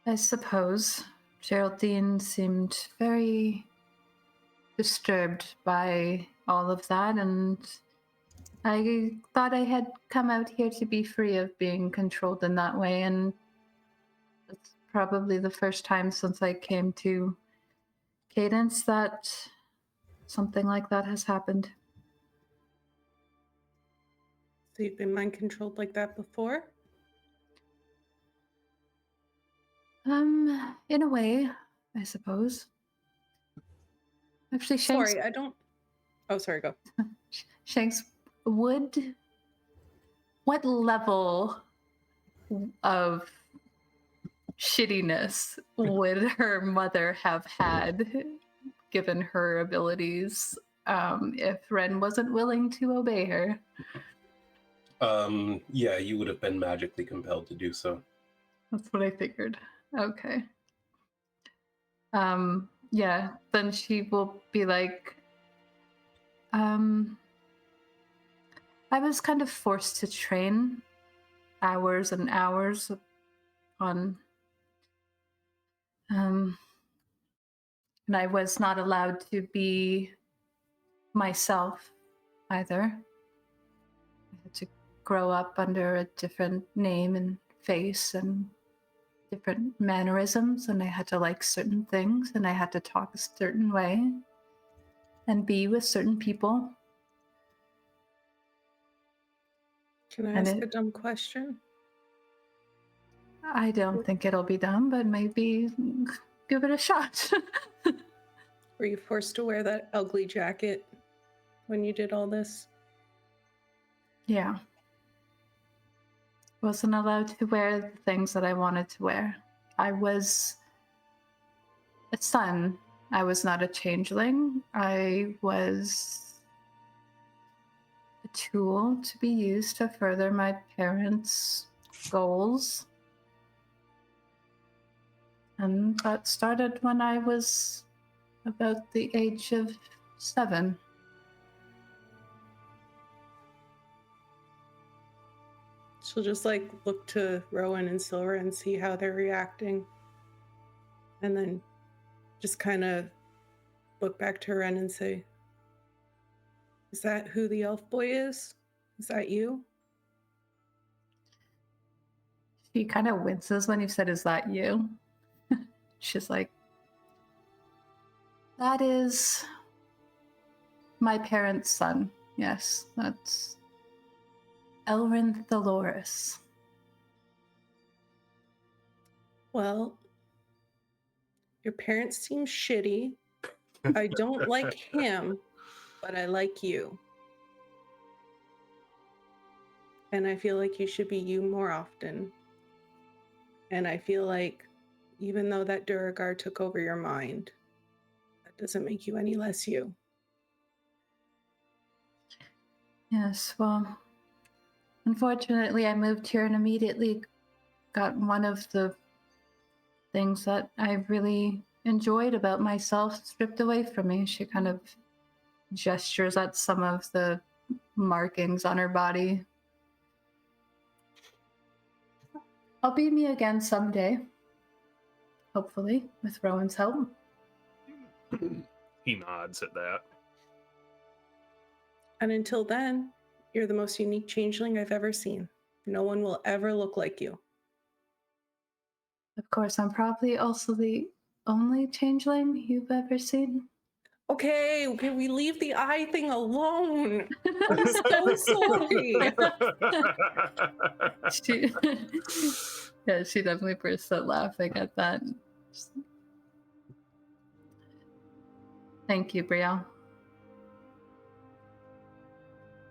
I suppose. Geraldine seemed very disturbed by all of that, and I thought I had come out here to be free of being controlled in that way, and it's probably the first time since I came to Cadence that something like that has happened. So you've been mind controlled like that before? In a way, I suppose. Actually, Shanks... Sorry, I don't... Oh, sorry, go. Shanks, what level of shittiness would her mother have had, given her abilities, if Wren wasn't willing to obey her? Yeah, you would have been magically compelled to do so. That's what I figured. Okay. Yeah, then she will be like, I was kind of forced to train hours and hours on, and I was not allowed to be myself either. I had to grow up under a different name and face and different mannerisms, and I had to like certain things, and I had to talk a certain way and be with certain people. Can I ask a dumb question? I don't think it'll be dumb, but maybe give it a shot. Were you forced to wear that ugly jacket when you did all this? Yeah. Wasn't allowed to wear the things that I wanted to wear. I was a son. I was not a changeling. I was a tool to be used to further my parents' goals. And that started when I was about the age of 7. She'll just like look to Rowan and Silver and see how they're reacting. And then just kind of look back to Wren and say, is that who the elf boy is? Is that you? She kind of winces when you said, is that you? She's like, that is my parents' son. Yes, that's Elrin Thaloris. Well, your parents seem shitty. I don't like him, but I like you. And I feel like you should be you more often. And I feel like even though that Duergar took over your mind, that doesn't make you any less you. Yes, well, unfortunately, I moved here and immediately got one of the things that I really enjoyed about myself stripped away from me. She kind of gestures at some of the markings on her body. I'll be me again someday. Hopefully, with Rowan's help. He nods at that. And until then, you're the most unique changeling I've ever seen. No one will ever look like you. Of course, I'm probably also the only changeling you've ever seen. Okay, we leave the eye thing alone. I'm so sorry. She, yeah, she definitely burst out laughing at that. Thank you, Brielle.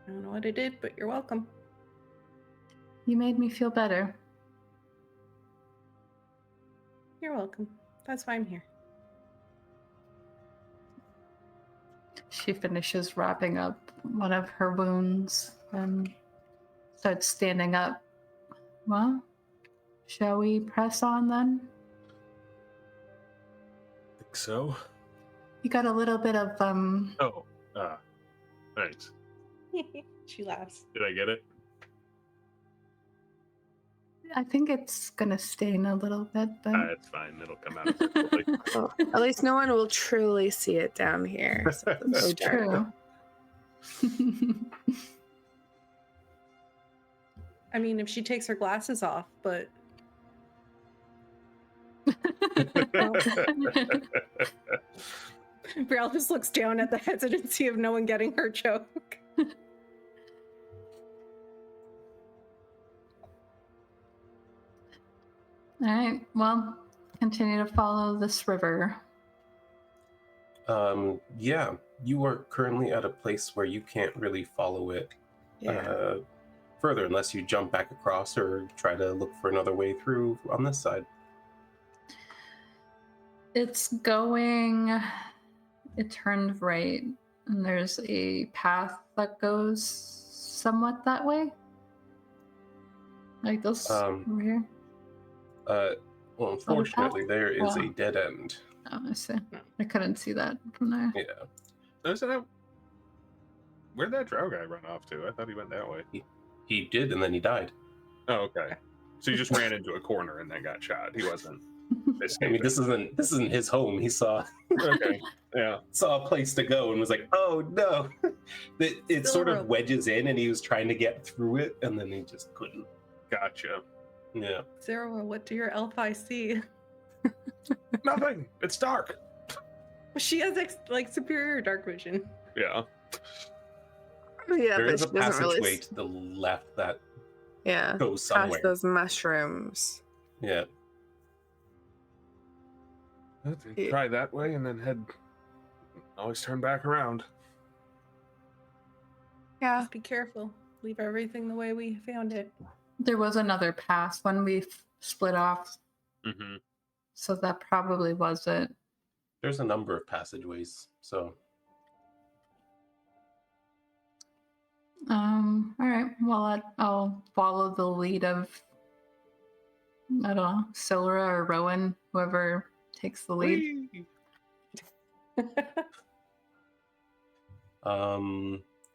I don't know what I did, but you're welcome. You made me feel better. You're welcome. That's why I'm here. She finishes wrapping up one of her wounds and starts standing up. Well, shall we press on then? Think so. You got a little bit of Oh, thanks. She laughs. Did I get it? I think it's gonna stain a little bit, but It's fine. It'll come out perfectly. Well, at least no one will truly see it down here. So it's so it's dark. true. I mean, if she takes her glasses off, but Brielle just looks down at the hesitancy of no one getting her joke. All right, well, continue to follow this river. Yeah, you are currently at a place where you can't really follow it Yeah. further unless you jump back across or try to look for another way through on this side. It's going, it turned right, and there's a path that goes somewhat that way. Like this over here. Well, unfortunately, there is a Wow. dead end. Oh, I see. I couldn't see that from there. Yeah. Isn't that... Where'd that drow guy run off to? I thought he went that way. He did, and then he died. Oh, okay. So he just ran into a corner and then got shot. He wasn't I escaping. mean, this isn't his home. He saw Okay. Yeah. a place to go and was like, "Oh no!" It sort of wedges in, and he was trying to get through it, and then he just couldn't. Gotcha. Yeah. Zero, what do your elf eyes see? Nothing. It's dark. She has like superior dark vision. Yeah. Yeah, There but is she a doesn't really. passageway to the left that Yeah. goes Past somewhere. those mushrooms. Yeah. Try that way and then head. Always turn back around. Yeah. Just be careful. Leave everything the way we found it. There was another pass when we split off, Mm-hmm. so that probably was it. There's a number of passageways, so All right. Well, I'll follow the lead of, I don't know, Silra or Rowan, whoever takes the lead.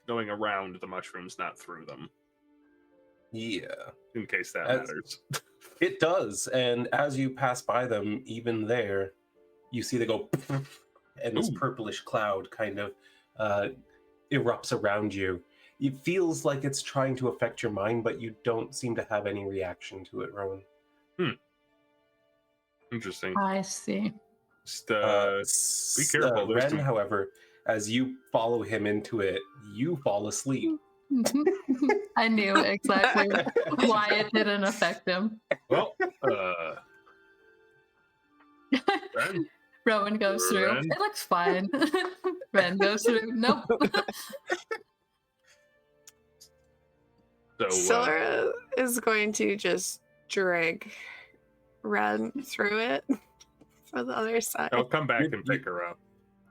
Going around the mushrooms, not through them, yeah. in case that As- matters. It does, and as you pass by them, even there, you see they go, and this Ooh. purplish cloud kind of erupts around you. It feels like it's trying to affect your mind, but you don't seem to have any reaction to it, Rowan. Interesting. I see. Just, be careful. There's Wren, some... however, as you follow him into it, you fall asleep. I knew exactly why it didn't affect him. Well, Wren? Rowan goes through. Wren? It looks fine. Wren goes through. Nope. So, Silra is going to just drag Ren through it for the other side. I'll come back and pick her up.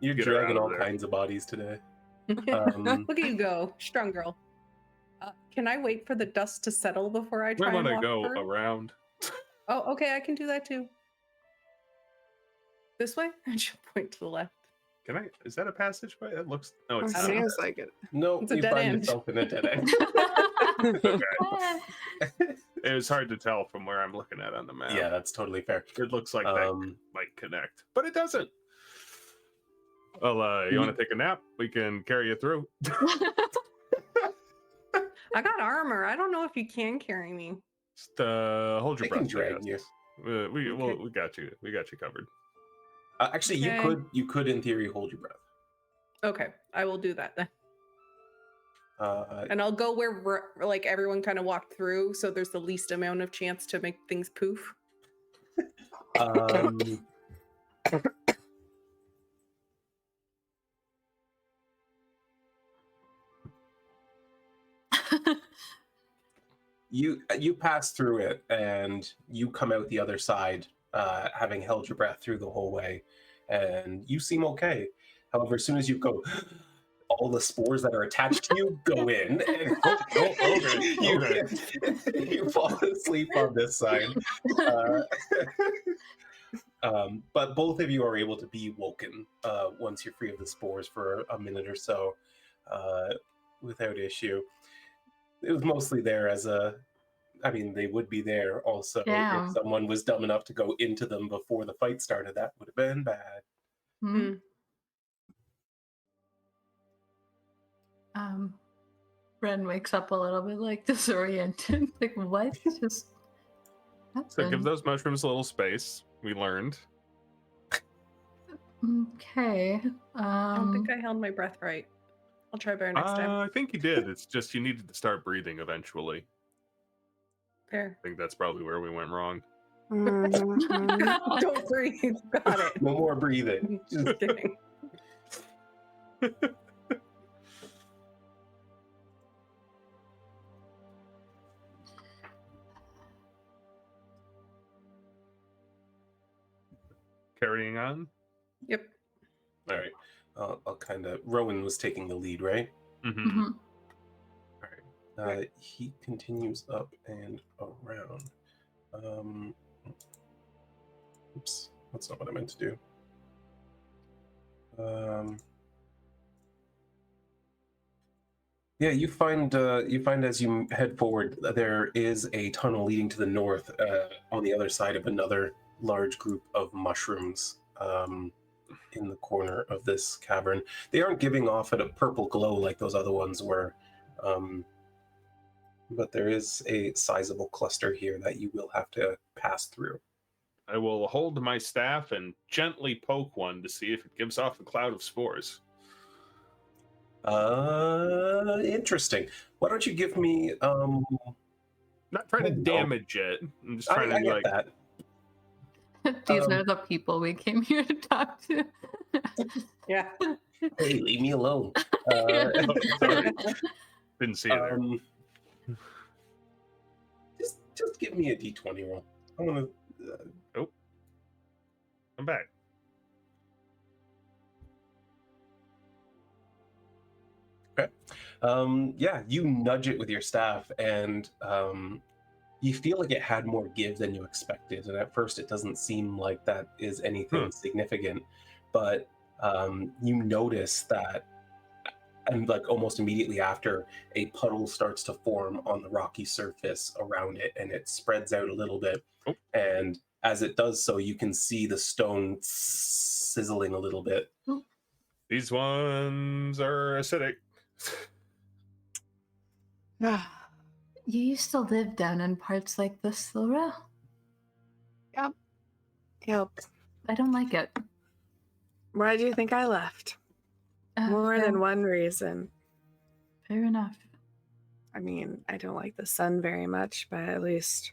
You're Get her dragging out of all there. kinds of bodies today. Look at you go, strong girl. Can I wait for the dust to settle before I try We and want to walk go her? around. Oh, okay, I can do that too. This way? I should point to the left. Can I? Is that a passageway? It looks. No, It it's I don't not. know. seems like it. No, It's a you dead find end. yourself in a dead end. It was hard to tell from where I'm looking at on the map. Yeah, that's totally fair. It looks like that might connect, but it doesn't. Well, you want to take a nap? We can carry you through. I got armor. I don't know if you can carry me. Just hold your I can breath. I drag guess. you. We Okay. got you. We got you covered. Actually, Okay. you could in theory hold your breath. Okay, I will do that then. Uh, And I'll go where like everyone kind of walked through, so there's the least amount of chance to make things poof. um, you pass through it and you come out the other side, having held your breath through the whole way, and you seem okay. However, as soon as you go, all the spores that are attached to you go in, and you fall asleep on this side. But both of you are able to be woken once you're free of the spores for a minute or so, without issue. It was mostly there as they would be there also Yeah. if someone was dumb enough to go into them before the fight started. That would have been bad. Hmm. Hmm. Wren wakes up a little bit like disoriented. Like, what just happened? So give those mushrooms a little space. We learned. Okay. I don't think I held my breath right. I'll try better next time. I think you did. It's just you needed to start breathing eventually. Fair. I think that's probably where we went wrong. Mhm. Don't breathe. Got it. No more breathing. Just kidding. Carrying on. Yep. All right. I'll kind of. Rowan was taking the lead, right? Mm-hmm. Mhm. All right. He continues up and around. Oops, that's not what I meant to do. Yeah, you find as you head forward, there is a tunnel leading to the north, on the other side of another large group of mushrooms, in the corner of this cavern. They aren't giving off a purple glow like those other ones were, but there is a sizable cluster here that you will have to pass through. I will hold my staff and gently poke one to see if it gives off a cloud of spores. Interesting. Why don't you give me Not trying to no. damage it. I'm just trying I to get like that. These are the people we came here to talk to. Yeah. Hey, leave me alone. Oh, sorry. Didn't see you there. Just give me a d20 roll. I want to. I'm back. Yeah, you nudge it with your staff, and you feel like it had more give than you expected. And at first, it doesn't seem like that is anything significant, but you notice that, and like almost immediately after, a puddle starts to form on the rocky surface around it, and it spreads out a little bit. Oh. And as it does so, you can see the stone sizzling a little bit. These ones are acidic. You used to live down in parts like this, Laura. Yep. I don't like it. Why do you think I left? More fair, than one reason. Fair enough. I mean, I don't like the sun very much, but at least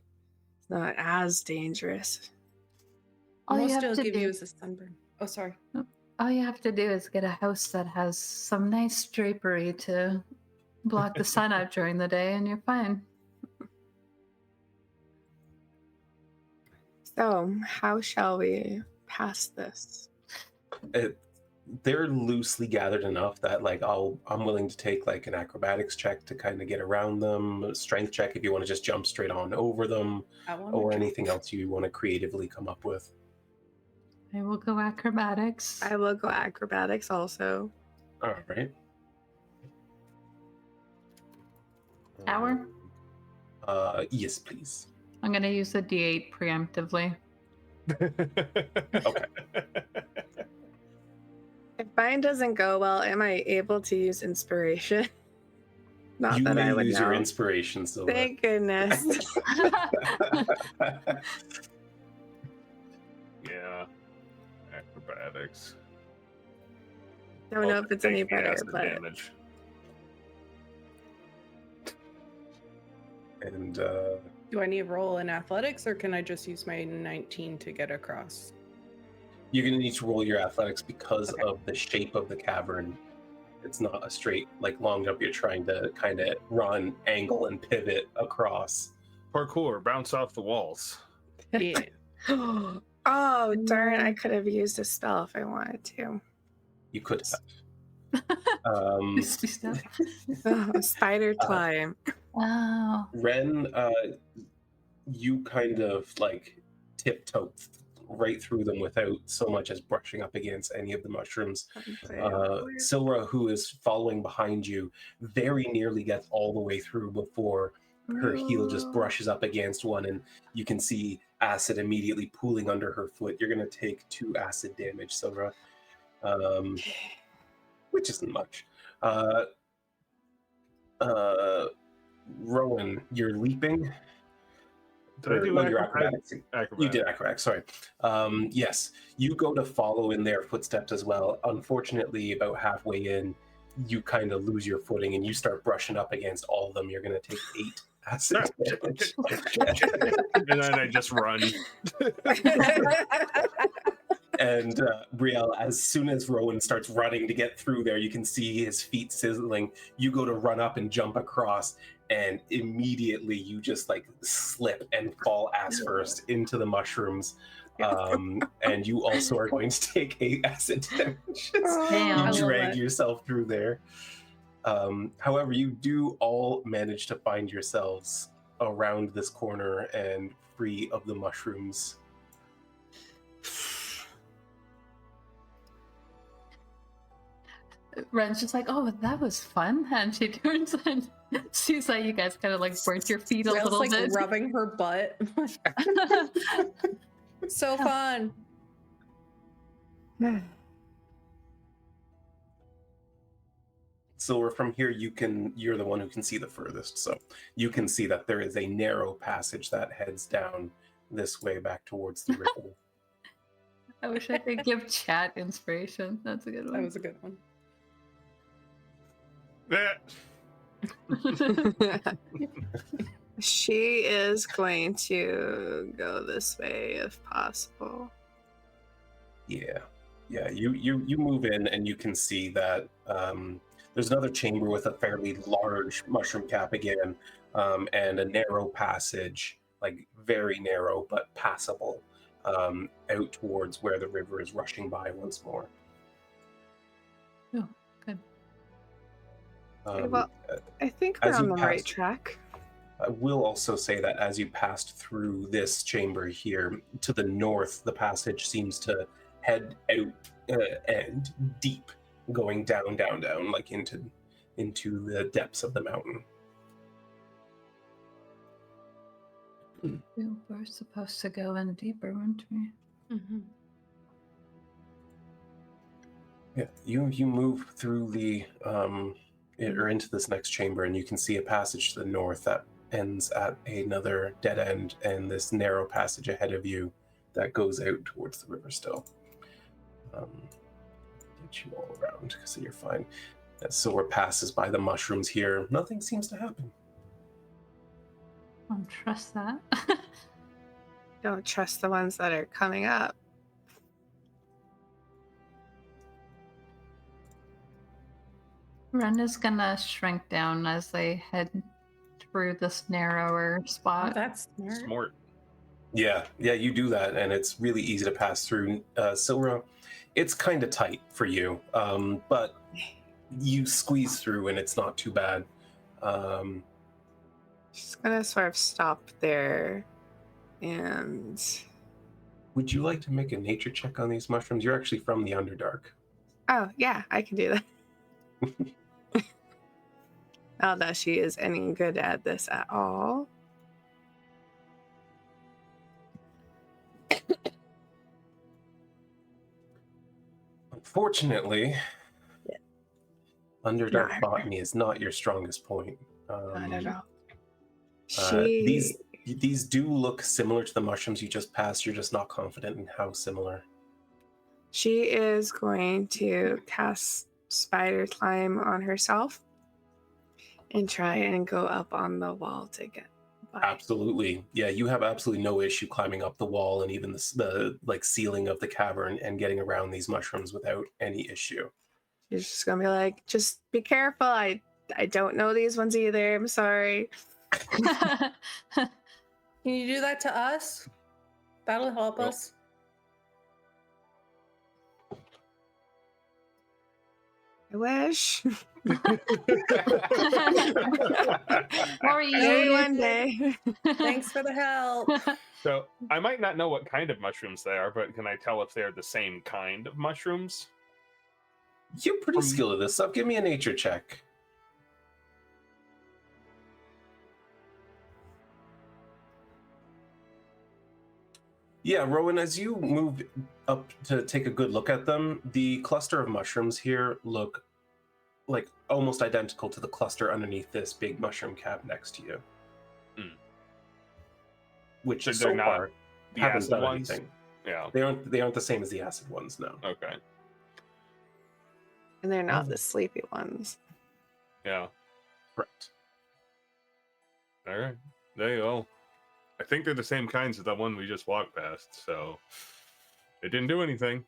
it's not as dangerous. All you Most have it'll to give do, you is a sunburn. Oh, sorry. all you have to do is get a house that has some nice drapery to block the sun out during the day, and you're fine. So, how shall we pass this? They're loosely gathered enough that like I'm willing to take like an acrobatics check to kind of get around them, a strength check if you want to just jump straight on over them, or anything else you want to creatively come up with. I will go acrobatics. I will go acrobatics also. All right. Hour? Yes, please. I'm going to use the D8 preemptively. Okay. If mine doesn't go well, am I able to use inspiration? Not You that may I would use your know. inspiration, Silva. Thank goodness. Yeah. Acrobatics. Don't know if it's any better, Acid but damage. And Do I need to roll in athletics, or can I just use my 19 to get across? you're going to need to roll your athletics because Okay. of the shape of the cavern. It's not a straight, like, long jump. You're trying to kind of run, angle, and pivot across. Parkour, bounce off the walls. Yeah. oh darn! I could have used a spell if I wanted to. You could have. Crispy stuff. Oh, spider climb. Wow. Wren, you kind of like tiptoe right through them without so much as brushing up against any of the mushrooms. Silra, who is following behind you, very nearly gets all the way through before her heel just brushes up against one, and you can see acid immediately pooling under her foot. You're going to take 2 acid damage, Silra, which isn't much. Rowan, you're leaping. Did I do No, your acrobatics? You did acrobatics, sorry. Yes, you go to follow in their footsteps as well. Unfortunately, about halfway in, you kind of lose your footing and you start brushing up against all of them. You're going to take 8 acid damage. And then I just run. And Brielle, as soon as Rowan starts running to get through there, you can see his feet sizzling. You go to run up and jump across, and immediately you just like slip and fall ass first into the mushrooms. And you also are going to take 8 acid damage. Damn. You I drag love it. yourself through there. However, you do all manage to find yourselves around this corner and free of the mushrooms. Ren's just like, oh, that was fun. And she turns and sees that you guys kind of like burnt your feet a Rael's little like bit. rubbing her butt. So fun. Silver, from here you're the one who can see the furthest, so you can see that there is a narrow passage that heads down this way back towards the river. I wish I could give chat inspiration. That's a good That one. was a good one. She is going to go this way if possible. Yeah. You move in and you can see that there's another chamber with a fairly large mushroom cap again, and a narrow passage, like very narrow but passable, out towards where the river is rushing by once more. Oh, good. Okay, well, I think we're as on you the right pass- track. I will also say that as you passed through this chamber here, to the north, the passage seems to head out and deep, going down, like into the depths of the mountain. We were supposed to go in deeper, weren't we? Mm-hmm. Yeah, you move through the or into this next chamber, and you can see a passage to the north that ends at another dead end, and this narrow passage ahead of you that goes out towards the river still. Get you all around, so you're fine. As Silver passes by the mushrooms here, nothing seems to happen. I don't trust that. Don't trust the ones that are coming up. Ren is gonna shrink down as they head through this narrower Oh, spot. that's smart. Smart. Yeah, you do that, and it's really easy to pass through. Silra, it's kind of tight for you, but you squeeze through, and it's not too bad. She's gonna sort of stop there, and Would you like to make a nature check on these mushrooms? You're actually from the Underdark. oh yeah, I can do that. Not that she is any good at this at all. Unfortunately, Yeah. Underdark Not her. botany is not your strongest point. Not at all. These do look similar to the mushrooms you just passed. You're just not confident in how similar. She is going to cast spider climb on herself and try and go up on the wall to get by. Absolutely. Yeah, you have absolutely no issue climbing up the wall and even the like ceiling of the cavern and getting around these mushrooms without any issue. She's just gonna be like, just be careful. I don't know these ones either. I'm sorry. Can you do that to us? That'll help Well- us. I wish. Or Maybe you. one day. Thanks for the help. So I might not know what kind of mushrooms they are, but can I tell if they're the same kind of mushrooms? You're pretty From- skilled at this stuff. Give me a nature check. Yeah, Rowan, as you move up to take a good look at them, the cluster of mushrooms here look like almost identical to the cluster underneath this big mushroom cap next to you. Hmm. Which So so they're not far The haven't acid done ones? anything. Yeah. They aren't the same as the acid ones, no. Okay. And they're not the sleepy ones. Yeah. Correct. All right. There you go. I think they're the same kinds as the one we just walked past, so it didn't do anything.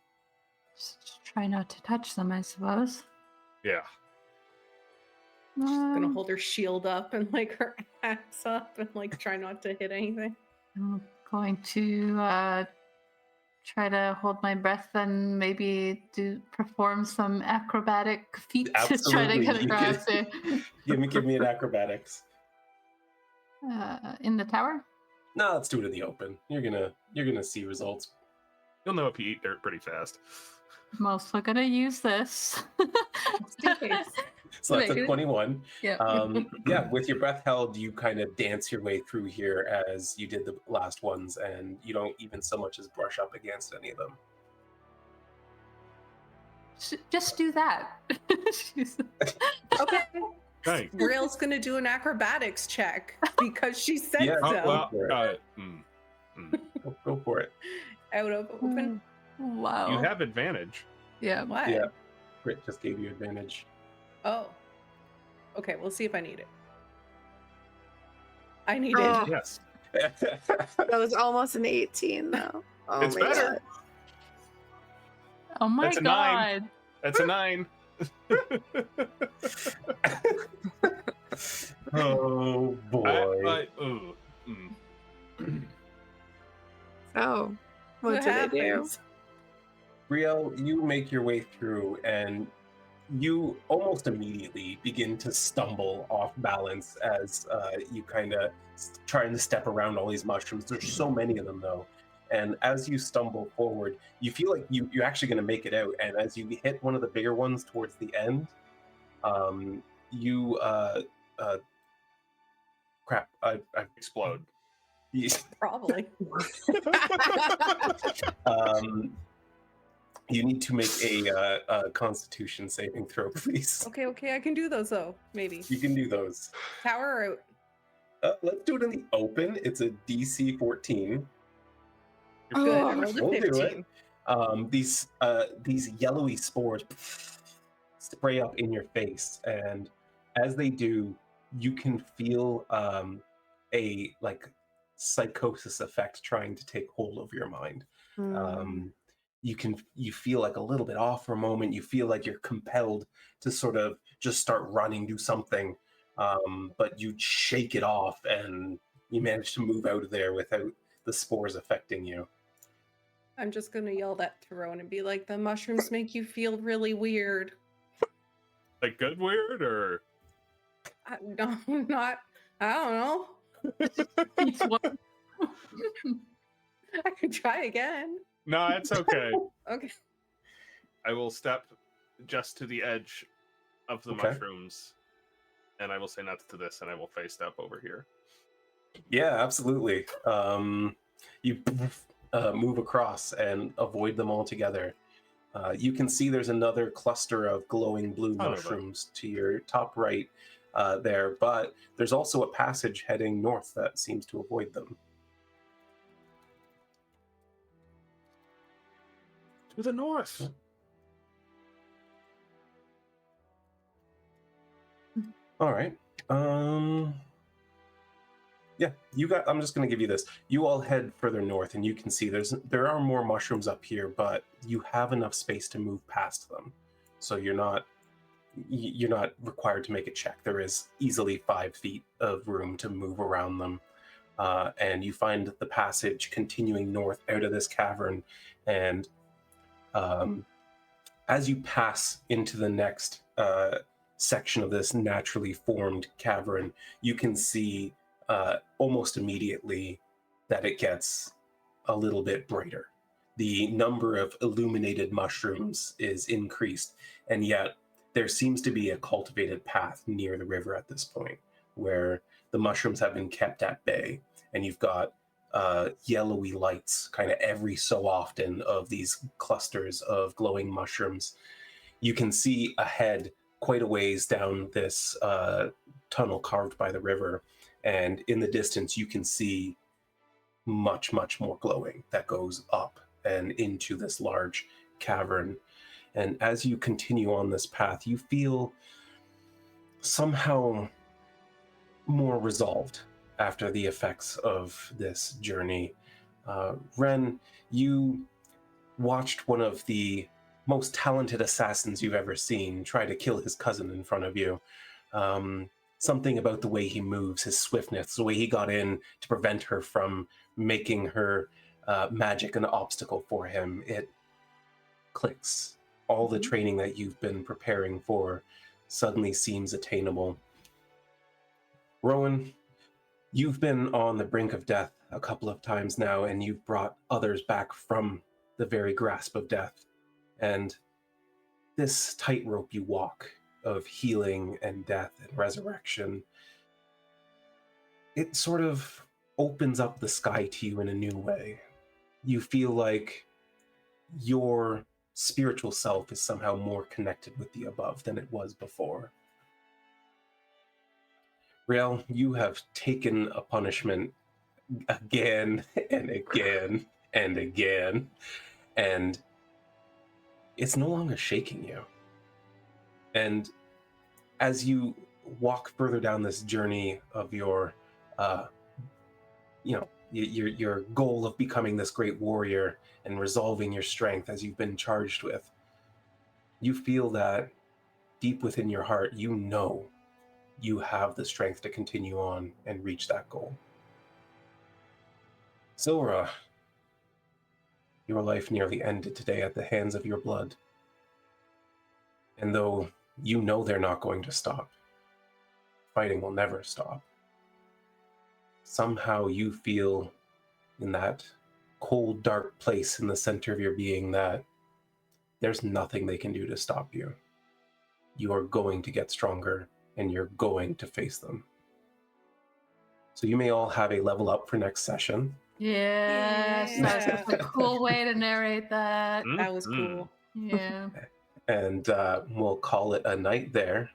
Just try not to touch them, I suppose. Yeah. Gonna hold her shield up and like her axe up and like try not to hit anything. I'm going to try to hold my breath and maybe perform some acrobatic feats to try to Absolutely. get You across can- it. Give me an acrobatics. In the tower? No, let's do it in the open. You're gonna see results. You'll know if you eat dirt pretty fast. I'm also gonna use this. Just in case. So that's a Right. 21. Yeah. Yeah, with your breath held, you kind of dance your way through here as you did the last ones, and you don't even so much as brush up against any of them. Just do that. Okay. Thanks. Brielle's gonna do an acrobatics check because she said Yeah, so. Oh, well, Go for it. Out of open. Wow. you have advantage. Yeah. What? Yeah. Crit just gave you advantage. Oh. Okay, we'll see if I need it. I need Oh. it. Yes. That was almost an 18 though. Oh It's my better. God. Oh my That's a 9. god. That's a 9. Oh boy. So, what do they do? happens? Brielle, you make your way through and you almost immediately begin to stumble off balance as you kind of trying to step around all these mushrooms. There's so many of them though. And as you stumble forward, you feel like you're actually going to make it out. And as you hit one of the bigger ones towards the end, crap, I Explode. Probably. you need to make a Constitution saving throw, please. Okay, I can do those though. Maybe. You can do those. Tower or out? Let's do it in the open. It's a DC 14. Good. I Oh, rolled a we'll do it. 15. These yellowy spores spray up in your face, and as they do, you can feel a like psychosis effect trying to take hold of your mind. You feel like a little bit off for a moment. You feel like you're compelled to sort of just start running, do something, but you shake it off, and you manage to move out of there without the spores affecting you. I'm just gonna yell that to Rowan and be like, the mushrooms make you feel really weird. Like good weird or No, not. I don't know. It's one- I could try again. no, it's okay. Okay. I will step just to the edge of the Okay. mushrooms, and I will say nuts to this, and I will face step over here. Yeah, absolutely. You move across and avoid them altogether. You can see there's another cluster of glowing blue Son of a- mushrooms to your top right there, but there's also a passage heading north that seems to avoid them. To the north. All right. Yeah, I'm just going to give you this. You all head further north, and you can see there are more mushrooms up here, but you have enough space to move past them, so you're not required to make a check. There is easily 5 feet of room to move around them, and you find the passage continuing north out of this cavern, and as you pass into the next section of this naturally formed cavern, you can see almost immediately that it gets a little bit brighter. The number of illuminated mushrooms is increased, and yet there seems to be a cultivated path near the river at this point, where the mushrooms have been kept at bay, and you've got yellowy lights kind of every so often of these clusters of glowing mushrooms. You can see ahead quite a ways down this tunnel carved by the river, and in the distance you can see much more glowing that goes up and into this large cavern. And as you continue on this path, you feel somehow more resolved after the effects of this journey. Wren, you watched one of the most talented assassins you've ever seen try to kill his cousin in front of you. Something about the way he moves, his swiftness, the way he got in to prevent her from making her magic an obstacle for him, it clicks. All the training that you've been preparing for suddenly seems attainable. Rowan, you've been on the brink of death a couple of times now, and you've brought others back from the very grasp of death. And this tightrope you walk of healing and death and resurrection, it sort of opens up the sky to you in a new way. You feel like your spiritual self is somehow more connected with the above than it was before. Brielle, you have taken a punishment again and again and again, and it's no longer shaking you. And as you walk further down this journey of your your goal of becoming this great warrior and resolving your strength as you've been charged with, you feel that deep within your heart, you know you have the strength to continue on and reach that goal. Silra, your life nearly ended today at the hands of your blood. And though you know they're not going to stop, fighting will never stop, somehow you feel in that cold, dark place in the center of your being that there's nothing they can do to stop you. You are going to get stronger, and you're going to face them. So you may all have a level up for next session. Yes, that's Yeah. such a cool way to narrate that. That was cool. Yeah. And we'll call it a night there.